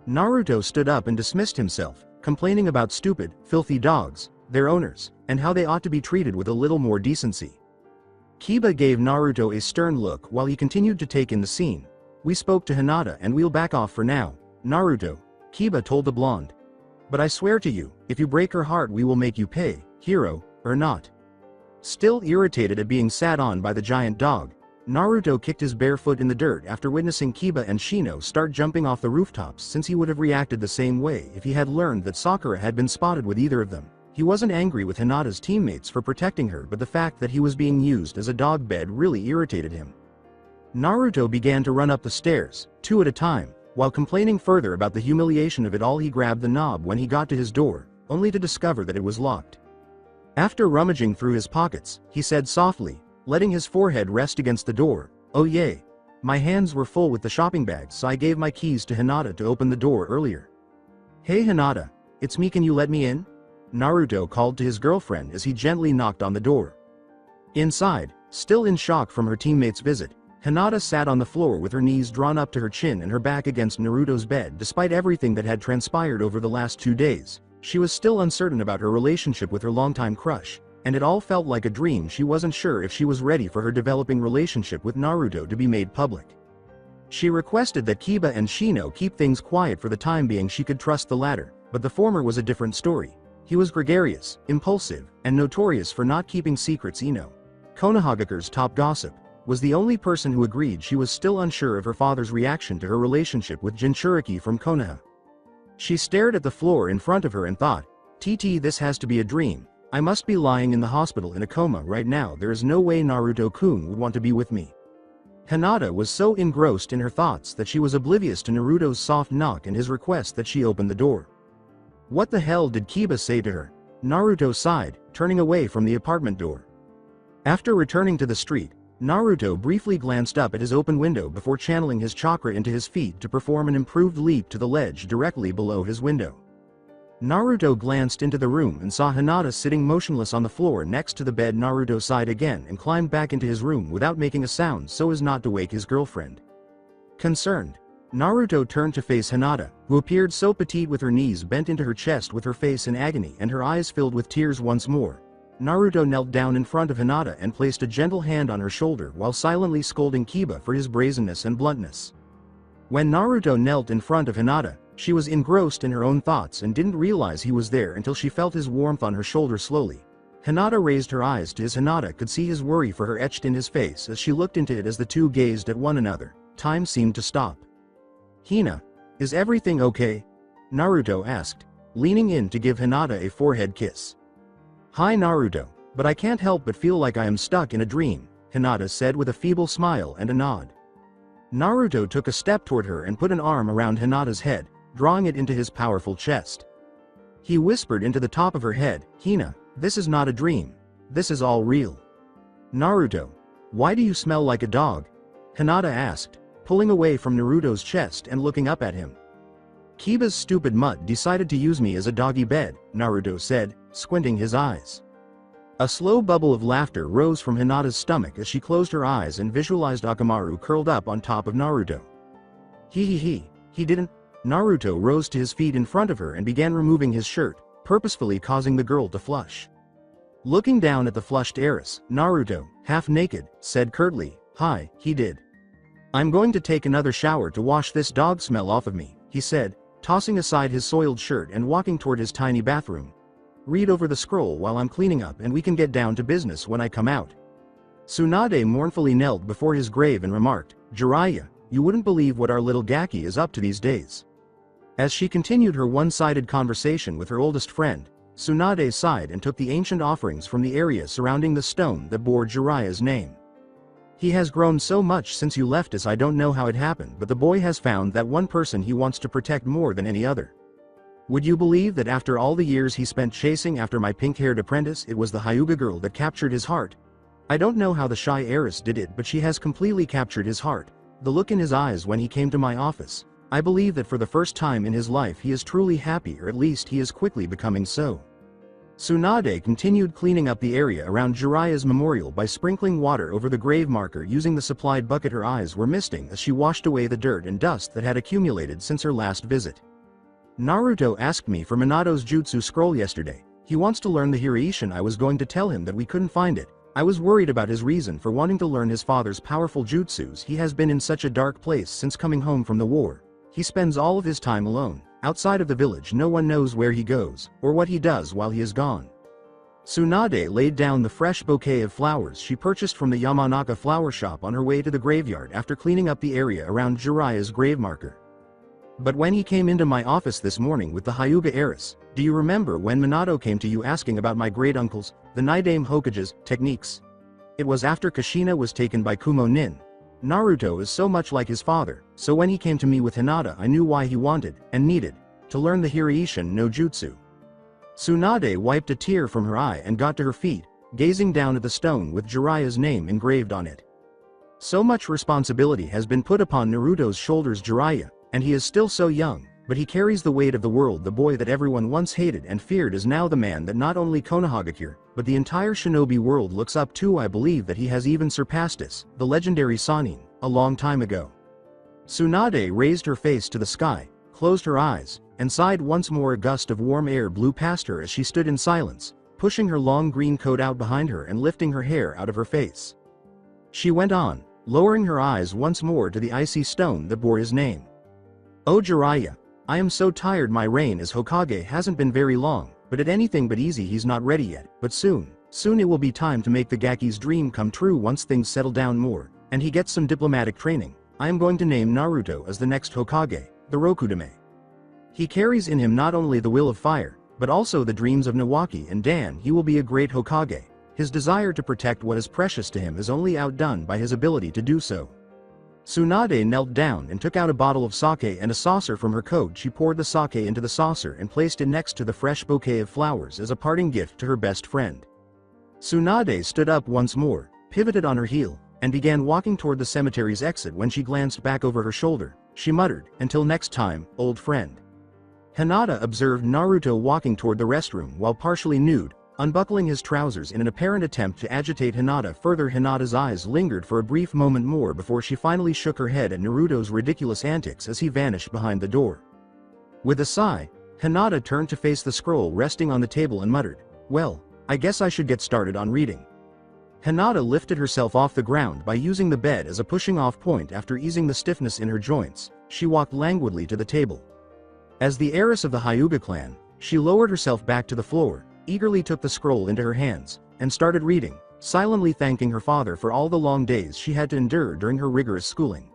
Naruto stood up and dismissed himself, complaining about stupid, filthy dogs, their owners, and how they ought to be treated with a little more decency. Kiba gave Naruto a stern look while he continued to take in the scene. "We spoke to Hinata and we'll back off for now, Naruto," Kiba told the blonde. "But I swear to you, if you break her heart we will make you pay, hero, or not." Still irritated at being sat on by the giant dog, Naruto kicked his bare foot in the dirt after witnessing Kiba and Shino start jumping off the rooftops, since he would have reacted the same way if he had learned that Sakura had been spotted with either of them. He wasn't angry with Hinata's teammates for protecting her, but the fact that he was being used as a dog bed really irritated him. Naruto began to run up the stairs, 2 at a time, while complaining further about the humiliation of it all. He grabbed the knob when he got to his door, only to discover that it was locked. After rummaging through his pockets, he said softly, letting his forehead rest against the door, "Oh yay. My hands were full with the shopping bags, so I gave my keys to Hinata to open the door earlier." "Hey Hinata, it's me, can you let me in?" Naruto called to his girlfriend as he gently knocked on the door. Inside, still in shock from her teammate's visit, Hinata sat on the floor with her knees drawn up to her chin and her back against Naruto's bed. Despite everything that had transpired over the last 2 days, she was still uncertain about her relationship with her longtime crush, and it all felt like a dream. She wasn't sure if she was ready for her developing relationship with Naruto to be made public. She requested that Kiba and Shino keep things quiet for the time being. She could trust the latter, but the former was a different story. He was gregarious, impulsive, and notorious for not keeping secrets. Konohagakure's top gossip, was the only person who agreed she was still unsure of her father's reaction to her relationship with Jinchuriki from Konoha. She stared at the floor in front of her and thought, this has to be a dream. I must be lying in the hospital in a coma right now. There is no way Naruto-kun would want to be with me. Hinata was so engrossed in her thoughts that she was oblivious to Naruto's soft knock and his request that she open the door. What the hell did Kiba say to her? Naruto sighed, turning away from the apartment door. After returning to the street, Naruto briefly glanced up at his open window before channeling his chakra into his feet to perform an improved leap to the ledge directly below his window. Naruto glanced into the room and saw Hinata sitting motionless on the floor next to the bed. Naruto sighed again and climbed back into his room without making a sound so as not to wake his girlfriend. Concerned, Naruto turned to face Hinata, who appeared so petite with her knees bent into her chest with her face in agony and her eyes filled with tears. Once more, Naruto knelt down in front of Hinata and placed a gentle hand on her shoulder while silently scolding Kiba for his brazenness and bluntness. When Naruto knelt in front of Hinata, she was engrossed in her own thoughts and didn't realize he was there until she felt his warmth on her shoulder slowly. Hinata raised her eyes to his. Hinata could see his worry for her etched in his face as she looked into it. As the two gazed at one another, time seemed to stop. "Hina, is everything okay?" Naruto asked, leaning in to give Hinata a forehead kiss. "Hi Naruto, but I can't help but feel like I am stuck in a dream," Hinata said with a feeble smile and a nod. Naruto took a step toward her and put an arm around Hinata's head, drawing it into his powerful chest. He whispered into the top of her head, "Hina, this is not a dream. This is all real." "Naruto, why do you smell like a dog?" Hinata asked, pulling away from Naruto's chest and looking up at him. "Kiba's stupid mutt decided to use me as a doggy bed," Naruto said, squinting his eyes. A slow bubble of laughter rose from Hinata's stomach as she closed her eyes and visualized Akamaru curled up on top of Naruto. He didn't. Naruto rose to his feet in front of her and began removing his shirt, purposefully causing the girl to flush. Looking down at the flushed heiress, Naruto, half naked, said curtly, "Hi, he did. I'm going to take another shower to wash this dog smell off of me," he said, tossing aside his soiled shirt and walking toward his tiny bathroom. "Read over the scroll while I'm cleaning up and we can get down to business when I come out." Tsunade mournfully knelt before his grave and remarked, "Jiraiya, you wouldn't believe what our little Gaki is up to these days." As she continued her one-sided conversation with her oldest friend, Tsunade sighed and took the ancient offerings from the area surrounding the stone that bore Jiraiya's name. "He has grown so much since you left us. I don't know how it happened, but the boy has found that one person he wants to protect more than any other. Would you believe that after all the years he spent chasing after my pink-haired apprentice, it was the Hyuga girl that captured his heart? I don't know how the shy heiress did it, but she has completely captured his heart. The look in his eyes when he came to my office. I believe that for the first time in his life he is truly happy, or at least he is quickly becoming so." Tsunade continued cleaning up the area around Jiraiya's memorial by sprinkling water over the grave marker using the supplied bucket. Her eyes were misting as she washed away the dirt and dust that had accumulated since her last visit. "Naruto asked me for Minato's jutsu scroll yesterday. He wants to learn the Hiraishin. I was going to tell him that we couldn't find it. I was worried about his reason for wanting to learn his father's powerful jutsus. He has been in such a dark place since coming home from the war. He spends all of his time alone. Outside of the village no one knows where he goes, or what he does while he is gone." Tsunade laid down the fresh bouquet of flowers she purchased from the Yamanaka flower shop on her way to the graveyard after cleaning up the area around Jiraiya's grave marker. "But when he came into my office this morning with the Hyuga heiress, do you remember when Minato came to you asking about my great-uncle's, the Naruto Hokage's, techniques? It was after Kushina was taken by Kumo Nin. Naruto is so much like his father, so when he came to me with Hinata I knew why he wanted, and needed, to learn the Hiraishin no Jutsu. Tsunade wiped a tear from her eye and got to her feet, gazing down at the stone with Jiraiya's name engraved on it. So much responsibility has been put upon Naruto's shoulders. Jiraiya, and he is still so young, but he carries the weight of the world. The boy that everyone once hated and feared is now the man that not only Konohagakure, but the entire shinobi world looks up to. I believe that he has even surpassed us, the legendary Sannin, a long time ago. Tsunade raised her face to the sky, closed her eyes, and sighed once more. A gust of warm air blew past her as she stood in silence, pushing her long green coat out behind her and lifting her hair out of her face. She went on, lowering her eyes once more to the icy stone that bore his name. Oh Jiraiya, I am so tired. My reign as Hokage hasn't been very long, but at anything but easy. He's not ready yet, but soon it will be time to make the Gaki's dream come true. Once things settle down more, and he gets some diplomatic training, I am going to name Naruto as the next Hokage, the Rokudame. He carries in him not only the will of fire, but also the dreams of Nawaki and Dan. He will be a great Hokage. His desire to protect what is precious to him is only outdone by his ability to do so. Tsunade knelt down and took out a bottle of sake and a saucer from her coat. She poured the sake into the saucer and placed it next to the fresh bouquet of flowers as a parting gift to her best friend. Tsunade stood up once more, pivoted on her heel, and began walking toward the cemetery's exit. When she glanced back over her shoulder, she muttered, "Until next time, old friend." Hinata observed Naruto walking toward the restroom while partially nude, unbuckling his trousers in an apparent attempt to agitate Hinata further. Hinata's eyes lingered for a brief moment more before she finally shook her head at Naruto's ridiculous antics as he vanished behind the door. With a sigh, Hinata turned to face the scroll resting on the table and muttered, "Well, I guess I should get started on reading." Hinata lifted herself off the ground by using the bed as a pushing-off point. After easing the stiffness in her joints, she walked languidly to the table. As the heiress of the Hyuga clan, she lowered herself back to the floor, eagerly took the scroll into her hands, and started reading, silently thanking her father for all the long days she had to endure during her rigorous schooling.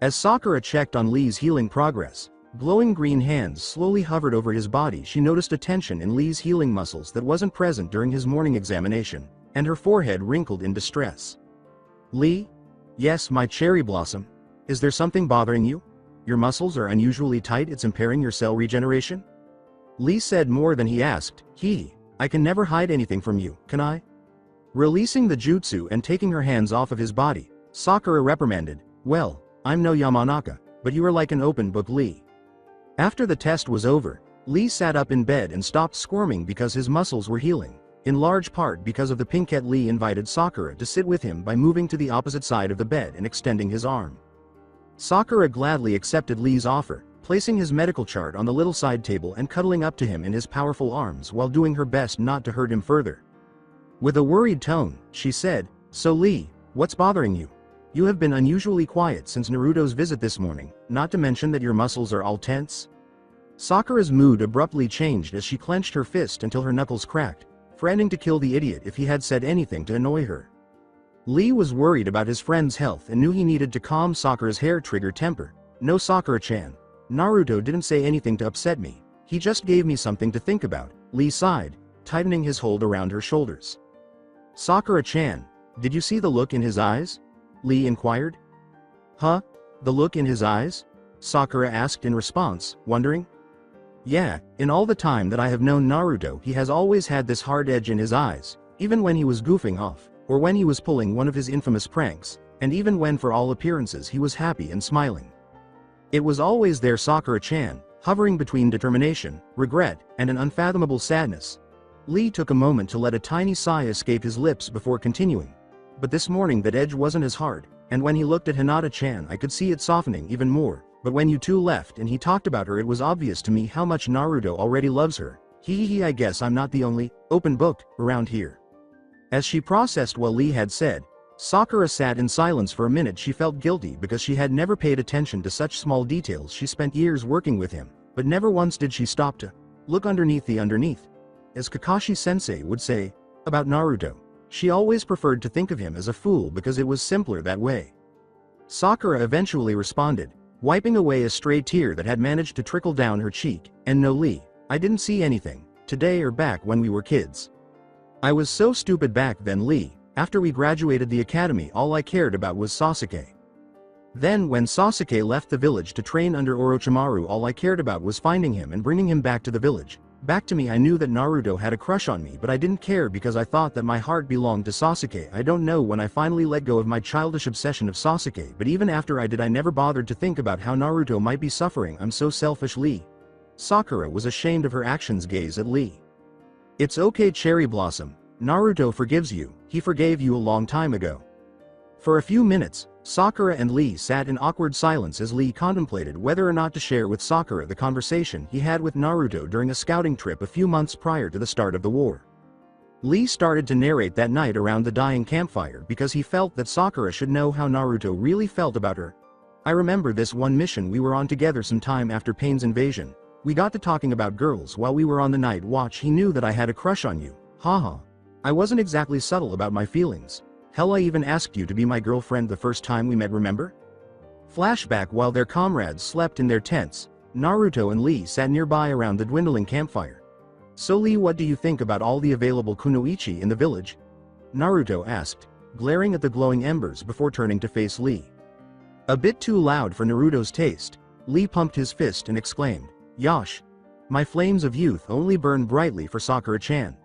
As Sakura checked on Lee's healing progress, glowing green hands slowly hovered over his body. She noticed a tension in Lee's healing muscles that wasn't present during his morning examination, and her forehead wrinkled in distress. "Lee? Yes, my cherry blossom. Is there something bothering you? Your muscles are unusually tight. It's impairing your cell regeneration?" Lee said more than he asked. I can never hide anything from you, can I?" Releasing the jutsu and taking her hands off of his body, Sakura reprimanded, "Well, I'm no Yamanaka, but you are like an open book, Lee." After the test was over, Lee sat up in bed and stopped squirming because his muscles were healing, in large part because of the pinkette. Lee invited Sakura to sit with him by moving to the opposite side of the bed and extending his arm. Sakura gladly accepted Lee's offer, placing his medical chart on the little side table and cuddling up to him in his powerful arms while doing her best not to hurt him further. With a worried tone, she said, "So Lee, what's bothering you? You have been unusually quiet since Naruto's visit this morning, not to mention that your muscles are all tense." Sakura's mood abruptly changed as she clenched her fist until her knuckles cracked, threatening to kill the idiot if he had said anything to annoy her. Lee was worried about his friend's health and knew he needed to calm Sakura's hair-trigger temper. "No, Sakura-chan. Naruto didn't say anything to upset me. He just gave me something to think about." Lee sighed, tightening his hold around her shoulders. "Sakura-chan, did you see the look in his eyes?" Lee inquired. "Huh? The look in his eyes?" Sakura asked in response, wondering. "Yeah, in all the time that I have known Naruto he has always had this hard edge in his eyes, even when he was goofing off, or when he was pulling one of his infamous pranks, and even when for all appearances he was happy and smiling. It was always there, Sakura-chan, hovering between determination, regret, and an unfathomable sadness." Lee took a moment to let a tiny sigh escape his lips before continuing. "But this morning that edge wasn't as hard, and when he looked at Hinata-chan I could see it softening even more, but when you two left and he talked about her it was obvious to me how much Naruto already loves her. I guess I'm not the only open book around here." As she processed what Lee had said, Sakura sat in silence for a minute. She felt guilty because she had never paid attention to such small details. She spent years working with him, but never once did she stop to look underneath the underneath. As Kakashi-sensei would say about Naruto, she always preferred to think of him as a fool because it was simpler that way. Sakura eventually responded, wiping away a stray tear that had managed to trickle down her cheek, "And no, Lee, I didn't see anything, today or back when we were kids. I was so stupid back then, Lee. After we graduated the academy all I cared about was Sasuke. Then when Sasuke left the village to train under Orochimaru, all I cared about was finding him and bringing him back to the village. Back to me. I knew that Naruto had a crush on me, but I didn't care because I thought that my heart belonged to Sasuke. I don't know when I finally let go of my childish obsession of Sasuke, but even after I did, I never bothered to think about how Naruto might be suffering. I'm so selfish, Lee. Sakura was ashamed of her actions. Gaze at Lee. It's okay, Cherry Blossom. Naruto forgives you. He forgave you a long time ago. For a few minutes, Sakura and Lee sat in awkward silence as Lee contemplated whether or not to share with Sakura the conversation he had with Naruto during a scouting trip a few months prior to the start of the war. Lee started to narrate that night around the dying campfire because he felt that Sakura should know how Naruto really felt about her. I remember this one mission we were on together some time after Pain's invasion. We got to talking about girls while we were on the night watch. He knew that I had a crush on you. Haha. I wasn't exactly subtle about my feelings. Hell, I even asked you to be my girlfriend the first time we met, remember? Flashback. While their comrades slept in their tents, Naruto and Lee sat nearby around the dwindling campfire. So Lee, what do you think about all the available kunoichi in the village? Naruto asked, glaring at the glowing embers before turning to face Lee. A bit too loud for Naruto's taste, Lee pumped his fist and exclaimed, Yash! My flames of youth only burn brightly for Sakura-chan.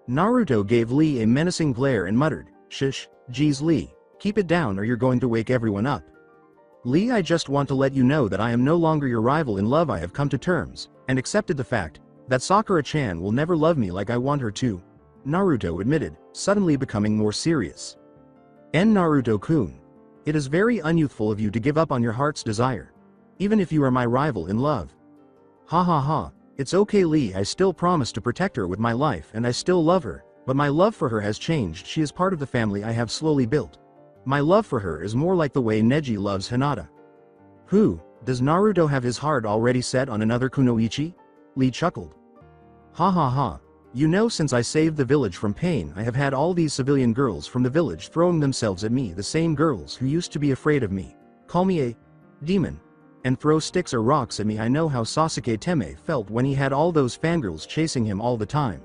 Naruto gave Lee a menacing glare and muttered, Shush, geez Lee, keep it down or you're going to wake everyone up. Lee, I just want to let you know that I am no longer your rival in love. I have come to terms, and accepted the fact, that Sakura-chan will never love me like I want her to, Naruto admitted, suddenly becoming more serious. Naruto-kun. It is very unyouthful of you to give up on your heart's desire. Even if you are my rival in love. Ha ha ha, it's okay Lee, I still promise to protect her with my life and I still love her. But my love for her has changed. She is part of the family I have slowly built. My love for her is more like the way Neji loves Hinata. Who, does Naruto have his heart already set on another kunoichi? Lee chuckled. Ha ha ha. You know, since I saved the village from pain, I have had all these civilian girls from the village throwing themselves at me, the same girls who used to be afraid of me, call me a demon, and throw sticks or rocks at me. I know how Sasuke Teme felt when he had all those fangirls chasing him all the time.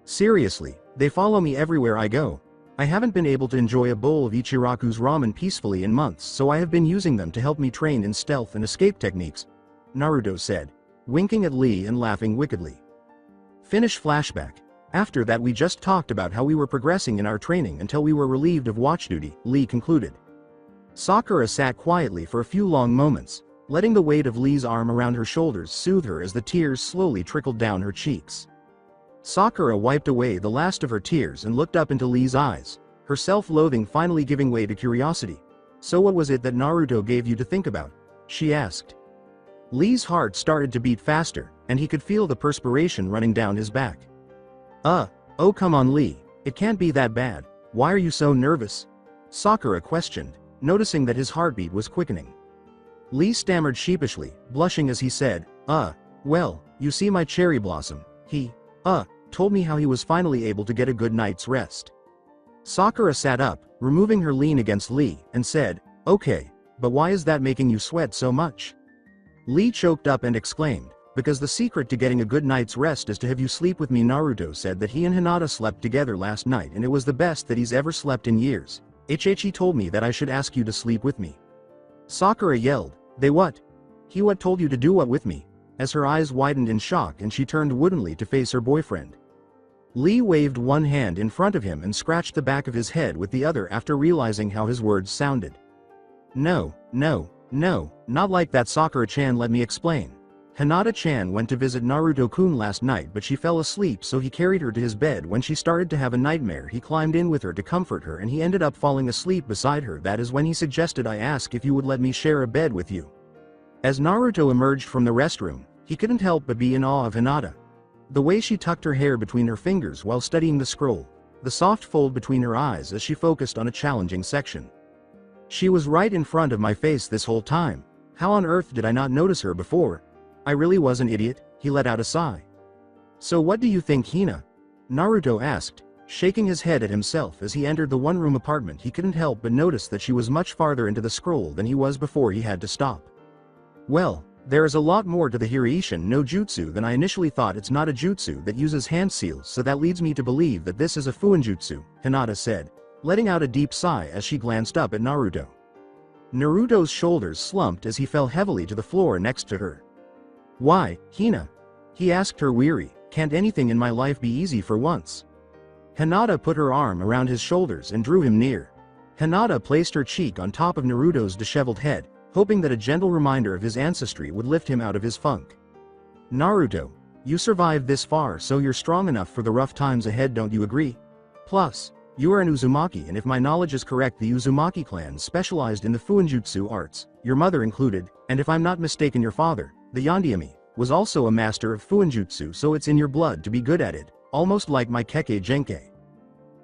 Seriously, they follow me everywhere I go. I haven't been able to enjoy a bowl of Ichiraku's ramen peacefully in months, so I have been using them to help me train in stealth and escape techniques, Naruto said, winking at Lee and laughing wickedly. Finish flashback. After that we just talked about how we were progressing in our training until we were relieved of watch duty, Lee concluded. Sakura sat quietly for a few long moments, letting the weight of Lee's arm around her shoulders soothe her as the tears slowly trickled down her cheeks. Sakura wiped away the last of her tears and looked up into Lee's eyes, her self-loathing finally giving way to curiosity. So what was it that Naruto gave you to think about? She asked. Lee's heart started to beat faster, and he could feel the perspiration running down his back. Oh come on Lee, it can't be that bad. Why are you so nervous? Sakura questioned, noticing that his heartbeat was quickening. Lee stammered sheepishly, blushing as he said, well, you see my cherry blossom, he, told me how he was finally able to get a good night's rest. Sakura sat up, removing her lean against Lee, and said, okay, but why is that making you sweat so much? Lee choked up and exclaimed, because the secret to getting a good night's rest is to have you sleep with me. Naruto said that he and Hinata slept together last night and it was the best that he's ever slept in years. Hiashi told me that I should ask you to sleep with me. Sakura yelled, they what? He what told you to do what with me? As her eyes widened in shock and she turned woodenly to face her boyfriend. Lee waved one hand in front of him and scratched the back of his head with the other after realizing how his words sounded. No, not like that. Sakura-chan, let me explain. Hinata-chan went to visit Naruto-kun last night but she fell asleep, so he carried her to his bed. When she started to have a nightmare he climbed in with her to comfort her and he ended up falling asleep beside her. That is when he suggested I ask if you would let me share a bed with you. As Naruto emerged from the restroom, he couldn't help but be in awe of Hinata. The way she tucked her hair between her fingers while studying the scroll, the soft fold between her eyes as she focused on a challenging section. She was right in front of my face this whole time. How on earth did I not notice her before? I really was an idiot. He let out a sigh. So what do you think, Hina? Naruto asked, shaking his head at himself as he entered the one-room apartment. He couldn't help but notice that she was much farther into the scroll than he was before he had to stop. Well, there is a lot more to the Hiraishin no jutsu than I initially thought. It's not a jutsu that uses hand seals, so that leads me to believe that this is a fuinjutsu, Hinata said, letting out a deep sigh as she glanced up at Naruto. Naruto's shoulders slumped as he fell heavily to the floor next to her. "Why, Hina?" he asked her, weary. "Can't anything in my life be easy for once?" Hinata put her arm around his shoulders and drew him near. Hinata placed her cheek on top of Naruto's disheveled head, hoping that a gentle reminder of his ancestry would lift him out of his funk. "Naruto, you survived this far, so you're strong enough for the rough times ahead, don't you agree? Plus, you are an Uzumaki, and if my knowledge is correct, the Uzumaki clan specialized in the Fuinjutsu arts, your mother included, and if I'm not mistaken, your father, the Yondaime, was also a master of Fuinjutsu, so it's in your blood to be good at it, almost like my Kekkei Genkei.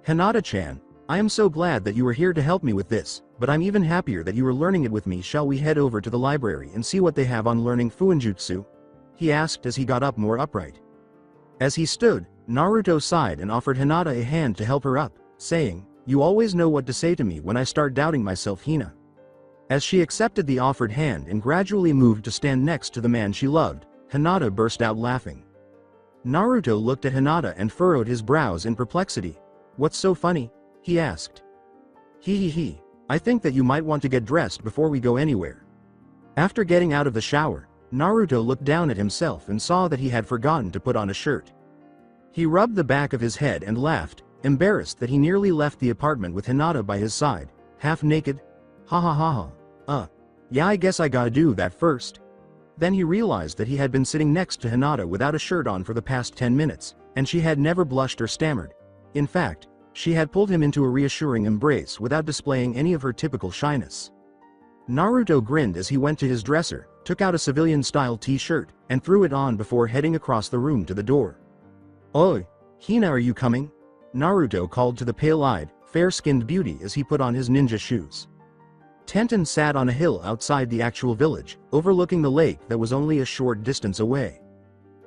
Hinata-chan, I am so glad that you were here to help me with this, but I'm even happier that you are learning it with me. Shall we head over to the library and see what they have on learning Fuinjutsu?" he asked as he got up more upright. As he stood, Naruto sighed and offered Hinata a hand to help her up, saying, "You always know what to say to me when I start doubting myself, Hina." As she accepted the offered hand and gradually moved to stand next to the man she loved, Hinata burst out laughing. Naruto looked at Hinata and furrowed his brows in perplexity. "What's so funny?" he asked. He. I think that you might want to get dressed before we go anywhere." After getting out of the shower, Naruto looked down at himself and saw that he had forgotten to put on a shirt. He rubbed the back of his head and laughed, embarrassed that he nearly left the apartment with Hinata by his side, half naked. Ha ha ha ha. Yeah, I guess I gotta do that first. Then he realized that he had been sitting next to Hinata without a shirt on for the past 10 minutes, and she had never blushed or stammered. In fact, she had pulled him into a reassuring embrace without displaying any of her typical shyness. Naruto grinned as he went to his dresser, took out a civilian-style t-shirt, and threw it on before heading across the room to the door. "Oi, Hina, are you coming?" Naruto called to the pale-eyed, fair-skinned beauty as he put on his ninja shoes. Tenten sat on a hill outside the actual village, overlooking the lake that was only a short distance away.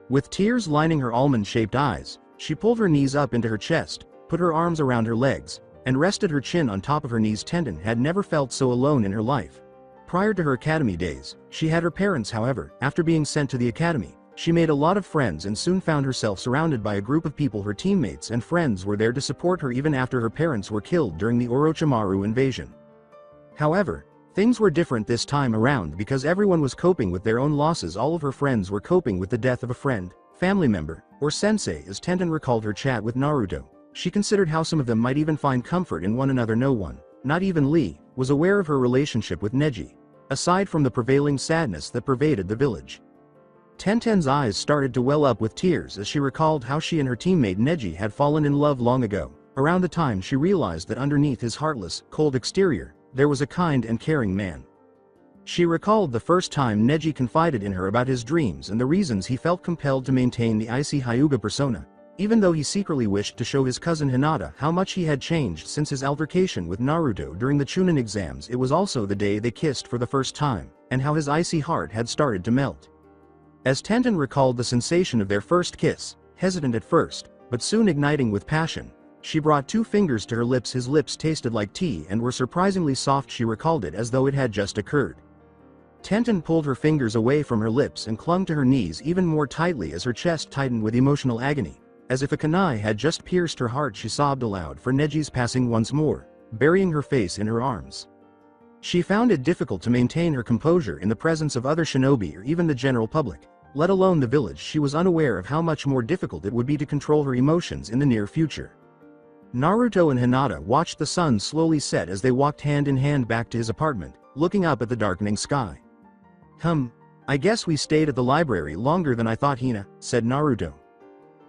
With tears lining her almond-shaped eyes, she pulled her knees up into her chest, put her arms around her legs, and rested her chin on top of her knees. Tenten had never felt so alone in her life. Prior to her academy days, she had her parents. However, after being sent to the academy, she made a lot of friends and soon found herself surrounded by a group of people. Her teammates and friends were there to support her even after her parents were killed during the Orochimaru invasion. However, things were different this time around because everyone was coping with their own losses. All of her friends were coping with the death of a friend, family member, or sensei, as Tenten recalled her chat with Naruto. She considered how some of them might even find comfort in one another. No one, not even Lee, was aware of her relationship with Neji, aside from the prevailing sadness that pervaded the village. Tenten's eyes started to well up with tears as she recalled how she and her teammate Neji had fallen in love long ago, around the time she realized that underneath his heartless, cold exterior, there was a kind and caring man. She recalled the first time Neji confided in her about his dreams and the reasons he felt compelled to maintain the icy Hyuga persona, even though he secretly wished to show his cousin Hinata how much he had changed since his altercation with Naruto during the Chunin exams. It was also the day they kissed for the first time, and how his icy heart had started to melt. As Tenten recalled the sensation of their first kiss, hesitant at first, but soon igniting with passion, she brought 2 fingers to her lips. His lips tasted like tea and were surprisingly soft. She recalled it as though it had just occurred. Tenten pulled her fingers away from her lips and clung to her knees even more tightly as her chest tightened with emotional agony. As if a kunai had just pierced her heart, she sobbed aloud for Neji's passing once more, burying her face in her arms. She found it difficult to maintain her composure in the presence of other shinobi or even the general public, let alone the village. She was unaware of how much more difficult it would be to control her emotions in the near future. Naruto and Hinata watched the sun slowly set as they walked hand in hand back to his apartment, looking up at the darkening sky. I guess we stayed at the library longer than I thought, Hina, said Naruto.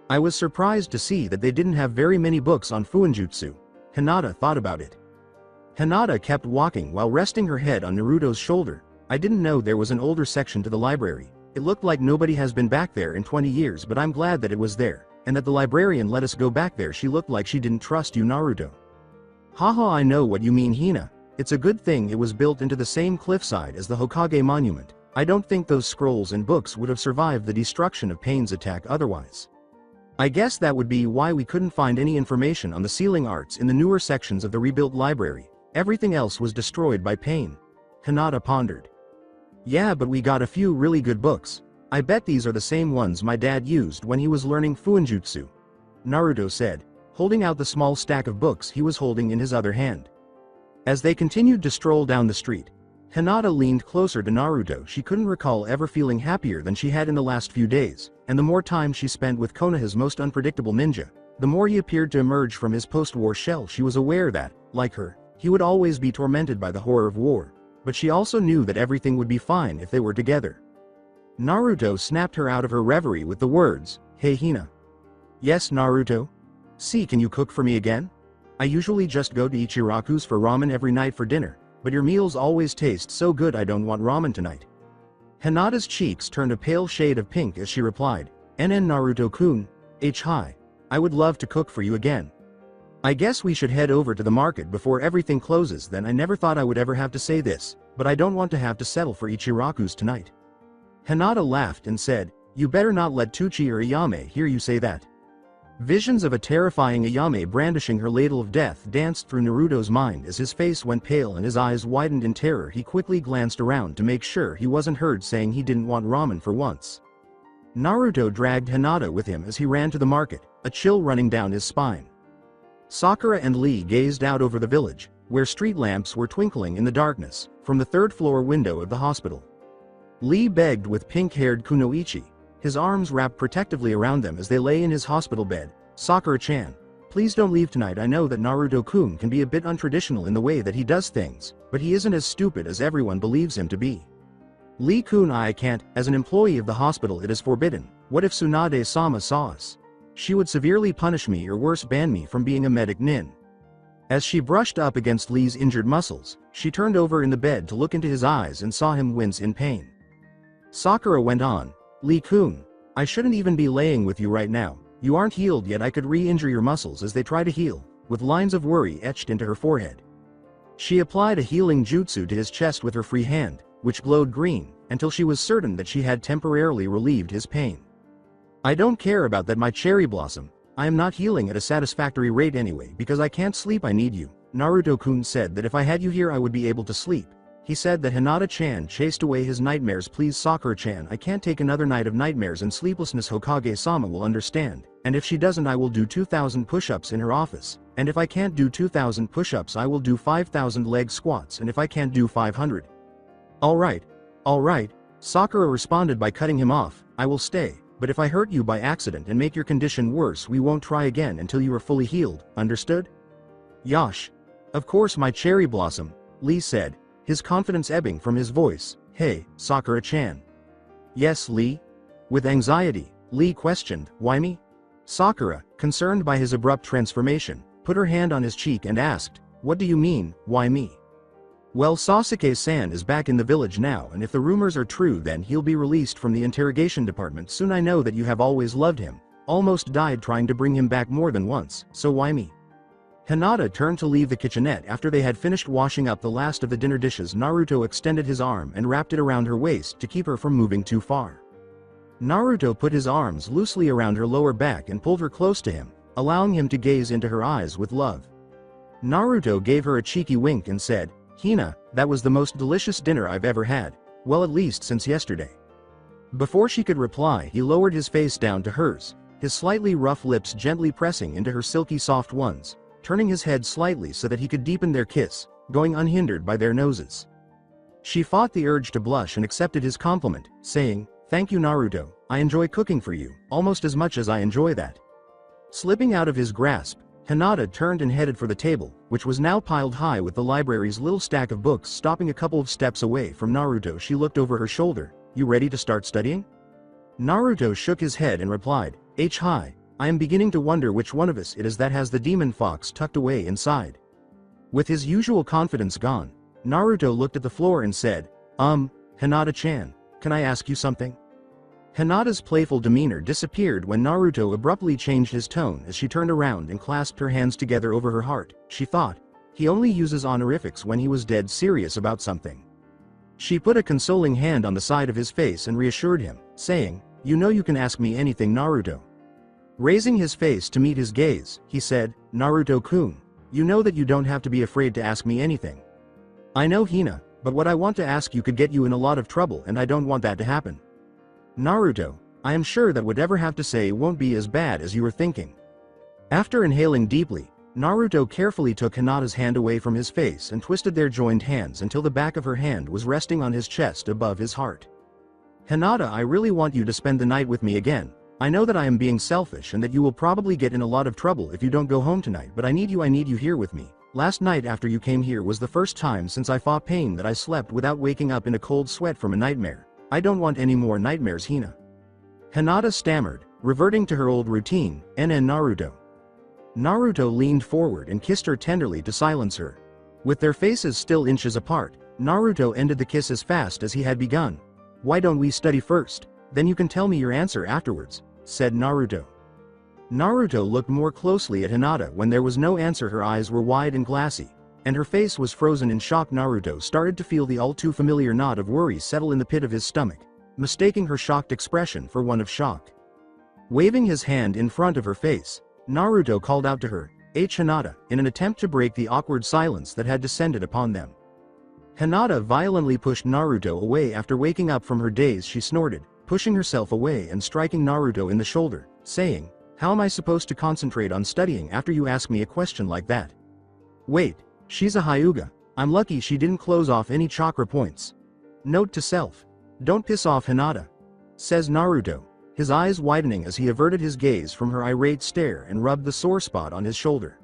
I was surprised to see that they didn't have very many books on Fuinjutsu. Hinata thought about it. Hinata kept walking while resting her head on Naruto's shoulder. I didn't know there was an older section to the library. It looked like nobody has been back there in 20 years, but I'm glad that it was there, and that the librarian let us go back there. She looked like she didn't trust you, Naruto. Haha, I know what you mean, Hina. It's a good thing it was built into the same cliffside as the Hokage monument. I don't think those scrolls and books would have survived the destruction of Pain's attack otherwise. I guess that would be why we couldn't find any information on the sealing arts in the newer sections of the rebuilt library. Everything else was destroyed by Pain. Hinata pondered. Yeah, but we got a few really good books. I bet these are the same ones my dad used when he was learning Fuinjutsu, Naruto said, holding out the small stack of books he was holding in his other hand. As they continued to stroll down the street, Hinata leaned closer to Naruto. She couldn't recall ever feeling happier than she had in the last few days, and the more time she spent with Konoha's most unpredictable ninja, the more he appeared to emerge from his post-war shell. She was aware that, like her, he would always be tormented by the horror of war, but she also knew that everything would be fine if they were together. Naruto snapped her out of her reverie with the words, "Hey Hina." "Yes, Naruto? See, can you cook for me again? I usually just go to Ichiraku's for ramen every night for dinner, but your meals always taste so good. I don't want ramen tonight." Hinata's cheeks turned a pale shade of pink as she replied, "NN Naruto-kun, hi. I would love to cook for you again. I guess we should head over to the market before everything closes then. I never thought I would ever have to say this, but I don't want to have to settle for Ichiraku's tonight." Hinata laughed and said, "You better not let Tuchi or Ayame hear you say that." Visions of a terrifying Ayame brandishing her ladle of death danced through Naruto's mind as his face went pale and his eyes widened in terror. He quickly glanced around to make sure he wasn't heard saying he didn't want ramen for once. Naruto dragged Hinata with him as he ran to the market, a chill running down his spine. Sakura and Lee gazed out over the village, where street lamps were twinkling in the darkness, from the third-floor window of the hospital. Lee begged with pink-haired Kunoichi, his arms wrapped protectively around them as they lay in his hospital bed. "Sakura-chan, please don't leave tonight. I know that Naruto-kun can be a bit untraditional in the way that he does things, but he isn't as stupid as everyone believes him to be. Lee-kun, I can't. As an employee of the hospital it is forbidden. What if Tsunade-sama saw us? She would severely punish me or worse ban me from being a medic nin." As she brushed up against Lee's injured muscles, she turned over in the bed to look into his eyes and saw him wince in pain. Sakura went on, "Lee-kun, I shouldn't even be laying with you right now. You aren't healed yet. I could re-injure your muscles as they try to heal," with lines of worry etched into her forehead. She applied a healing jutsu to his chest with her free hand, which glowed green, until she was certain that she had temporarily relieved his pain. "I don't care about that, my cherry blossom. I am not healing at a satisfactory rate anyway because I can't sleep. I need you." Naruto-kun said that if I had you here I would be able to sleep. He said that Hinata-chan chased away his nightmares. "Please Sakura-chan, I can't take another night of nightmares and sleeplessness. Hokage-sama will understand, and if she doesn't I will do 2,000 push-ups in her office, and if I can't do 2,000 push-ups I will do 5,000 leg squats, and if I can't do 500. Alright, Sakura responded by cutting him off. "I will stay, but if I hurt you by accident and make your condition worse we won't try again until you are fully healed, understood?" "Yosh. Of course my cherry blossom," Lee said, his confidence ebbing from his voice. "Hey, Sakura-chan." "Yes, Lee?" With anxiety, Lee questioned, "Why me?" Sakura, concerned by his abrupt transformation, put her hand on his cheek and asked, "What do you mean, why me?" "Well, Sasuke-san is back in the village now, and if the rumors are true then he'll be released from the interrogation department soon. I know that you have always loved him, almost died trying to bring him back more than once, so why me?" Hinata turned to leave the kitchenette after they had finished washing up the last of the dinner dishes. Naruto extended his arm and wrapped it around her waist to keep her from moving too far. Naruto put his arms loosely around her lower back and pulled her close to him, allowing him to gaze into her eyes with love. Naruto gave her a cheeky wink and said, "Hina, that was the most delicious dinner I've ever had, well at least since yesterday." Before she could reply he lowered his face down to hers, his slightly rough lips gently pressing into her silky soft ones, turning his head slightly so that he could deepen their kiss, going unhindered by their noses. She fought the urge to blush and accepted his compliment, saying, "Thank you Naruto, I enjoy cooking for you, almost as much as I enjoy that." Slipping out of his grasp, Hinata turned and headed for the table, which was now piled high with the library's little stack of books. Stopping a couple of steps away from Naruto she looked over her shoulder. "You ready to start studying?" Naruto shook his head and replied, "Hi. I am beginning to wonder which one of us it is that has the demon fox tucked away inside." With his usual confidence gone, Naruto looked at the floor and said, Hinata-chan, can I ask you something?" Hinata's playful demeanor disappeared when Naruto abruptly changed his tone as she turned around and clasped her hands together over her heart. She thought, he only uses honorifics when he was dead serious about something. She put a consoling hand on the side of his face and reassured him, saying, "You know you can ask me anything Naruto." Raising his face to meet his gaze, he said, "Naruto-kun, you know that you don't have to be afraid to ask me anything." "I know Hina, but what I want to ask you could get you in a lot of trouble and I don't want that to happen." "Naruto, I am sure that whatever I have to say won't be as bad as you were thinking." After inhaling deeply, Naruto carefully took Hinata's hand away from his face and twisted their joined hands until the back of her hand was resting on his chest above his heart. Hinata, I really want you to spend the night with me again. I know that I am being selfish and that you will probably get in a lot of trouble if you don't go home tonight, but I need you here with me. Last night after you came here was the first time since I fought pain that I slept without waking up in a cold sweat from a nightmare. I don't want any more nightmares, Hina. Hinata stammered, reverting to her old routine, and Naruto. Naruto leaned forward and kissed her tenderly to silence her. With their faces still inches apart, Naruto ended the kiss as fast as he had begun. Why don't we study first? Then you can tell me your answer afterwards, said Naruto. Naruto looked more closely at Hinata. When there was no answer, her eyes were wide and glassy, and her face was frozen in shock. Naruto started to feel the all too familiar knot of worry settle in the pit of his stomach, mistaking her shocked expression for one of shock. Waving his hand in front of her face, Naruto called out to her, Hinata, in an attempt to break the awkward silence that had descended upon them. Hinata violently pushed Naruto away. After waking up from her daze, she snorted, pushing herself away and striking Naruto in the shoulder, saying, How am I supposed to concentrate on studying after you ask me a question like that? Wait, she's a Hyuga. I'm lucky she didn't close off any chakra points. Note to self. Don't piss off Hinata, says Naruto, his eyes widening as he averted his gaze from her irate stare and rubbed the sore spot on his shoulder.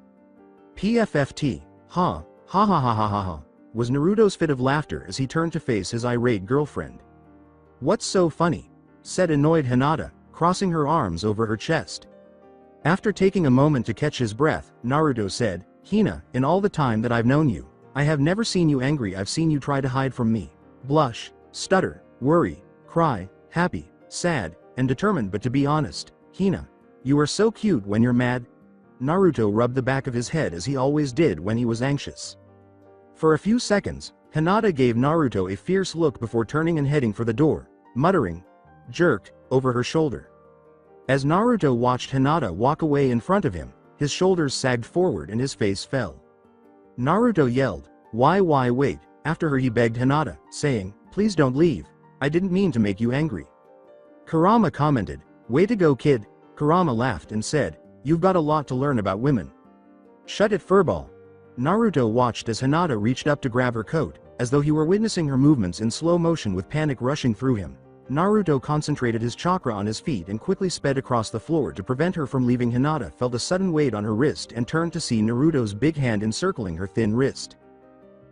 PFFT, ha ha ha ha ha ha ha, was Naruto's fit of laughter as he turned to face his irate girlfriend. What's so funny? Said annoyed Hinata, crossing her arms over her chest. After taking a moment to catch his breath, Naruto said, Hina, in all the time that I've known you, I have never seen you angry. I've seen you try to hide from me, blush, stutter, worry, cry, happy, sad, and determined. But to be honest, Hina, you are so cute when you're mad. Naruto rubbed the back of his head as he always did when he was anxious. For a few seconds, Hinata gave Naruto a fierce look before turning and heading for the door, muttering, jerked, over her shoulder. As Naruto watched Hinata walk away in front of him, his shoulders sagged forward and his face fell. Naruto yelled, why wait? After her he begged Hinata, saying, please don't leave. I didn't mean to make you angry. Kurama commented, way to go kid. Kurama laughed and said, you've got a lot to learn about women. Shut it furball. Naruto watched as Hinata reached up to grab her coat, as though he were witnessing her movements in slow motion with panic rushing through him. Naruto concentrated his chakra on his feet and quickly sped across the floor to prevent her from leaving. Hinata felt a sudden weight on her wrist and turned to see Naruto's big hand encircling her thin wrist.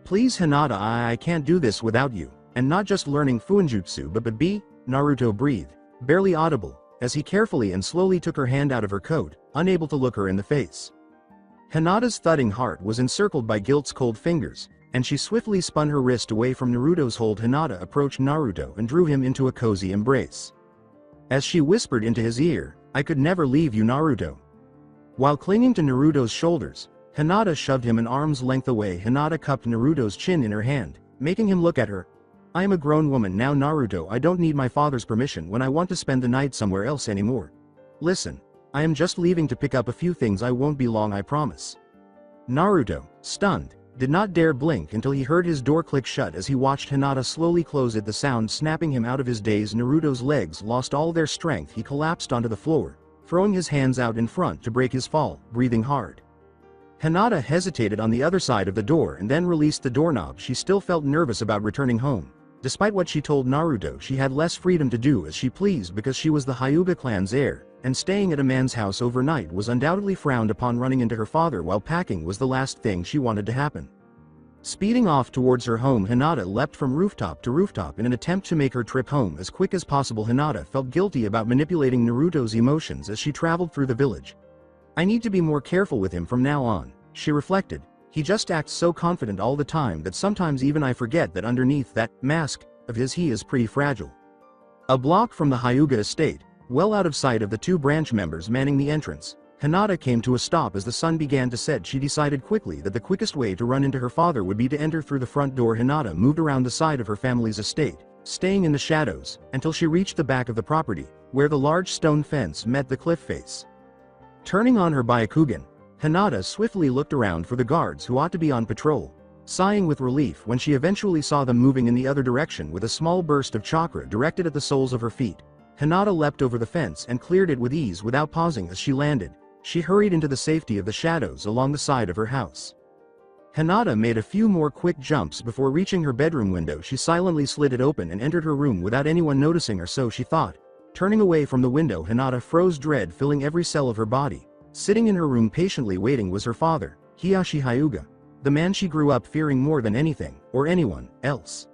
Please Hinata, I can't do this without you, and not just learning Fuinjutsu but be, Naruto breathed, barely audible, as he carefully and slowly took her hand out of her coat, unable to look her in the face. Hinata's thudding heart was encircled by guilt's cold fingers, and she swiftly spun her wrist away from Naruto's hold. Hinata approached Naruto and drew him into a cozy embrace. As she whispered into his ear, I could never leave you, Naruto. While clinging to Naruto's shoulders, Hinata shoved him an arm's length away. Hinata cupped Naruto's chin in her hand, making him look at her. I am a grown woman now, Naruto. I don't need my father's permission when I want to spend the night somewhere else anymore. Listen, I am just leaving to pick up a few things. I won't be long, I promise. Naruto, stunned, did not dare blink until he heard his door click shut as he watched Hinata slowly close it, the sound snapping him out of his daze. Naruto's legs lost all their strength. He collapsed onto the floor, throwing his hands out in front to break his fall, breathing hard. Hinata hesitated on the other side of the door and then released the doorknob. She still felt nervous about returning home. Despite what she told Naruto, she had less freedom to do as she pleased because she was the Hyuga clan's heir, and staying at a man's house overnight was undoubtedly frowned upon. Running into her father while packing was the last thing she wanted to happen. Speeding off towards her home, Hinata leapt from rooftop to rooftop in an attempt to make her trip home as quick as possible. Hinata felt guilty about manipulating Naruto's emotions as she traveled through the village. I need to be more careful with him from now on, she reflected. He just acts so confident all the time that sometimes even I forget that underneath that mask of his he is pretty fragile. A block from the Hyuga estate, well out of sight of the two branch members manning the entrance, Hinata came to a stop as the sun began to set. She decided quickly that the quickest way to run into her father would be to enter through the front door. Hinata moved around the side of her family's estate, staying in the shadows, until she reached the back of the property, where the large stone fence met the cliff face. Turning on her Byakugan, Hinata swiftly looked around for the guards who ought to be on patrol, sighing with relief when she eventually saw them moving in the other direction with a small burst of chakra directed at the soles of her feet. Hinata leapt over the fence and cleared it with ease without pausing as she landed, she hurried into the safety of the shadows along the side of her house. Hinata made a few more quick jumps before reaching her bedroom window. She silently slid it open and entered her room without anyone noticing, or so she thought. Turning away from the window, Hinata froze, dread filling every cell of her body. Sitting in her room patiently waiting was her father, Hiashi Hyuga, the man she grew up fearing more than anything, or anyone, else.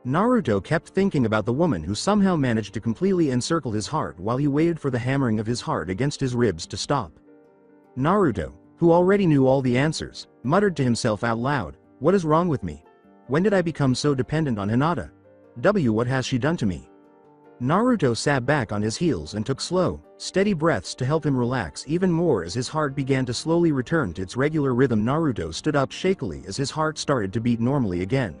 Naruto kept thinking about the woman who somehow managed to completely encircle his heart while he waited for the hammering of his heart against his ribs to stop. Naruto, who already knew all the answers, muttered to himself out loud, "What is wrong with me? When did I become so dependent on Hinata? What has she done to me?" Naruto sat back on his heels and took slow, steady breaths to help him relax even more as his heart began to slowly return to its regular rhythm. Naruto stood up shakily as his heart started to beat normally again.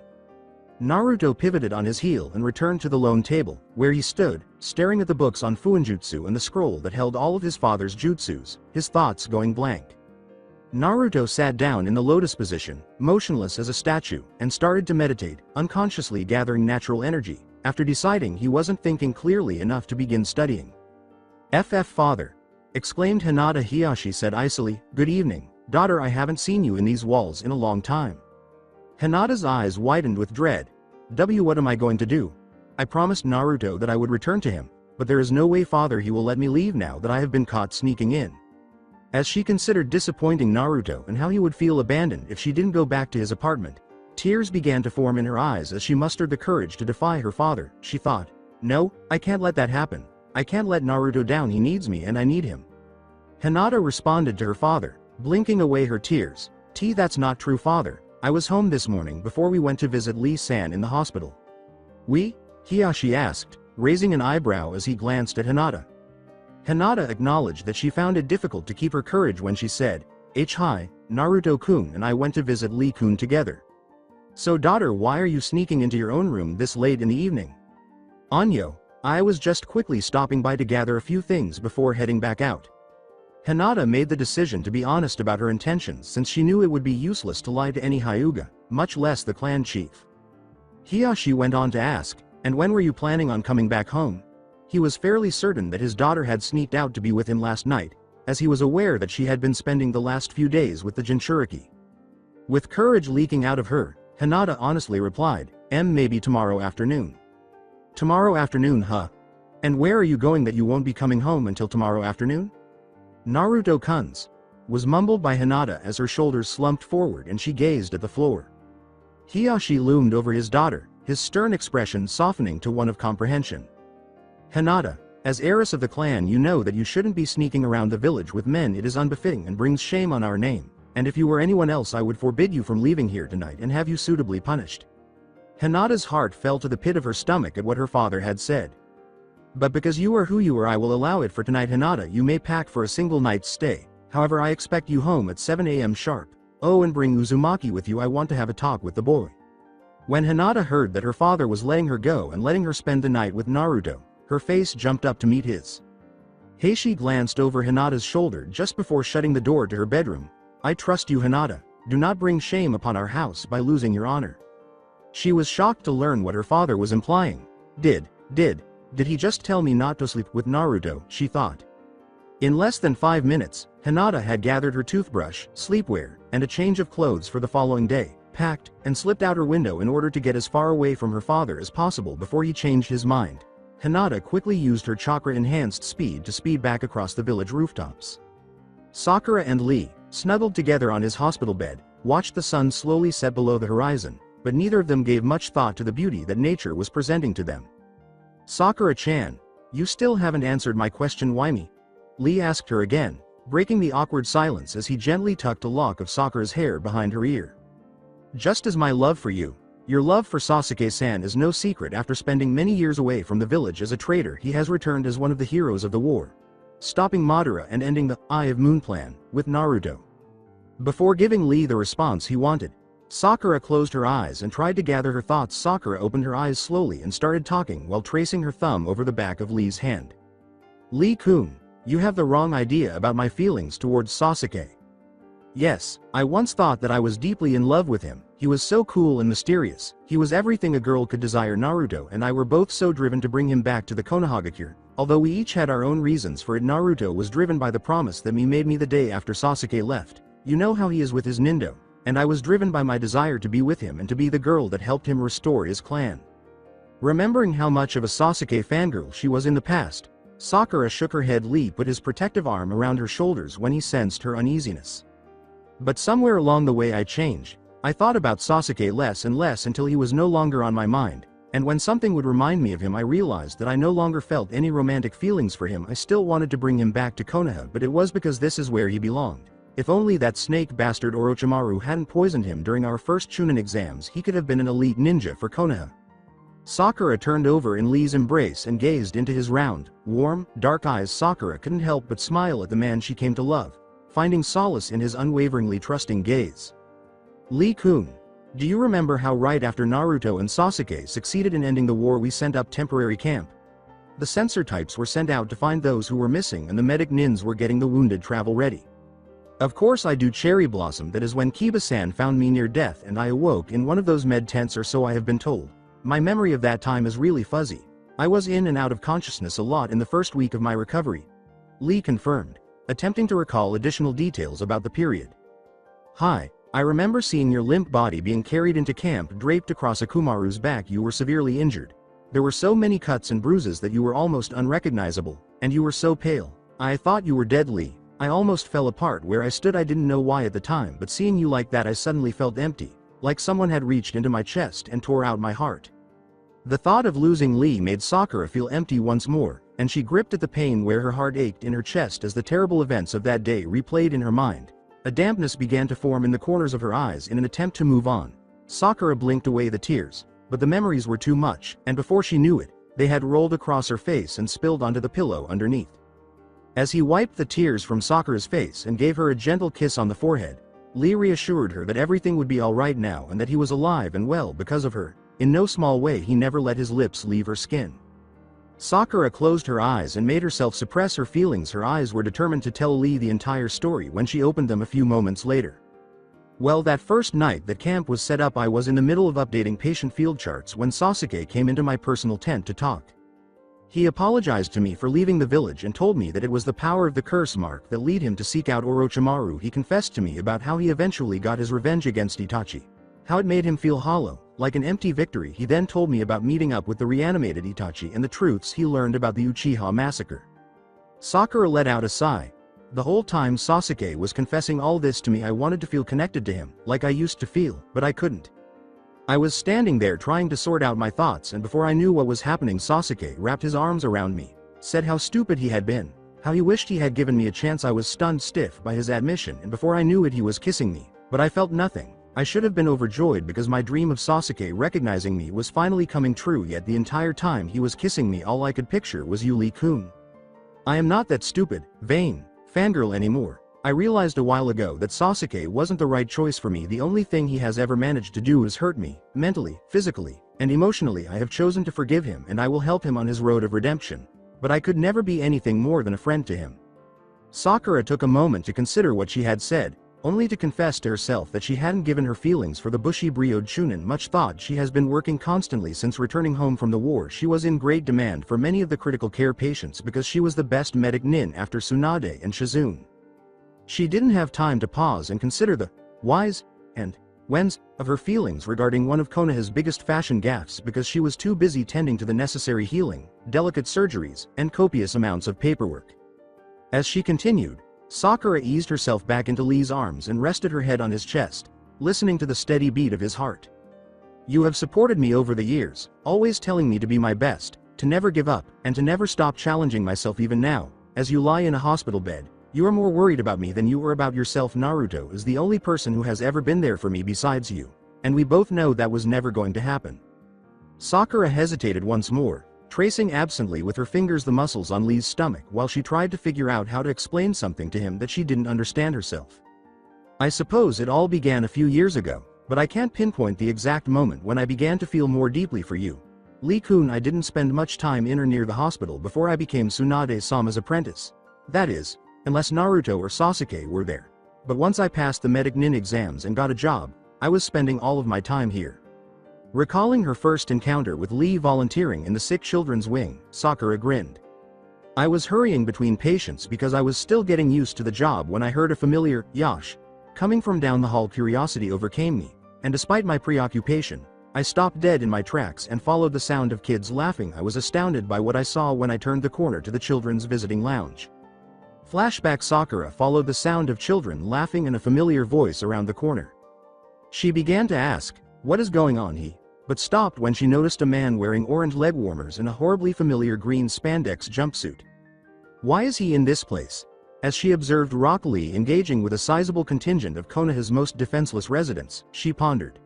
Naruto pivoted on his heel and returned to the lone table, where he stood, staring at the books on Fuinjutsu and the scroll that held all of his father's jutsus, his thoughts going blank. Naruto sat down in the lotus position, motionless as a statue, and started to meditate, unconsciously gathering natural energy, after deciding he wasn't thinking clearly enough to begin studying. Father!" exclaimed Hinata. Hiashi said icily, "Good evening, daughter. I haven't seen you in these walls in a long time." Hinata's eyes widened with dread. What am I going to do? I promised Naruto that I would return to him, but there is no way, father, he will let me leave now that I have been caught sneaking in. As she considered disappointing Naruto and how he would feel abandoned if she didn't go back to his apartment, tears began to form in her eyes as she mustered the courage to defy her father. She thought, "No, I can't let that happen. I can't let Naruto down. He needs me and I need him." Hinata responded to her father, blinking away her tears. That's not true, father. I was home this morning before we went to visit Lee-san in the hospital." "We?" Hiashi asked, raising an eyebrow as he glanced at Hinata. Hinata acknowledged that she found it difficult to keep her courage when she said, "Hi, Naruto-kun and I went to visit Lee-kun together." "So daughter, why are you sneaking into your own room this late in the evening?" "Anyo, I was just quickly stopping by to gather a few things before heading back out." Hinata made the decision to be honest about her intentions since she knew it would be useless to lie to any Hyuga, much less the clan chief. Hiashi went on to ask, "And when were you planning on coming back home?" He was fairly certain that his daughter had sneaked out to be with him last night, as he was aware that she had been spending the last few days with the Jinchuriki. With courage leaking out of her, Hinata honestly replied, "Maybe tomorrow afternoon." "Tomorrow afternoon, huh? And where are you going that you won't be coming home until tomorrow afternoon?" "Naruto-kun's," was mumbled by Hinata as her shoulders slumped forward and she gazed at the floor. Hiashi loomed over his daughter, his stern expression softening to one of comprehension. "Hinata, as heiress of the clan, you know that you shouldn't be sneaking around the village with men. It is unbefitting and brings shame on our name, and if you were anyone else I would forbid you from leaving here tonight and have you suitably punished." Hinata's heart fell to the pit of her stomach at what her father had said. "But because you are who you are, I will allow it for tonight. Hinata, you may pack for a single night's stay. However, I expect you home at 7 a.m. sharp. Oh, and bring Uzumaki with you. I want to have a talk with the boy." When Hinata heard that her father was letting her go and letting her spend the night with Naruto, her face jumped up to meet his. Heishi glanced over Hinata's shoulder just before shutting the door to her bedroom. "I trust you, Hinata. Do not bring shame upon our house by losing your honor." She was shocked to learn what her father was implying. Did he just tell me not to sleep with Naruto, she thought. In less than 5 minutes, Hinata had gathered her toothbrush, sleepwear, and a change of clothes for the following day, packed, and slipped out her window in order to get as far away from her father as possible before he changed his mind. Hinata quickly used her chakra-enhanced speed to speed back across the village rooftops. Sakura and Lee, snuggled together on his hospital bed, watched the sun slowly set below the horizon, but neither of them gave much thought to the beauty that nature was presenting to them. "Sakura-chan, you still haven't answered my question. Why me?" Lee asked her again, breaking the awkward silence as he gently tucked a lock of Sakura's hair behind her ear. "Just as my love for you. Your love for Sasuke-san is no secret. After spending many years away from the village as a traitor, he has returned as one of the heroes of the war, stopping Madara and ending the Eye of Moon plan with Naruto." Before giving Lee the response he wanted, Sakura closed her eyes and tried to gather her thoughts. Sakura opened her eyes slowly and started talking while tracing her thumb over the back of Lee's hand. "Lee-kun, you have the wrong idea about my feelings towards Sasuke. Yes, I once thought that I was deeply in love with him. He was so cool and mysterious. He was everything a girl could desire. Naruto and I were both so driven to bring him back to the Konohagakure, Although we each had our own reasons for it, Naruto was driven by the promise that he made me the day after Sasuke left. You know how he is with his Nindo, and I was driven by my desire to be with him and to be the girl that helped him restore his clan. Remembering how much of a Sasuke fangirl she was in the past, Sakura shook her head. Lee put his protective arm around her shoulders when he sensed her uneasiness. But somewhere along the way I changed. I thought about Sasuke less and less until he was no longer on my mind, and when something would remind me of him I realized that I no longer felt any romantic feelings for him. I still wanted to bring him back to Konoha, but it was because this is where he belonged. If only that snake bastard Orochimaru hadn't poisoned him during our first Chunin exams, he could have been an elite ninja for Konoha. Sakura turned over in Lee's embrace and gazed into his round, warm, dark eyes. Sakura couldn't help but smile at the man she came to love, finding solace in his unwaveringly trusting gaze. Lee-kun, do you remember how right after Naruto and Sasuke succeeded in ending the war we sent up temporary camp? The sensor types were sent out to find those who were missing and the medic nins were getting the wounded travel ready. Of course I do. Cherry blossom. That is when Kiba-san found me near death and I awoke in one of those med tents, or so I have been told. My memory of that time is really fuzzy. I was in and out of consciousness a lot in the first week of my recovery. Lee confirmed, attempting to recall additional details about the period. Hi, I remember seeing your limp body being carried into camp draped across Akumaru's back. You were severely injured. There were so many cuts and bruises that you were almost unrecognizable, and you were so pale. I thought you were dead, Lee. I almost fell apart where I stood. I didn't know why at the time, but seeing you like that I suddenly felt empty, like someone had reached into my chest and tore out my heart. The thought of losing Lee made Sakura feel empty once more, and she gripped at the pain where her heart ached in her chest as the terrible events of that day replayed in her mind. A dampness began to form in the corners of her eyes in an attempt to move on. Sakura blinked away the tears, but the memories were too much, and before she knew it, they had rolled across her face and spilled onto the pillow underneath. As he wiped the tears from Sakura's face and gave her a gentle kiss on the forehead, Lee reassured her that everything would be alright now and that he was alive and well because of her. In no small way he never let his lips leave her skin. Sakura closed her eyes and made herself suppress her feelings. Her eyes were determined to tell Lee the entire story when she opened them a few moments later. Well, that first night that camp was set up I was in the middle of updating patient field charts when Sasuke came into my personal tent to talk. He apologized to me for leaving the village and told me that it was the power of the curse mark that led him to seek out Orochimaru. He confessed to me about how he eventually got his revenge against Itachi. How it made him feel hollow, like an empty victory. He then told me about meeting up with the reanimated Itachi and the truths he learned about the Uchiha massacre. Sakura let out a sigh. The whole time Sasuke was confessing all this to me I wanted to feel connected to him, like I used to feel, but I couldn't. I was standing there trying to sort out my thoughts, and before I knew what was happening Sasuke wrapped his arms around me, said how stupid he had been, how he wished he had given me a chance. I was stunned stiff by his admission, and before I knew it he was kissing me, but I felt nothing. I should have been overjoyed because my dream of Sasuke recognizing me was finally coming true, yet the entire time he was kissing me all I could picture was you, Lee-kun. I am not that stupid, vain, fangirl anymore. I realized a while ago that Sasuke wasn't the right choice for me. The only thing he has ever managed to do is hurt me, mentally, physically, and emotionally. I have chosen to forgive him and I will help him on his road of redemption. But I could never be anything more than a friend to him. Sakura took a moment to consider what she had said, only to confess to herself that she hadn't given her feelings for the bushy-brioed Chunin much thought. She has been working constantly since returning home from the war. She was in great demand for many of the critical care patients because she was the best medic nin after Tsunade and Shizune. She didn't have time to pause and consider the whys and whens of her feelings regarding one of Konoha's biggest fashion gaffes because she was too busy tending to the necessary healing, delicate surgeries, and copious amounts of paperwork. As she continued, Sakura eased herself back into Lee's arms and rested her head on his chest, listening to the steady beat of his heart. You have supported me over the years, always telling me to be my best, to never give up, and to never stop challenging myself. Even now, as you lie in a hospital bed, you are more worried about me than you are about yourself. Naruto is the only person who has ever been there for me besides you, and we both know that was never going to happen. Sakura hesitated once more, tracing absently with her fingers the muscles on Lee's stomach while she tried to figure out how to explain something to him that she didn't understand herself. I suppose it all began a few years ago, but I can't pinpoint the exact moment when I began to feel more deeply for you. Lee-kun, I didn't spend much time in or near the hospital before I became Tsunade-sama's apprentice. That is, unless Naruto or Sasuke were there. But once I passed the medic nin exams and got a job, I was spending all of my time here. Recalling her first encounter with Lee volunteering in the sick children's wing, Sakura grinned. I was hurrying between patients because I was still getting used to the job when I heard a familiar "Yash" coming from down the hall. Curiosity overcame me, and despite my preoccupation, I stopped dead in my tracks and followed the sound of kids laughing. I was astounded by what I saw when I turned the corner to the children's visiting lounge. Flashback. Sakura followed the sound of children laughing and a familiar voice around the corner. She began to ask, "What is going on?" but stopped when she noticed a man wearing orange leg warmers and a horribly familiar green spandex jumpsuit. Why is he in this place? As she observed Rock Lee engaging with a sizable contingent of Konoha's most defenseless residents, she pondered.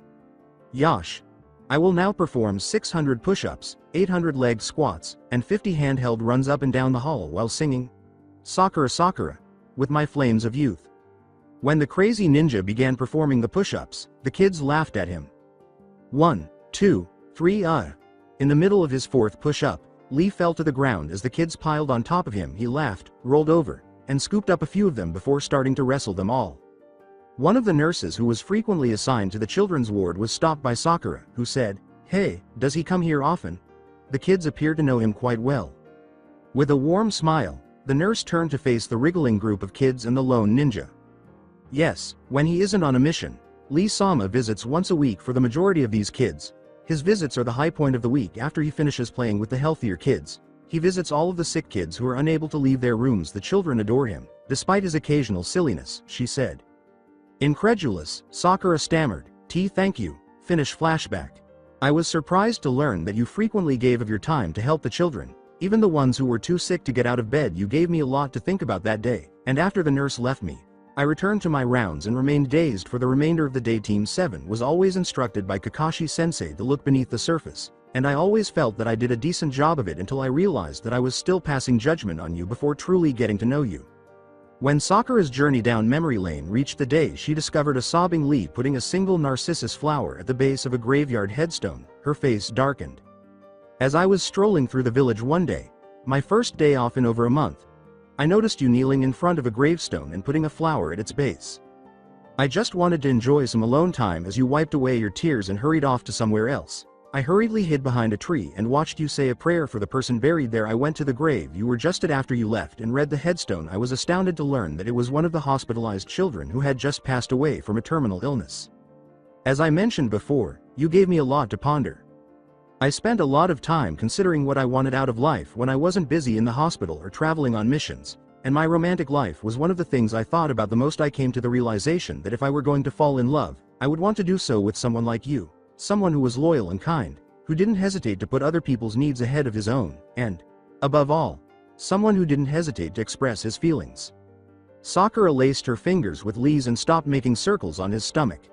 Yash. I will now perform 600 push-ups, 800 leg squats, and 50 handheld runs up and down the hall while singing Sakura Sakura with my flames of youth. When the crazy ninja began performing the push-ups, the kids laughed at him. 1, 2, 3, In the middle of his fourth push-up, Lee fell to the ground as the kids piled on top of him. He laughed, rolled over, and scooped up a few of them before starting to wrestle them all. One of the nurses who was frequently assigned to the children's ward was stopped by Sakura, who said, "Hey, does he come here often?" The kids appeared to know him quite well. With a warm smile, the nurse turned to face the wriggling group of kids and the lone ninja. Yes, when he isn't on a mission, Lee-sama visits once a week for the majority of these kids. His visits are the high point of the week after he finishes playing with the healthier kids. He visits all of the sick kids who are unable to leave their rooms. The children adore him, despite his occasional silliness, she said. Incredulous, Sakura stammered, Thank you." Finish. Flashback. I was surprised to learn that you frequently gave of your time to help the children, even the ones who were too sick to get out of bed. You gave me a lot to think about that day, and after the nurse left me, I returned to my rounds and remained dazed for the remainder of the day. Team 7 was always instructed by Kakashi-sensei to look beneath the surface, and I always felt that I did a decent job of it until I realized that I was still passing judgment on you before truly getting to know you. When Sakura's journey down memory lane reached the day she discovered a sobbing Lee putting a single narcissus flower at the base of a graveyard headstone, her face darkened. As I was strolling through the village one day, my first day off in over a month, I noticed you kneeling in front of a gravestone and putting a flower at its base. I just wanted to enjoy some alone time as you wiped away your tears and hurried off to somewhere else. I hurriedly hid behind a tree and watched you say a prayer for the person buried there. I went to the grave you were just at after you left and read the headstone. I was astounded to learn that it was one of the hospitalized children who had just passed away from a terminal illness. As I mentioned before, you gave me a lot to ponder. I spent a lot of time considering what I wanted out of life when I wasn't busy in the hospital or traveling on missions, and my romantic life was one of the things I thought about the most. I came to the realization that if I were going to fall in love, I would want to do so with someone like you, someone who was loyal and kind, who didn't hesitate to put other people's needs ahead of his own, and, above all, someone who didn't hesitate to express his feelings. Sakura laced her fingers with Lee's and stopped making circles on his stomach.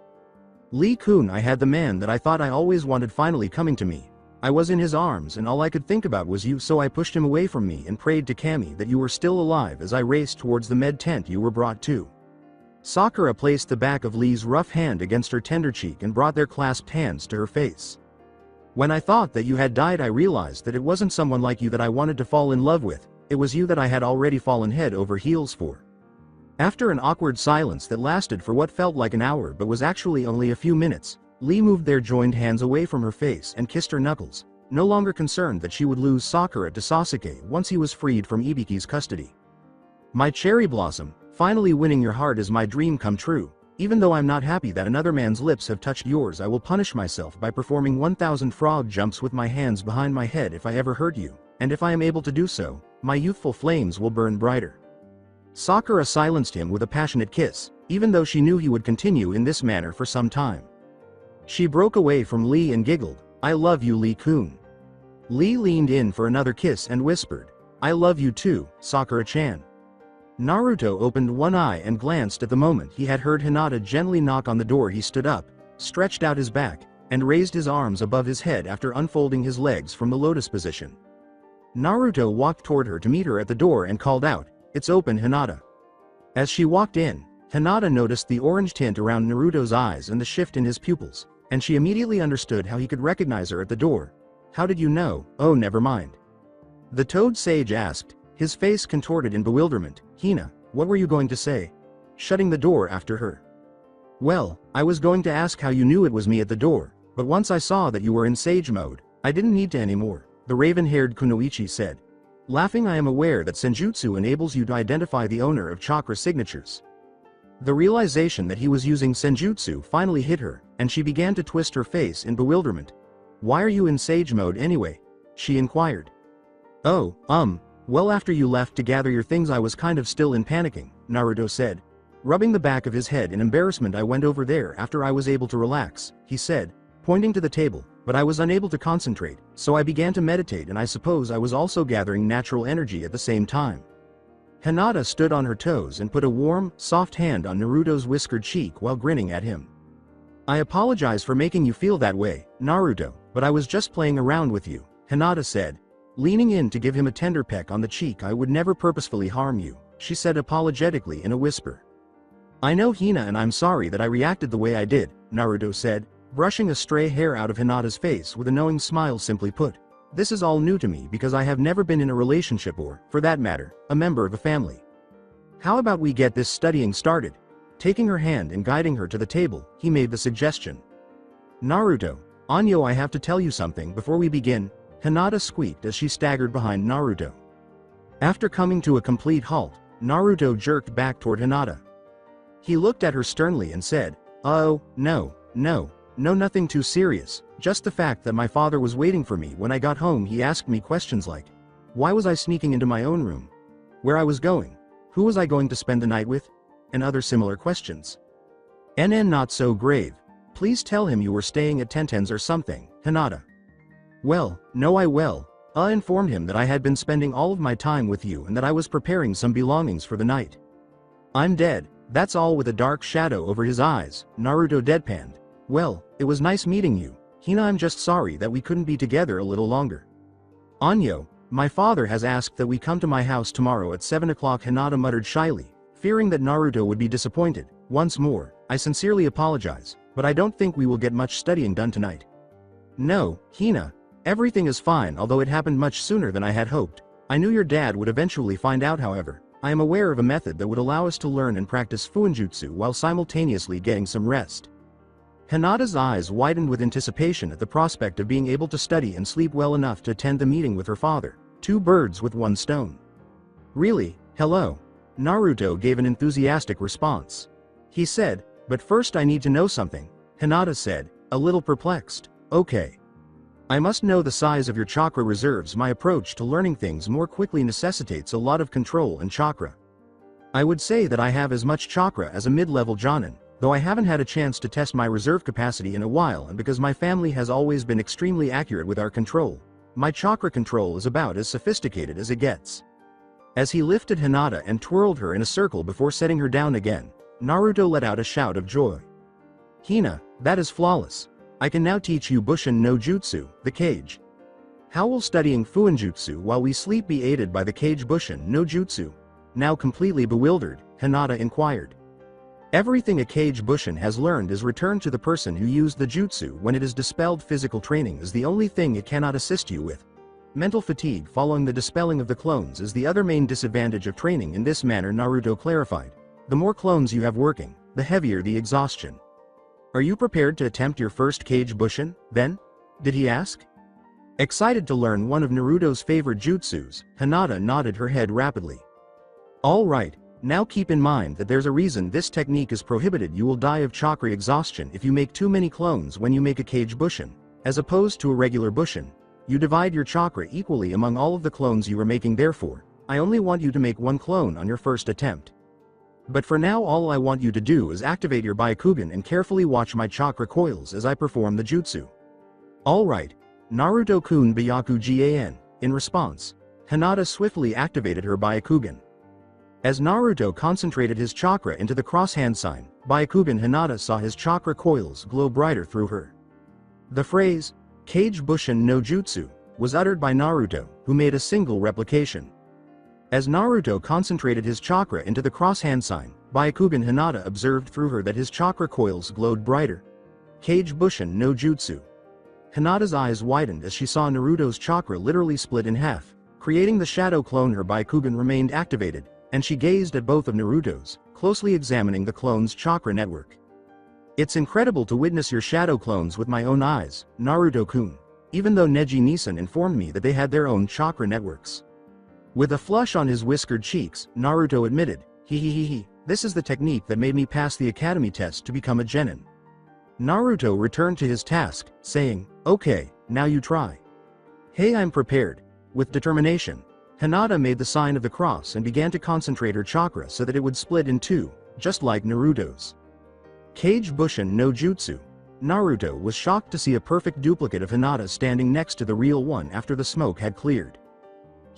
Lee-kun, I had the man that I thought I always wanted finally coming to me. I was in his arms and all I could think about was you, so I pushed him away from me and prayed to Kami that you were still alive as I raced towards the med tent you were brought to. Sakura placed the back of Lee's rough hand against her tender cheek and brought their clasped hands to her face. When I thought that you had died, I realized that it wasn't someone like you that I wanted to fall in love with, it was you that I had already fallen head over heels for. After an awkward silence that lasted for what felt like an hour but was actually only a few minutes, Lee moved their joined hands away from her face and kissed her knuckles, no longer concerned that she would lose Sakura to Sasuke once he was freed from Ibiki's custody. My cherry blossom, finally winning your heart is my dream come true. Even though I'm not happy that another man's lips have touched yours, I will punish myself by performing 1,000 frog jumps with my hands behind my head if I ever hurt you, and if I am able to do so, my youthful flames will burn brighter. Sakura silenced him with a passionate kiss, even though she knew he would continue in this manner for some time. She broke away from Lee and giggled, I love you, Lee-kun. Lee leaned in for another kiss and whispered, I love you too, Sakura-chan. Naruto opened one eye and glanced at the moment he had heard Hinata gently knock on the door. He stood up, stretched out his back, and raised his arms above his head after unfolding his legs from the lotus position. Naruto walked toward her to meet her at the door and called out, It's open, Hinata. As she walked in, Hinata noticed the orange tint around Naruto's eyes and the shift in his pupils, and she immediately understood how he could recognize her at the door. How did you know? Oh, never mind. The Toad Sage asked, his face contorted in bewilderment. Hina, what were you going to say? Shutting the door after her. Well, I was going to ask how you knew it was me at the door, but once I saw that you were in sage mode, I didn't need to anymore, the raven-haired Kunoichi said. Laughing, I am aware that Senjutsu enables you to identify the owner of chakra signatures. The realization that he was using Senjutsu finally hit her, and she began to twist her face in bewilderment. Why are you in sage mode anyway? She inquired. Oh, well, after you left to gather your things I was kind of still in panicking, Naruto said. Rubbing the back of his head in embarrassment, I went over there after I was able to relax, he said, pointing to the table, but I was unable to concentrate, so I began to meditate, and I suppose I was also gathering natural energy at the same time. Hinata stood on her toes and put a warm, soft hand on Naruto's whiskered cheek while grinning at him. I apologize for making you feel that way, Naruto, but I was just playing around with you, Hinata said. Leaning in to give him a tender peck on the cheek. I would never purposefully harm you, she said apologetically in a whisper. I know, Hina, and I'm sorry that I reacted the way I did, Naruto said, brushing a stray hair out of Hinata's face with a knowing smile. Simply put, this is all new to me because I have never been in a relationship or, for that matter, a member of a family. How about we get this studying started? Taking her hand and guiding her to the table, he made the suggestion. Naruto, Anyo, I have to tell you something before we begin, Hinata squeaked as she staggered behind Naruto. After coming to a complete halt, Naruto jerked back toward Hinata. He looked at her sternly and said, oh, no, nothing too serious, just the fact that my father was waiting for me when I got home. He asked me questions like, why was I sneaking into my own room? Where I was going? Who was I going to spend the night with? And other similar questions. Not so grave. Please tell him you were staying at Tenten's or something, Hinata. Well, no, I informed him that I had been spending all of my time with you and that I was preparing some belongings for the night. I'm dead, that's all. With a dark shadow over his eyes, Naruto deadpanned. Well, it was nice meeting you, Hina. I'm just sorry that we couldn't be together a little longer. Anyo, my father has asked that we come to my house tomorrow at 7 o'clock, Hinata muttered shyly, fearing that Naruto would be disappointed. Once more, I sincerely apologize, but I don't think we will get much studying done tonight. No, Hina. Everything is fine, although it happened much sooner than I had hoped. I knew your dad would eventually find out. However, I am aware of a method that would allow us to learn and practice Fuinjutsu while simultaneously getting some rest. Hinata's eyes widened with anticipation at the prospect of being able to study and sleep well enough to attend the meeting with her father. Two birds with one stone. Really? Hello. Naruto gave an enthusiastic response. He said, but first I need to know something, Hinata said, a little perplexed. Okay. I must know the size of your chakra reserves. My approach to learning things more quickly necessitates a lot of control and chakra. I would say that I have as much chakra as a mid-level Jonin, though I haven't had a chance to test my reserve capacity in a while, and because my family has always been extremely accurate with our control, my chakra control is about as sophisticated as it gets. As he lifted Hinata and twirled her in a circle before setting her down again, Naruto let out a shout of joy. Hina, that is flawless. I can now teach you Bushin no Jutsu, the cage. How will studying Fuinjutsu while we sleep be aided by the cage Bushin no Jutsu? Now completely bewildered, Hinata inquired. Everything a cage Bushin has learned is returned to the person who used the jutsu when it is dispelled. Physical training is the only thing it cannot assist you with. Mental fatigue following the dispelling of the clones is the other main disadvantage of training in this manner, Naruto clarified. The more clones you have working, the heavier the exhaustion. Are you prepared to attempt your first cage Bushin, then? Did he ask? Excited to learn one of Naruto's favorite jutsus, Hinata nodded her head rapidly. All right, now keep in mind that there's a reason this technique is prohibited. You will die of chakra exhaustion if you make too many clones when you make a cage Bushin. As opposed to a regular Bushin, you divide your chakra equally among all of the clones you are making. Therefore, I only want you to make one clone on your first attempt. But for now, all I want you to do is activate your Byakugan and carefully watch my chakra coils as I perform the jutsu. Alright, Naruto-kun Byakugan. In response, Hinata swiftly activated her Byakugan. As Naruto concentrated his chakra into the cross-hand sign, Byakugan, Hinata saw his chakra coils glow brighter through her. The phrase, Kage Bushin no Jutsu, was uttered by Naruto, who made a single replication. As Naruto concentrated his chakra into the cross-hand sign, Byakugan Hinata observed through her that his chakra coils glowed brighter. Kage Bushin no Jutsu. Hinata's eyes widened as she saw Naruto's chakra literally split in half, creating the shadow clone. Her Byakugan remained activated, and she gazed at both of Naruto's, closely examining the clone's chakra network. It's incredible to witness your shadow clones with my own eyes, Naruto-kun, even though Neji Nisan informed me that they had their own chakra networks. With a flush on his whiskered cheeks, Naruto admitted, he, this is the technique that made me pass the academy test to become a genin. Naruto returned to his task, saying, okay, now you try. Hey, I'm prepared. With determination, Hinata made the sign of the cross and began to concentrate her chakra so that it would split in two, just like Naruto's. Kage Bushin no Jutsu. Naruto was shocked to see a perfect duplicate of Hinata standing next to the real one after the smoke had cleared.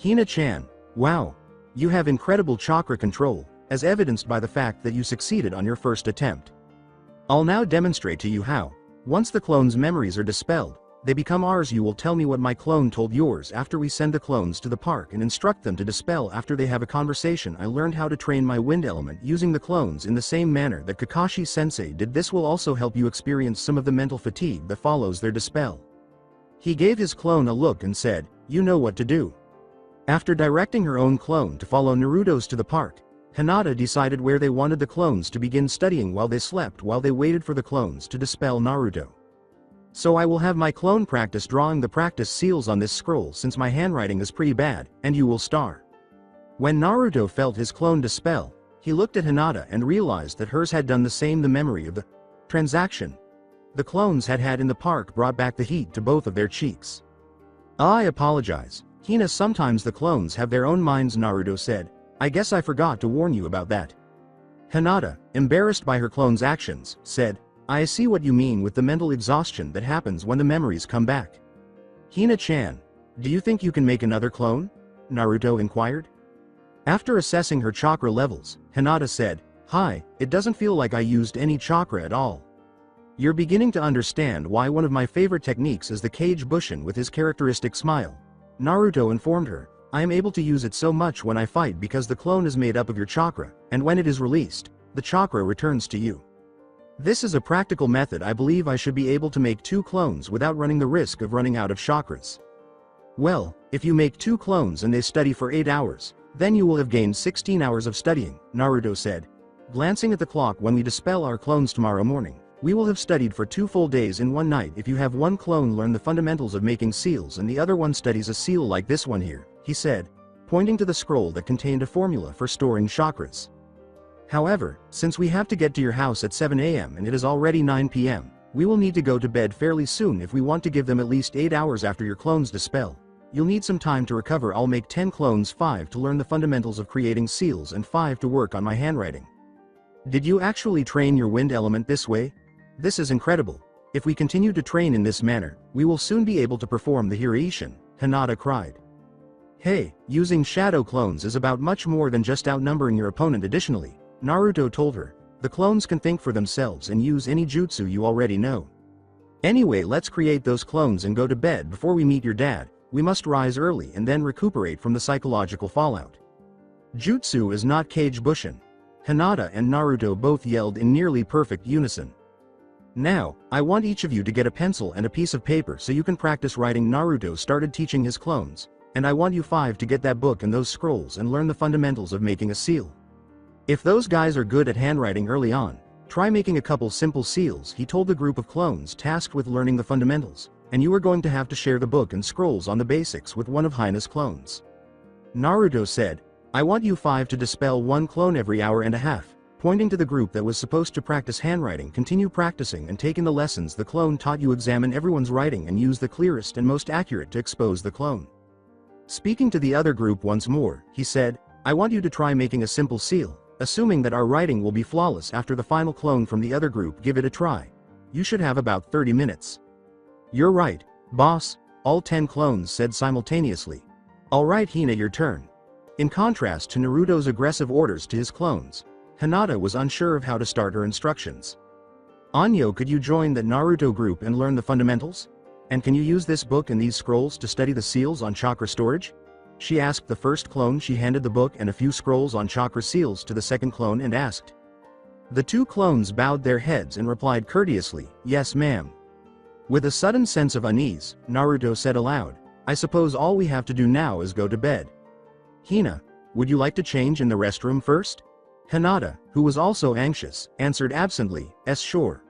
Hina-chan, wow. You have incredible chakra control, as evidenced by the fact that you succeeded on your first attempt. I'll now demonstrate to you how. Once the clone's memories are dispelled, they become ours. You will tell me what my clone told yours after we send the clones to the park and instruct them to dispel after they have a conversation. I learned how to train my wind element using the clones in the same manner that Kakashi-sensei did. This will also help you experience some of the mental fatigue that follows their dispel. He gave his clone a look and said, you know what to do. After directing her own clone to follow Naruto's to the park, Hinata decided where they wanted the clones to begin studying while they slept while they waited for the clones to dispel Naruto. So I will have my clone practice drawing the practice seals on this scroll since my handwriting is pretty bad, and you will star. When Naruto felt his clone dispel, he looked at Hinata and realized that hers had done the same. The memory of the transaction the clones had in the park brought back the heat to both of their cheeks. I apologize, Hina. Sometimes the clones have their own minds, Naruto said. I guess I forgot to warn you about that. Hinata, embarrassed by her clone's actions, said, I see what you mean with the mental exhaustion that happens when the memories come back. Hina-chan, do you think you can make another clone? Naruto inquired. After assessing her chakra levels, Hinata said, hi, it doesn't feel like I used any chakra at all. You're beginning to understand why one of my favorite techniques is the Kage Bushin with his characteristic smile. Naruto informed her, I am able to use it so much when I fight because the clone is made up of your chakra, and when it is released, the chakra returns to you. This is a practical method. I believe I should be able to make 2 clones without running the risk of running out of chakras. Well, if you make 2 clones and they study for 8 hours, then you will have gained 16 hours of studying, Naruto said. Glancing at the clock, when we dispel our clones tomorrow morning, we will have studied for 2 full days in one night. If you have one clone learn the fundamentals of making seals and the other one studies a seal like this one here, he said, pointing to the scroll that contained a formula for storing chakras. However, since we have to get to your house at 7 AM and it is already 9 PM, we will need to go to bed fairly soon if we want to give them at least 8 hours after your clones dispel. You'll need some time to recover. I'll make 10 clones, 5 to learn the fundamentals of creating seals and 5 to work on my handwriting. Did you actually train your wind element this way? This is incredible. If we continue to train in this manner, we will soon be able to perform the Hiraishin, Hinata cried. Hey, using shadow clones is about much more than just outnumbering your opponent. Additionally, Naruto told her, the clones can think for themselves and use any jutsu you already know. Anyway, let's create those clones and go to bed before we meet your dad. We must rise early and then recuperate from the psychological fallout. Jutsu is not Kage Bushin. Hinata and Naruto both yelled in nearly perfect unison. Now, I want each of you to get a pencil and a piece of paper so you can practice writing. Naruto started teaching his clones, and I want you 5 to get that book and those scrolls and learn the fundamentals of making a seal. If those guys are good at handwriting early on, try making a couple simple seals, he told the group of clones tasked with learning the fundamentals, and you are going to have to share the book and scrolls on the basics with one of Hina's clones. Naruto said, I want you 5 to dispel 1 clone every hour and a half, pointing to the group that was supposed to practice handwriting. Continue practicing and taking the lessons the clone taught you. Examine everyone's writing and use the clearest and most accurate to expose the clone. Speaking to the other group once more, he said, I want you to try making a simple seal, assuming that our writing will be flawless. After the final clone from the other group give it a try. You should have about 30 minutes. You're right, boss, all 10 clones said simultaneously. Alright Hina, your turn. In contrast to Naruto's aggressive orders to his clones, Hinata was unsure of how to start her instructions. Anyo, could you join the Naruto group and learn the fundamentals? And can you use this book and these scrolls to study the seals on chakra storage? She asked the first clone. She handed the book and a few scrolls on chakra seals to the second clone and asked. The 2 clones bowed their heads and replied courteously, yes ma'am. With a sudden sense of unease, Naruto said aloud, I suppose all we have to do now is go to bed. Hina, would you like to change in the restroom first? Hinata, who was also anxious, answered absently, sure.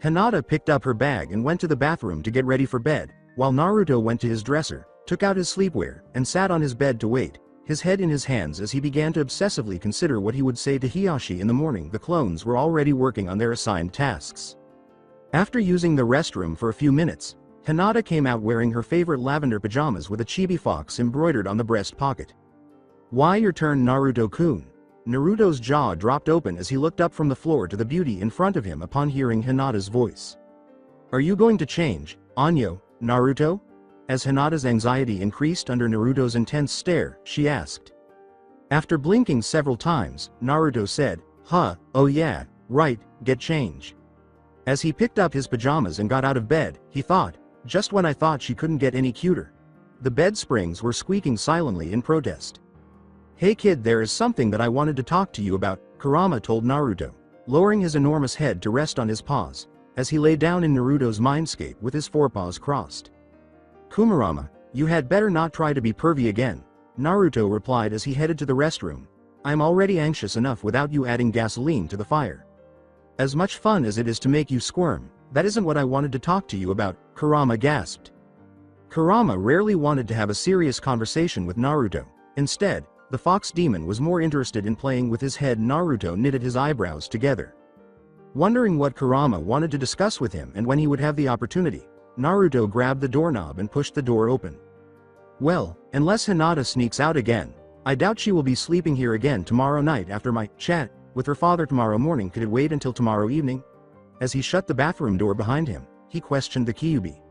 Hinata picked up her bag and went to the bathroom to get ready for bed, while Naruto went to his dresser, took out his sleepwear, and sat on his bed to wait. his head in his hands as he began to obsessively consider what he would say to Hiashi in the morning. The clones were already working on their assigned tasks. After using the restroom for a few minutes, Hinata came out wearing her favorite lavender pajamas with a chibi fox embroidered on the breast pocket. "Why your turn, Naruto-kun?" Naruto's jaw dropped open as he looked up from the floor to the beauty in front of him upon hearing Hinata's voice. "Are you going to change, Anyo, Naruto?" As Hinata's anxiety increased under Naruto's intense stare, she asked. After blinking several times, Naruto said, oh yeah, right, get change." As he picked up his pajamas and got out of bed, he thought, just when I thought she couldn't get any cuter. The bed springs were squeaking silently in protest. "Hey kid, there is something that I wanted to talk to you about," Kurama told Naruto, lowering his enormous head to rest on his paws, as he lay down in Naruto's mindscape with his forepaws crossed. "Kurama, you had better not try to be pervy again," Naruto replied as he headed to the restroom. "I'm already anxious enough without you adding gasoline to the fire. As much fun as it is to make you squirm, that isn't what I wanted to talk to you about," Kurama gasped. Kurama rarely wanted to have a serious conversation with Naruto. Instead, the fox demon was more interested in playing with his head. Naruto knitted his eyebrows together, wondering what Kurama wanted to discuss with him and when he would have the opportunity. Naruto grabbed the doorknob and pushed the door open. "Well, unless Hinata sneaks out again, I doubt she will be sleeping here again tomorrow night after my chat with her father tomorrow morning. Could it wait until tomorrow evening?" As he shut the bathroom door behind him, he questioned the Kyuubi.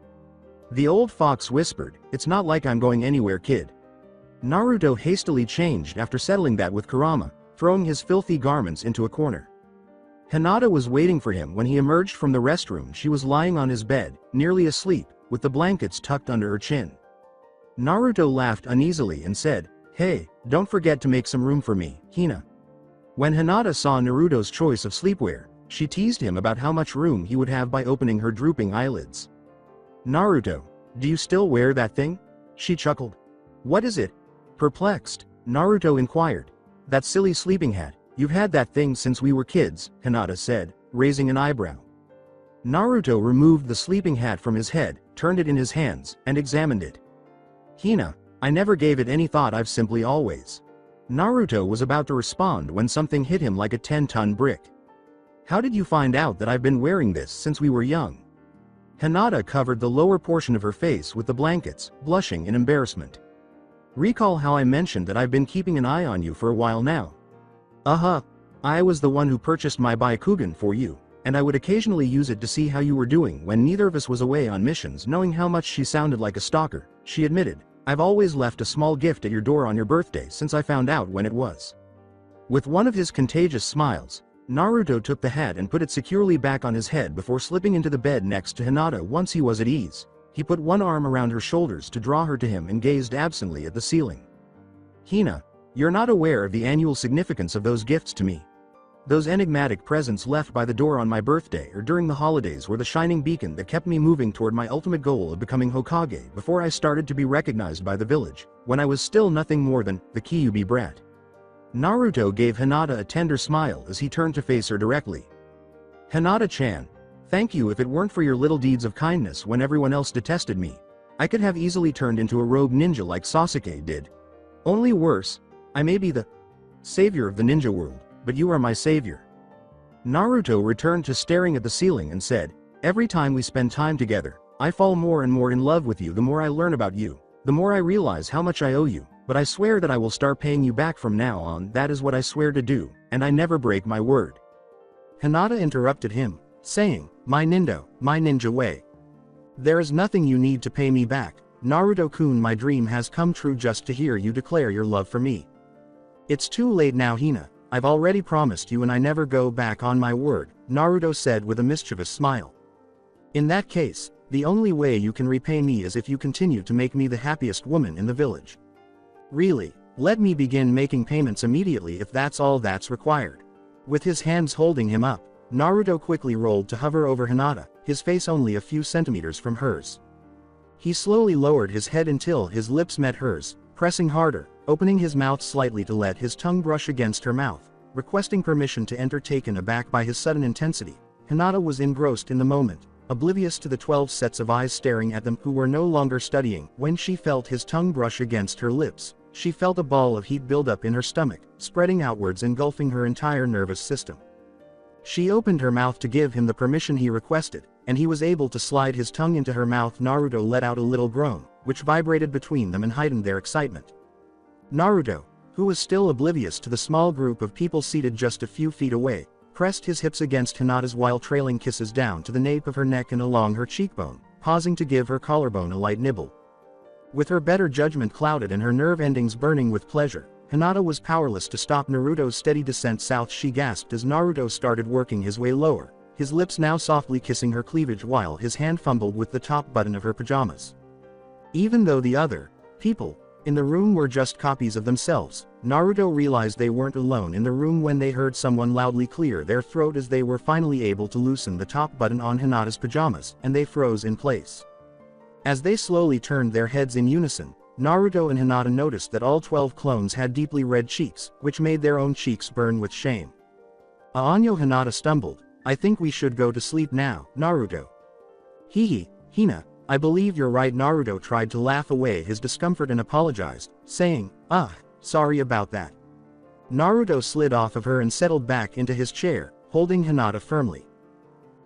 The old fox whispered, "It's not like I'm going anywhere, kid." Naruto hastily changed after settling that with Kurama, throwing his filthy garments into a corner. Hinata was waiting for him when he emerged from the restroom. She was lying on his bed, nearly asleep, with the blankets tucked under her chin. Naruto laughed uneasily and said, "Hey, don't forget to make some room for me, Hina." When Hinata saw Naruto's choice of sleepwear, she teased him about how much room he would have by opening her drooping eyelids. "Naruto, do you still wear that thing?" she chuckled. "What is it?" Perplexed, Naruto inquired. "That silly sleeping hat. You've had that thing since we were kids," Hinata said, raising an eyebrow. Naruto removed the sleeping hat from his head, turned it in his hands, and examined it. "Hina, I never gave it any thought. I've simply always..." Naruto was about to respond when something hit him like a 10-ton brick. "How did you find out that I've been wearing this since we were young?" Hinata covered the lower portion of her face with the blankets, blushing in embarrassment. "Recall how I mentioned that I've been keeping an eye on you for a while now?" I was the one who purchased my Byakugan for you, and I would occasionally use it to see how you were doing when neither of us was away on missions." Knowing how much she sounded like a stalker, she admitted, "I've always left a small gift at your door on your birthday since I found out when it was." With one of his contagious smiles, Naruto took the hat and put it securely back on his head before slipping into the bed next to Hinata. Once he was at ease, he put one arm around her shoulders to draw her to him and gazed absently at the ceiling. "Hina, you're not aware of the annual significance of those gifts to me. Those enigmatic presents left by the door on my birthday or during the holidays were the shining beacon that kept me moving toward my ultimate goal of becoming Hokage before I started to be recognized by the village, when I was still nothing more than the Kyuubi brat." Naruto gave Hinata a tender smile as he turned to face her directly. "Hinata-chan, thank you. If it weren't for your little deeds of kindness when everyone else detested me, I could have easily turned into a rogue ninja like Sasuke did. Only worse, I may be the savior of the ninja world, but you are my savior." Naruto returned to staring at the ceiling and said, "Every time we spend time together, I fall more and more in love with you. The more I learn about you, the more I realize how much I owe you, but I swear that I will start paying you back from now on. That is what I swear to do, and I never break my word." Hinata interrupted him, saying, my ninja way. "There is nothing you need to pay me back, Naruto-kun. My dream has come true just to hear you declare your love for me. It's too late now, Hina. I've already promised you and I never go back on my word," Naruto said with a mischievous smile. "In that case, the only way you can repay me is if you continue to make me the happiest woman in the village. Really, let me begin making payments immediately if that's all that's required." With his hands holding him up, Naruto quickly rolled to hover over Hinata, his face only a few centimeters from hers. He slowly lowered his head until his lips met hers, pressing harder, opening his mouth slightly to let his tongue brush against her mouth, requesting permission to enter. Taken aback by his sudden intensity, Hinata was engrossed in the moment, oblivious to the 12 sets of eyes staring at them who were no longer studying. When she felt his tongue brush against her lips, she felt a ball of heat build up in her stomach, spreading outwards, engulfing her entire nervous system. She opened her mouth to give him the permission he requested, and he was able to slide his tongue into her mouth. Naruto let out a little groan, which vibrated between them and heightened their excitement. Naruto, who was still oblivious to the small group of people seated just a few feet away, pressed his hips against Hinata's while trailing kisses down to the nape of her neck and along her cheekbone, pausing to give her collarbone a light nibble. With her better judgment clouded and her nerve endings burning with pleasure, Hinata was powerless to stop Naruto's steady descent south. She gasped as Naruto started working his way lower, his lips now softly kissing her cleavage while his hand fumbled with the top button of her pajamas. Even though the other people in the room were just copies of themselves, Naruto realized they weren't alone in the room when they heard someone loudly clear their throat as they were finally able to loosen the top button on Hinata's pajamas, and they froze in place. As they slowly turned their heads in unison, Naruto and Hinata noticed that all 12 clones had deeply red cheeks, which made their own cheeks burn with shame. Anyo, Hinata stumbled. I think we should go to sleep now, Naruto. Hina, I believe you're right. Naruto tried to laugh away his discomfort and apologized, saying, sorry about that. Naruto slid off of her and settled back into his chair, holding Hinata firmly.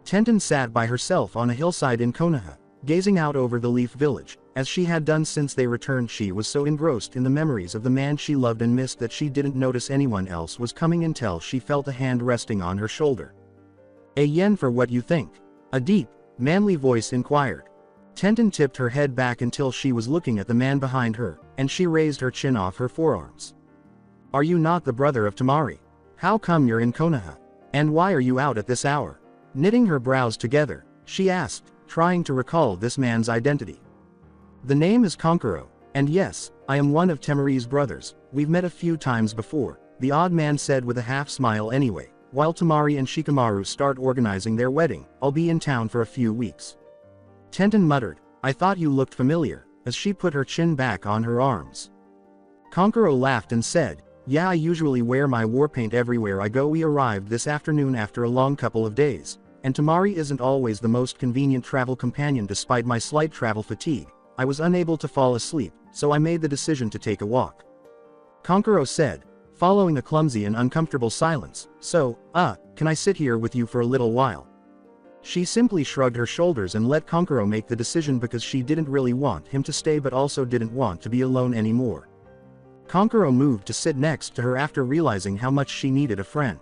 Tenten sat by herself on a hillside in Konoha, gazing out over the Leaf Village. As she had done since they returned, she was so engrossed in the memories of the man she loved and missed that she didn't notice anyone else was coming until she felt a hand resting on her shoulder. A yen for what you think? A deep, manly voice inquired. Tenten tipped her head back until she was looking at the man behind her, and she raised her chin off her forearms. Are you not the brother of Temari? How come you're in Konoha? And why are you out at this hour? Knitting her brows together, she asked, trying to recall this man's identity. The name is Kankuro, and yes, I am one of Temari's brothers. We've met a few times before, the odd man said with a half smile. Anyway, while Temari and Shikamaru start organizing their wedding, I'll be in town for a few weeks. Tenten muttered, I thought you looked familiar, as she put her chin back on her arms. Kankuro laughed and said, yeah, I usually wear my war paint everywhere I go. We arrived this afternoon after a long couple of days, and Temari isn't always the most convenient travel companion. Despite my slight travel fatigue, I was unable to fall asleep, so I made the decision to take a walk. Kankuro said, following a clumsy and uncomfortable silence, so, can I sit here with you for a little while? She simply shrugged her shoulders and let Kankuro make the decision because she didn't really want him to stay but also didn't want to be alone anymore. Kankuro moved to sit next to her after realizing how much she needed a friend.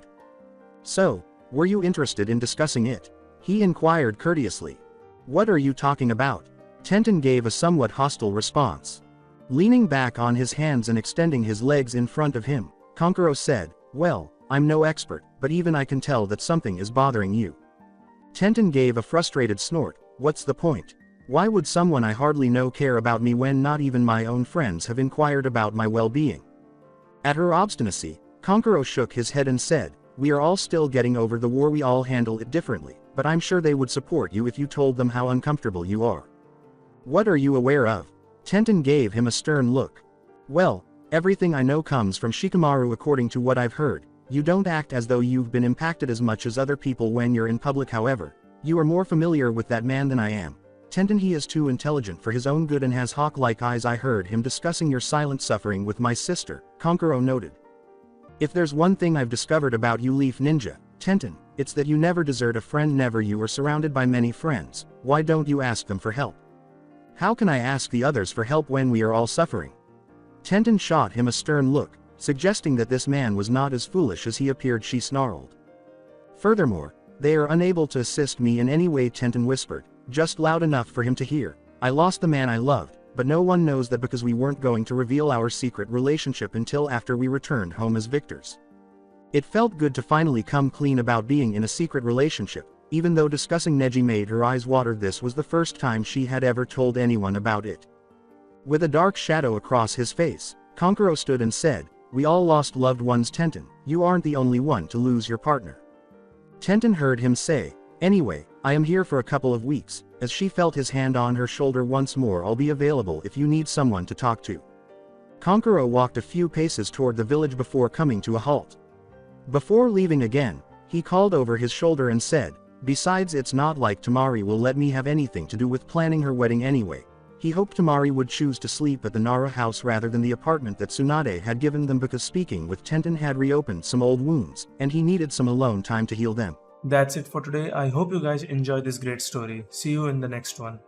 So, were you interested in discussing it? He inquired courteously. What are you talking about? Tenten gave a somewhat hostile response. Leaning back on his hands and extending his legs in front of him, Kankuro said, well, I'm no expert, but even I can tell that something is bothering you. Tenten gave a frustrated snort. What's the point? Why would someone I hardly know care about me when not even my own friends have inquired about my well-being? At her obstinacy, Kankuro shook his head and said, we are all still getting over the war. We all handle it differently, but I'm sure they would support you if you told them how uncomfortable you are. What are you aware of? Tenten gave him a stern look. Well, everything I know comes from Shikamaru. According to what I've heard, you don't act as though you've been impacted as much as other people when you're in public. However, you are more familiar with that man than I am. Tenten, he is too intelligent for his own good and has hawk-like eyes. I heard him discussing your silent suffering with my sister, Kankuro noted. If there's one thing I've discovered about you, Leaf Ninja, Tenten, it's that you never desert a friend. Never. You are surrounded by many friends. Why don't you ask them for help? How can I ask the others for help when we are all suffering? Tenten shot him a stern look, suggesting that this man was not as foolish as he appeared. She snarled. Furthermore, they are unable to assist me in any way, Tenten whispered, just loud enough for him to hear. I lost the man I loved, but no one knows that because we weren't going to reveal our secret relationship until after we returned home as victors. It felt good to finally come clean about being in a secret relationship, even though discussing Neji made her eyes water. This was the first time she had ever told anyone about it. With a dark shadow across his face, Kankuro stood and said, we all lost loved ones, Tenten. You aren't the only one to lose your partner. Tenten heard him say, anyway, I am here for a couple of weeks. As she felt his hand on her shoulder once more, I'll be available if you need someone to talk to. Kankuro walked a few paces toward the village before coming to a halt. Before leaving again, he called over his shoulder and said, besides, it's not like Temari will let me have anything to do with planning her wedding anyway. He hoped Temari would choose to sleep at the Nara house rather than the apartment that Tsunade had given them because speaking with Tenten had reopened some old wounds, and he needed some alone time to heal them. That's it for today. I hope you guys enjoyed this great story. See you in the next one.